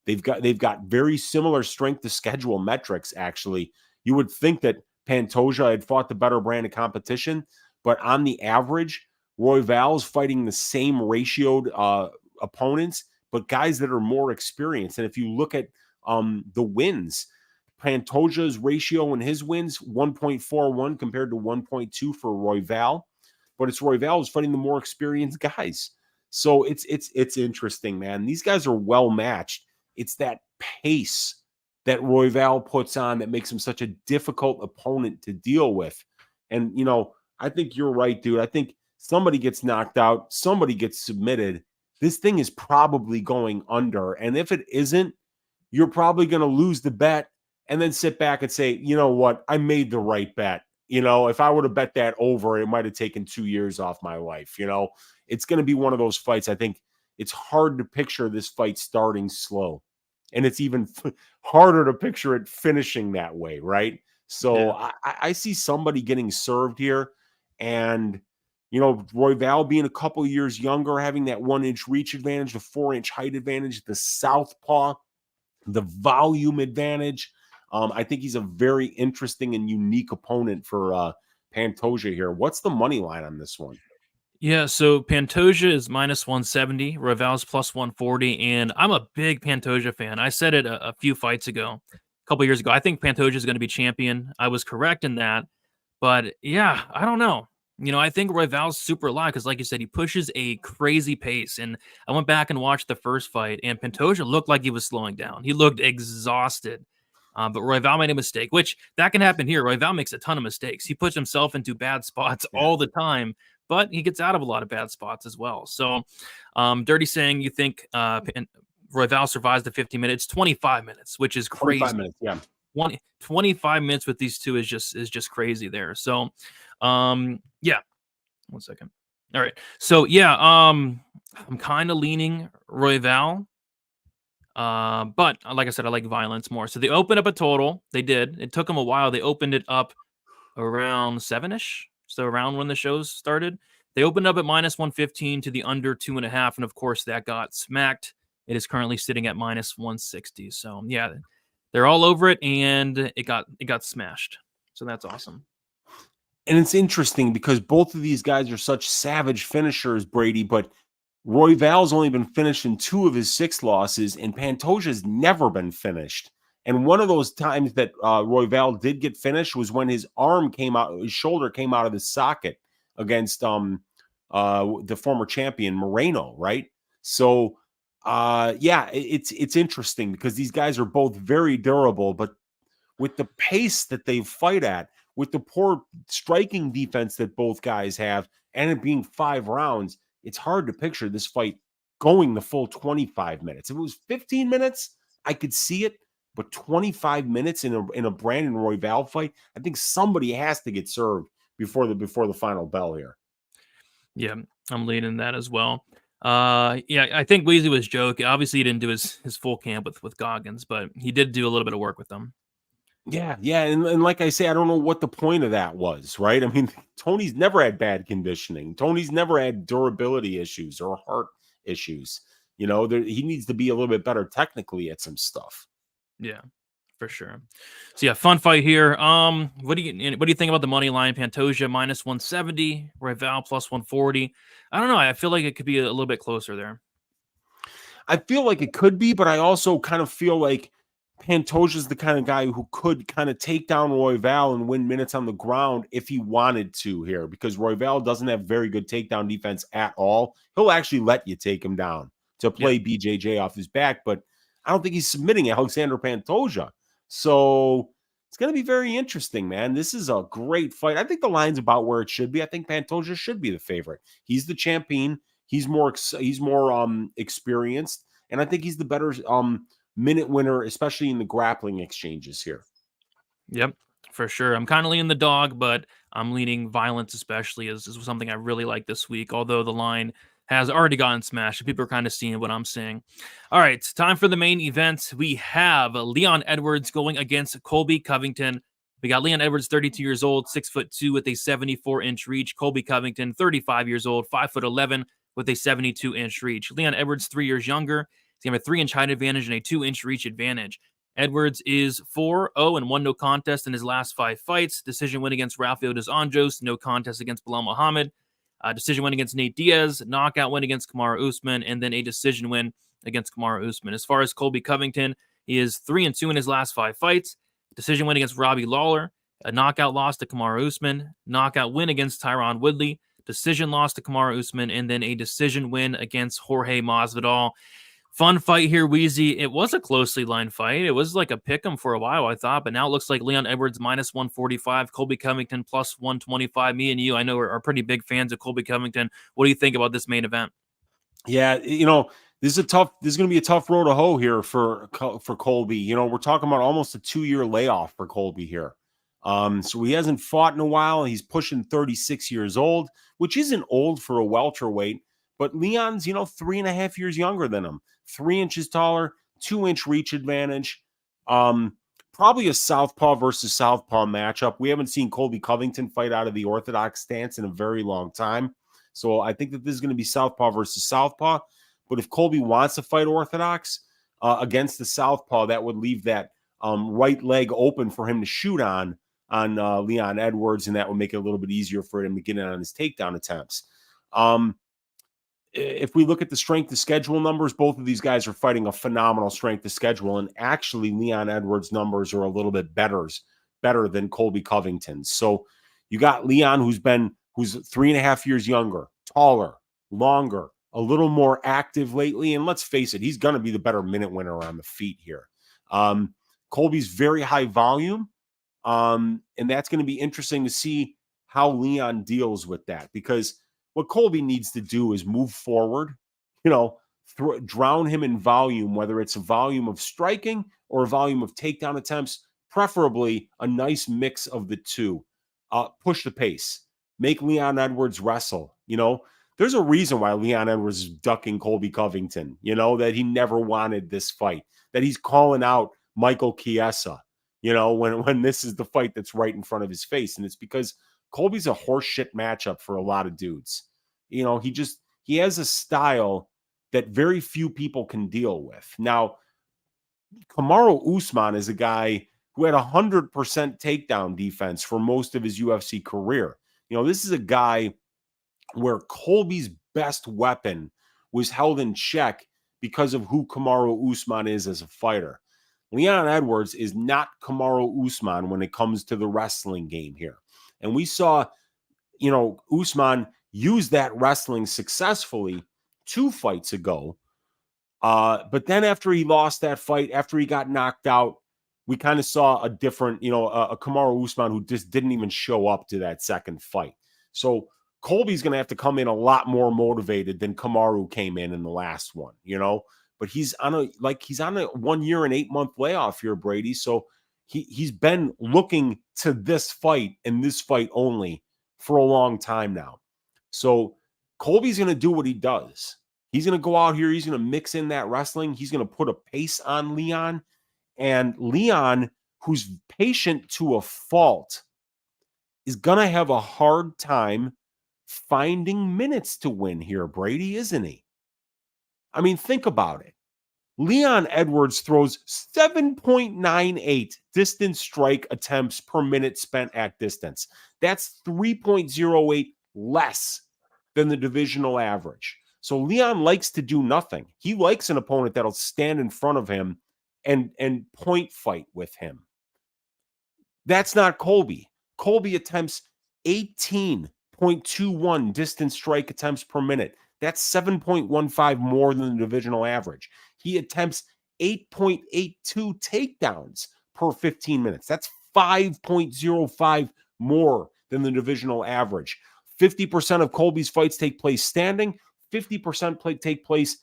they've got very similar strength to schedule metrics. Actually, you would think that Pantoja had fought the better brand of competition, but on the average, Royval's fighting the same ratioed opponents, but guys that are more experienced. And if you look at the wins, Pantoja's ratio in his wins 1.41 compared to 1.2 for Royval. But it's Royval who's fighting the more experienced guys. So it's interesting, man. These guys are well matched. It's that pace that Royval puts on that makes him such a difficult opponent to deal with. And, you know, I think you're right, dude. I think somebody gets knocked out, somebody gets submitted. This thing is probably going under. And if it isn't, you're probably going to lose the bet and then sit back and say, you know what, I made the right bet. You know, if I would have bet that over, it might have taken 2 years off my life. You know, it's going to be one of those fights. I think it's hard to picture this fight starting slow. And it's even harder to picture it finishing that way, right? So yeah. I see somebody getting served here. And, you know, Royval being a couple years younger, having that 1-inch reach advantage, the 4-inch height advantage, the southpaw, the volume advantage. I think he's a very interesting and unique opponent for Pantoja here. What's the money line on this one? Yeah, so Pantoja is -170, Royval's +140, and I'm a big Pantoja fan. I said it a few fights ago, a couple years ago. I think Pantoja is going to be champion. I was correct in that, but yeah, I don't know. You know, I think Royval's super live because, like you said, he pushes a crazy pace. And I went back and watched the first fight, and Pantoja looked like he was slowing down. He looked exhausted. But Royval made a mistake, which that can happen here. Royval makes a ton of mistakes. He puts himself into bad spots all the time, but he gets out of a lot of bad spots as well. So, Dirty saying you think Royval survives the 50 minutes, 25 minutes, which is crazy. 25 minutes, yeah. 25 minutes with these two is just crazy there. So, yeah. 1 second. All right. So, yeah, I'm kind of leaning Royval. But like I said, I like violence more. So they opened up a total. They did. It took them a while. They opened it up around 7-ish. So around when the shows started, they opened up at -115 to the under 2.5. And of course that got smacked. It is currently sitting at -160. So yeah, they're all over it and it got smashed. So that's awesome. And it's interesting because both of these guys are such savage finishers, Brady, but Royval's only been finished in 2 of his 6 losses, and Pantoja's never been finished. And one of those times that Royval did get finished was when his shoulder came out of the socket against the former champion Moreno, right? So, yeah, it's interesting because these guys are both very durable, but with the pace that they fight at, with the poor striking defense that both guys have, and it being 5 rounds, it's hard to picture this fight going the full 25 minutes. If it was 15 minutes, I could see it, but 25 minutes in a Brandon Royval fight, I think somebody has to get served before the final bell here. Yeah, I'm leaning that as well. Yeah, I think Weezy was joking. Obviously, he didn't do his full camp with Goggins, but he did do a little bit of work with them. Yeah, and like I say, I don't know what the point of that was, right? I mean, Tony's never had bad conditioning. Tony's never had durability issues or heart issues. He needs to be a little bit better technically at some stuff. Yeah, for sure. So yeah, fun fight here. What do you think about the money line? Pantoja minus 170, Royval plus 140. I don't know. I feel like it could be a little bit closer there. I feel like it could be, but I also kind of feel like Pantoja's the kind of guy who could kind of take down Royval and win minutes on the ground if he wanted to here, because Royval doesn't have very good takedown defense at all. He'll actually let you take him down to play BJJ off his back, but I don't think he's submitting Alexandre Pantoja. So it's going to be very interesting, man. This is a great fight. I think the line's about where it should be. I think Pantoja should be the favorite. He's the champion. He's more experienced, and I think he's the better minute winner, especially in the grappling exchanges here. Yep, for sure. I'm kind of leaning the dog, but I'm leaning violence, especially is something I really like this week. Although the line has already gotten smashed, people are kind of seeing what I'm seeing. All right, time for the main event. We have Leon Edwards going against Colby Covington. We got Leon Edwards, 32 years old, 6'2" with a 74-inch reach. Colby Covington, 35 years old, 5'11" with a 72-inch reach. Leon Edwards, 3 years younger. He's got a 3-inch height advantage and a 2-inch reach advantage. Edwards is 4-0 and 1 no contest in his last 5 fights. Decision win against Rafael dos Anjos, no contest against Bilal Muhammad. Decision win against Nate Diaz, knockout win against Kamaru Usman, and then a decision win against Kamaru Usman. As far as Colby Covington, he is 3-2 in his last 5 fights. Decision win against Robbie Lawler, a knockout loss to Kamaru Usman, knockout win against Tyron Woodley, decision loss to Kamaru Usman, and then a decision win against Jorge Masvidal. Fun fight here, Weezy. It was a closely lined fight. It was like a pick'em for a while, I thought, but now it looks like Leon Edwards minus 145, Colby Covington plus 125. Me and you, I know, are pretty big fans of Colby Covington. What do you think about this main event? Yeah, this is going to be a tough road to hoe here for Colby. We're talking about almost a 2-year layoff for Colby here. So he hasn't fought in a while. He's pushing 36 years old, which isn't old for a welterweight. But Leon's, 3.5 years younger than him, 3 inches taller, 2-inch reach advantage. Probably a southpaw versus southpaw matchup. We haven't seen Colby Covington fight out of the orthodox stance in a very long time. So I think that this is going to be southpaw versus southpaw. But if Colby wants to fight orthodox against the southpaw, that would leave that right leg open for him to shoot on Leon Edwards, and that would make it a little bit easier for him to get in on his takedown attempts. If we look at the strength of schedule numbers, both of these guys are fighting a phenomenal strength of schedule, and actually Leon Edwards' numbers are a little bit better than Colby Covington's. So you got Leon, who's 3.5 years younger, taller, longer, a little more active lately, and let's face it, he's going to be the better minute winner on the feet here. Colby's very high volume, and that's going to be interesting to see how Leon deals with that, because what Colby needs to do is move forward, drown him in volume, whether it's a volume of striking or a volume of takedown attempts, preferably a nice mix of the two. Push the pace. Make Leon Edwards wrestle. There's a reason why Leon Edwards is ducking Colby Covington, that he never wanted this fight, that he's calling out Michael Chiesa, when this is the fight that's right in front of his face. And it's because Colby's a horseshit matchup for a lot of dudes. He has a style that very few people can deal with. Now, Kamaru Usman is a guy who had 100% takedown defense for most of his UFC career. This is a guy where Colby's best weapon was held in check because of who Kamaru Usman is as a fighter. Leon Edwards is not Kamaru Usman when it comes to the wrestling game here. And we saw, Usman use that wrestling successfully 2 fights ago. But then after he lost that fight, after he got knocked out, we kind of saw a different, a Kamaru Usman who just didn't even show up to that second fight. So Colby's going to have to come in a lot more motivated than Kamaru came in the last one, but he's on a 1 year and 8 month layoff here, Brady. So he's been looking to this fight and this fight only for a long time now. So Colby's going to do what he does. He's going to go out here. He's going to mix in that wrestling. He's going to put a pace on Leon. And Leon, who's patient to a fault, is going to have a hard time finding minutes to win here, Brady, isn't he? I mean, think about it. Leon Edwards throws 7.98 distance strike attempts per minute spent at distance. That's 3.08 less than the divisional average. So Leon likes to do nothing. He likes an opponent that'll stand in front of him and point fight with him. That's not Colby. Colby attempts 18.21 distance strike attempts per minute. That's 7.15 more than the divisional average. He attempts 8.82 takedowns per 15 minutes. That's 5.05 more than the divisional average. 50% of Colby's fights take place standing. 50% take place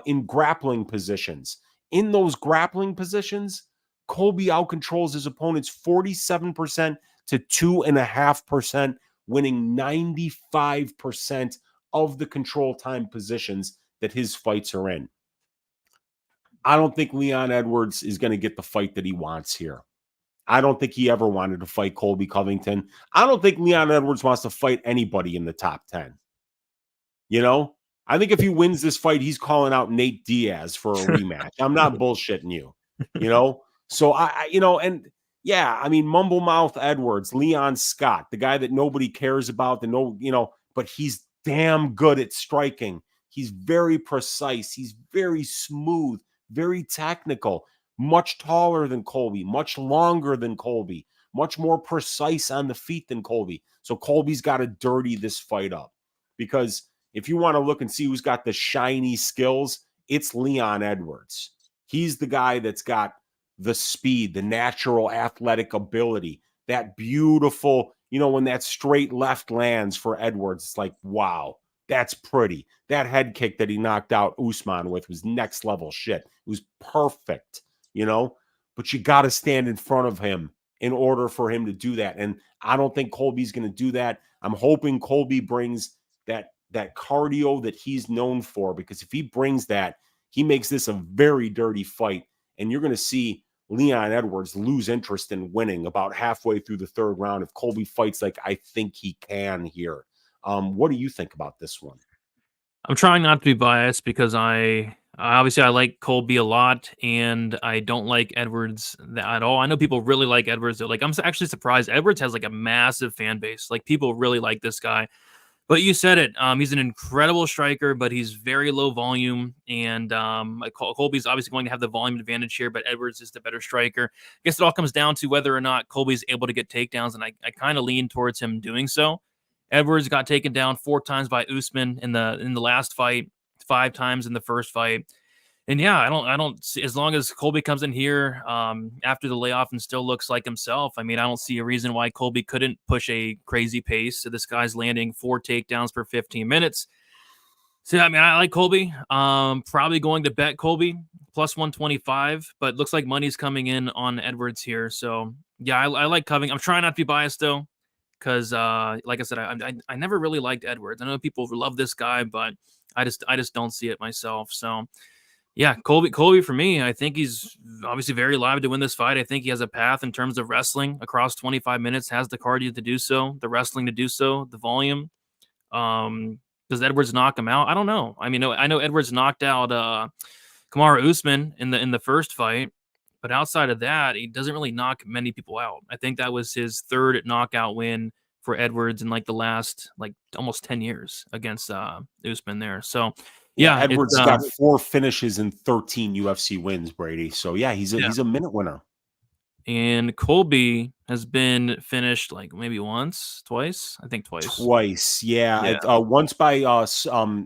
in grappling positions. In those grappling positions, Colby outcontrols his opponents 47% to 2.5%, winning 95% of the control time positions that his fights are in. I don't think Leon Edwards is going to get the fight that he wants here. I don't think he ever wanted to fight Colby Covington. I don't think Leon Edwards wants to fight anybody in the top 10. I think if he wins this fight, he's calling out Nate Diaz for a rematch. I'm not bullshitting you, So Mumble Mouth Edwards, Leon Scott, the guy that nobody cares about, but he's damn good at striking. He's very precise. He's very smooth, very technical, much taller than Colby, much longer than Colby, much more precise on the feet than Colby. So Colby's got to dirty this fight up, because if you want to look and see who's got the shiny skills, it's Leon Edwards. He's the guy that's got the speed, the natural athletic ability, that beautiful, when that straight left lands for Edwards, it's like, wow, that's pretty. That head kick that he knocked out Usman with was next level shit. It was perfect, but you got to stand in front of him in order for him to do that. And I don't think Colby's going to do that. I'm hoping Colby brings that cardio that he's known for, because if he brings that, he makes this a very dirty fight. And you're going to see Leon Edwards lose interest in winning about halfway through the third round if Colby fights like I think he can here. What do you think about this one? I'm trying not to be biased because I like Colby a lot, and I don't like Edwards at all. I know people really like Edwards. I'm actually surprised. Edwards has a massive fan base. People really like this guy. But you said it. He's an incredible striker, but he's very low volume. And Colby's obviously going to have the volume advantage here, but Edwards is the better striker. I guess it all comes down to whether or not Colby's able to get takedowns, and I kind of lean towards him doing so. Edwards got taken down 4 times by Usman in the last fight, 5 times in the first fight. And yeah, I don't see, as long as Colby comes in here after the layoff and still looks like himself, I don't see a reason why Colby couldn't push a crazy pace. So this guy's landing 4 takedowns per 15 minutes. So I like Colby. Probably going to bet Colby plus 125, but looks like money's coming in on Edwards here. So yeah, I like Covington. I'm trying not to be biased though, because like I said, I never really liked Edwards. I know people love this guy, but I just don't see it myself. So yeah, Colby for me, I think he's obviously very live to win this fight. I think he has a path in terms of wrestling across 25 minutes, has the cardio to do so, the wrestling to do so, the volume. Does Edwards knock him out? I don't know. I know Edwards knocked out Kamaru Usman in the first fight, But outside of that, he doesn't really knock many people out. I think that was his third knockout win for Edwards in like the last like almost 10 years against Usman there. So Yeah, yeah, it's Edwards got 4 finishes and 13 UFC wins, Brady. So yeah, he's a minute winner. And Colby has been finished like maybe once, twice. I think twice. Twice, yeah. Once by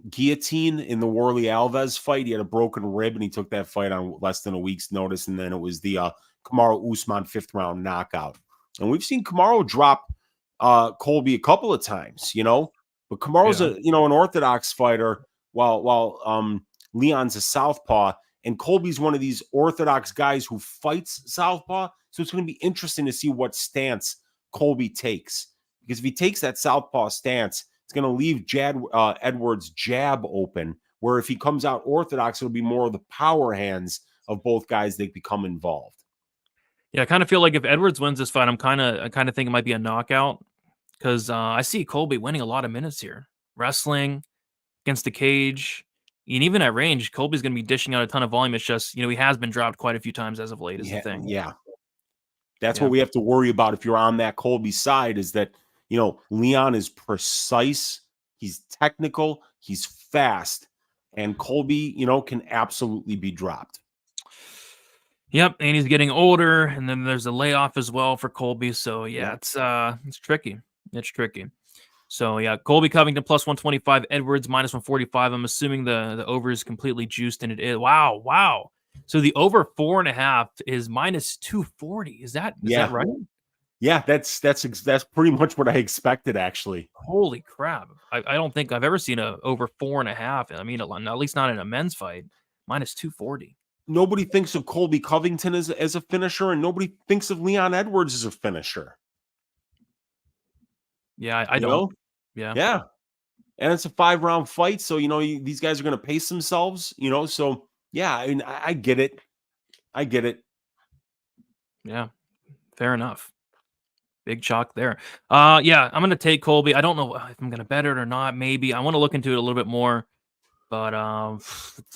guillotine in the Warley Alves fight. He had a broken rib, and he took that fight on less than a week's notice. And then it was the Kamaru Usman 5th round knockout. And we've seen Kamaru drop Colby a couple of times, But Kamaru's an orthodox fighter, while Leon's a southpaw. And Colby's one of these orthodox guys who fights southpaw. So it's going to be interesting to see what stance Colby takes. Because if he takes that southpaw stance, it's going to leave Edwards' jab open, where if he comes out orthodox, it'll be more of the power hands of both guys that become involved. Yeah, I kind of feel like if Edwards wins this fight, I kind of think it might be a knockout, because I see Colby winning a lot of minutes here. Wrestling against the cage. And even at range, Colby's going to be dishing out a ton of volume. It's just, he has been dropped quite a few times as of late, is the thing. Yeah. That's what we have to worry about if you're on that Colby side, is that, Leon is precise. He's technical. He's fast. And Colby, can absolutely be dropped. Yep. And he's getting older. And then there's a layoff as well for Colby. So, it's tricky. It's tricky. So, Colby Covington plus 125, Edwards minus 145. I'm assuming the over is completely juiced, and it is. Wow. So the over 4.5 is minus 240. Is that right? Yeah, that's pretty much what I expected, actually. Holy crap. I don't think I've ever seen a over 4.5. I mean, at least not in a men's fight. Minus 240. Nobody thinks of Colby Covington as a finisher, and nobody thinks of Leon Edwards as a finisher. Yeah, I don't. Yeah. And it's a 5-round fight. So, these guys are going to pace themselves, So, yeah, I mean, I get it. Yeah, fair enough. Big chalk there. I'm going to take Colby. I don't know if I'm going to bet it or not. Maybe. I want to look into it a little bit more. But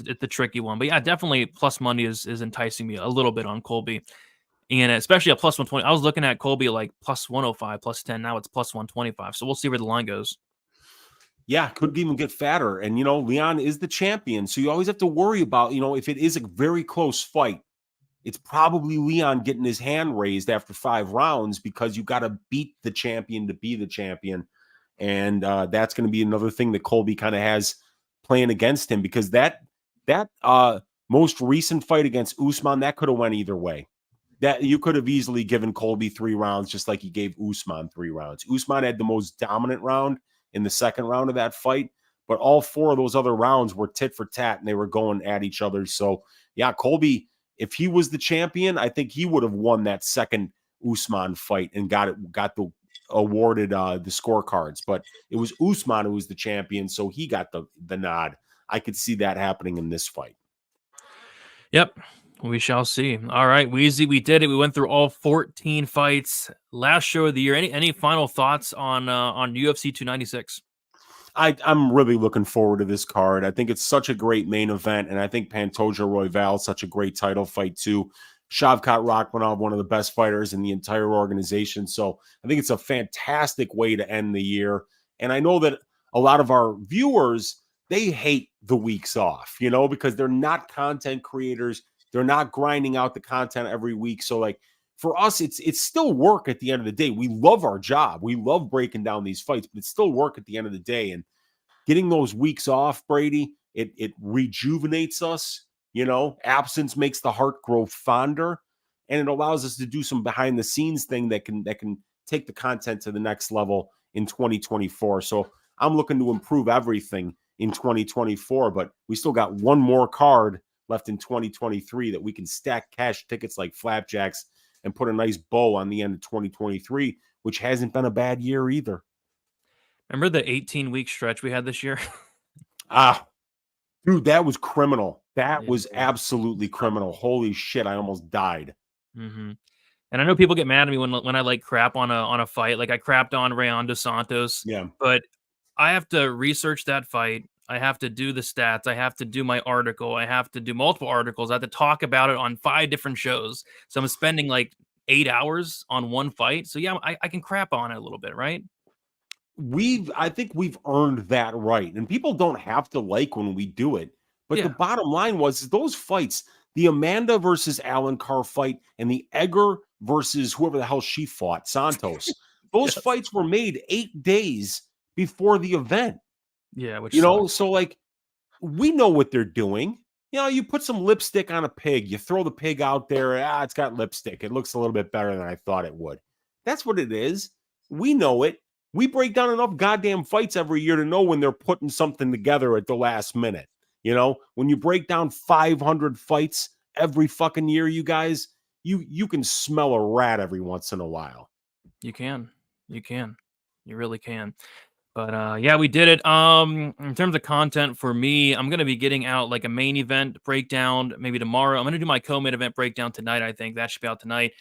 it's a tricky one. But, yeah, definitely plus money is enticing me a little bit on Colby. And especially at plus 120. I was looking at Colby like plus 105, plus 10. Now it's plus 125. So we'll see where the line goes. Yeah, could even get fatter. And, Leon is the champion. So you always have to worry about, if it is a very close fight, it's probably Leon getting his hand raised after 5 rounds, because you got to beat the champion to be the champion. And that's going to be another thing that Colby kind of has playing against him, because that most recent fight against Usman, that could have went either way. That you could have easily given Colby 3 rounds, just like he gave Usman 3 rounds. Usman had the most dominant round in the second round of that fight, but all 4 of those other rounds were tit for tat, and they were going at each other. So, yeah, Colby, if he was the champion, I think he would have won that second Usman fight and got awarded the scorecards. But it was Usman who was the champion, so he got the nod. I could see that happening in this fight. Yep. We shall see. All right, Weezy, we did it. We went through all 14 fights. Last show of the year. Any final thoughts on UFC 296? I'm really looking forward to this card. I think it's such a great main event, and I think Pantoja Royval is such a great title fight too. Shavkat Rakhmonov, one of the best fighters in the entire organization. So I think it's a fantastic way to end the year. And I know that a lot of our viewers, they hate the weeks off, because they're not content creators. They're not grinding out the content every week. So, like, for us, it's still work at the end of the day. We love our job. We love breaking down these fights, but it's still work at the end of the day. And getting those weeks off, Brady, it rejuvenates us. Absence makes the heart grow fonder, and it allows us to do some behind the scenes thing that can take the content to the next level in 2024. So I'm looking to improve everything in 2024, but we still got one more card left in 2023 that we can stack cash tickets like flapjacks and put a nice bow on the end of 2023, which hasn't been a bad year either. Remember the 18-week stretch we had this year? Dude, that was criminal. That was absolutely criminal. Holy shit, I almost died. Mm-hmm. And I know people get mad at me when I like crap on a fight. Like I crapped on Rayon dos Santos. Yeah. But I have to research that fight. I have to do the stats. I have to do my article. I have to do multiple articles. I have to talk about it on 5 different shows. So I'm spending like 8 hours on one fight. So yeah, I can crap on it a little bit, right? I think we've earned that right. And people don't have to like when we do it. But the Yeah. bottom line was those fights, the Amanda versus Alan Carr fight and the Egger versus whoever the hell she fought, Santos. Those Yes. fights were made 8 days before the event. Yeah, which You know, sucks. so like we know what they're doing. You know, you put some lipstick on a pig, you throw the pig out there, it's got lipstick. It looks a little bit better than I thought it would. That's what it is. We know it. We break down enough goddamn fights every year to know when they're putting something together at the last minute. You know, when you break down 500 fights every fucking year, you guys, you can smell a rat every once in a while. You can. You can. You really can. But yeah, we did it. In terms of content for me, I'm gonna be getting out like a main event breakdown maybe tomorrow. I'm gonna do my co-main event breakdown tonight. I think that should be out tonight.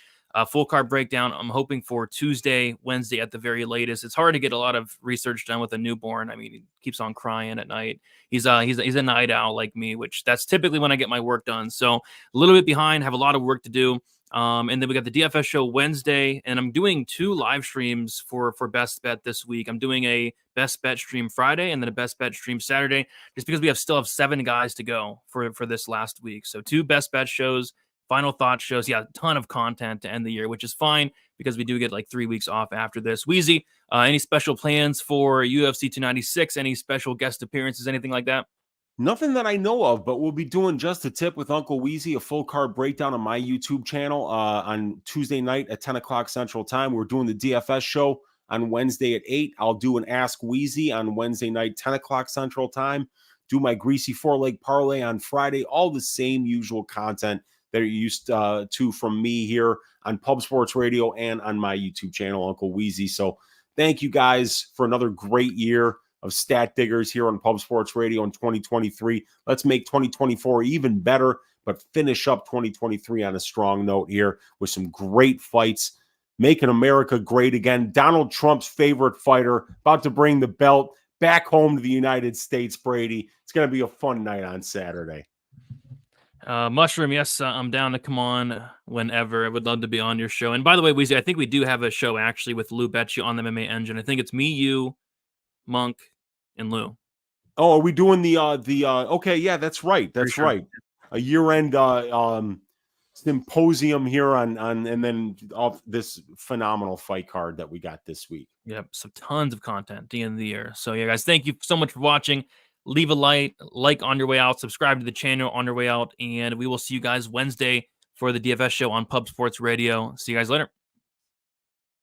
Full card breakdown. I'm hoping for Tuesday, Wednesday at the very latest. It's hard to get a lot of research done with a newborn. I mean, he keeps on crying at night. He's a night owl like me, which that's typically when I get my work done. So a little bit behind. Have a lot of work to do. And then we got the DFS show Wednesday, and I'm doing 2 live streams for Best Bet this week. I'm doing a Best Bet stream Friday and then a Best Bet stream Saturday, just because we still have 7 guys to go for this last week. So 2 Best Bet shows, final thought shows. Yeah, a ton of content to end the year, which is fine because we do get like 3 weeks off after this. Weezy, any special plans for UFC 296? Any special guest appearances? Anything like that? Nothing that I know of, but we'll be doing Just a Tip with Uncle Weezy, a full card breakdown on my YouTube channel on Tuesday night at 10 o'clock Central Time. We're doing the DFS show on Wednesday at 8. I'll do an Ask Weezy on Wednesday night, 10 o'clock Central Time. Do my Greasy 4-leg parlay on Friday. All the same usual content that you're used to from me here on Pub Sports Radio and on my YouTube channel, Uncle Weezy. So thank you guys for another great year of Stat Diggers here on Pub Sports Radio in 2023. Let's make 2024 even better, but finish up 2023 on a strong note here with some great fights, making America great again. Donald Trump's favorite fighter about to bring the belt back home to the United States, Brady. It's going to be a fun night on Saturday. Mushroom, yes, I'm down to come on whenever. I would love to be on your show. And by the way, Weezy, I think we do have a show actually with Lou Becci on the MMA Engine. I think it's me, you, Monk, and Lou. Oh, are we doing the okay, yeah, that's right. That's sure. right. A year-end symposium here on and then off this phenomenal fight card that we got this week. Yep, so tons of content at the end of the year. So yeah, guys, thank you so much for watching. Leave a like on your way out, subscribe to the channel on your way out, and we will see you guys Wednesday for the DFS show on Pub Sports Radio. See you guys later.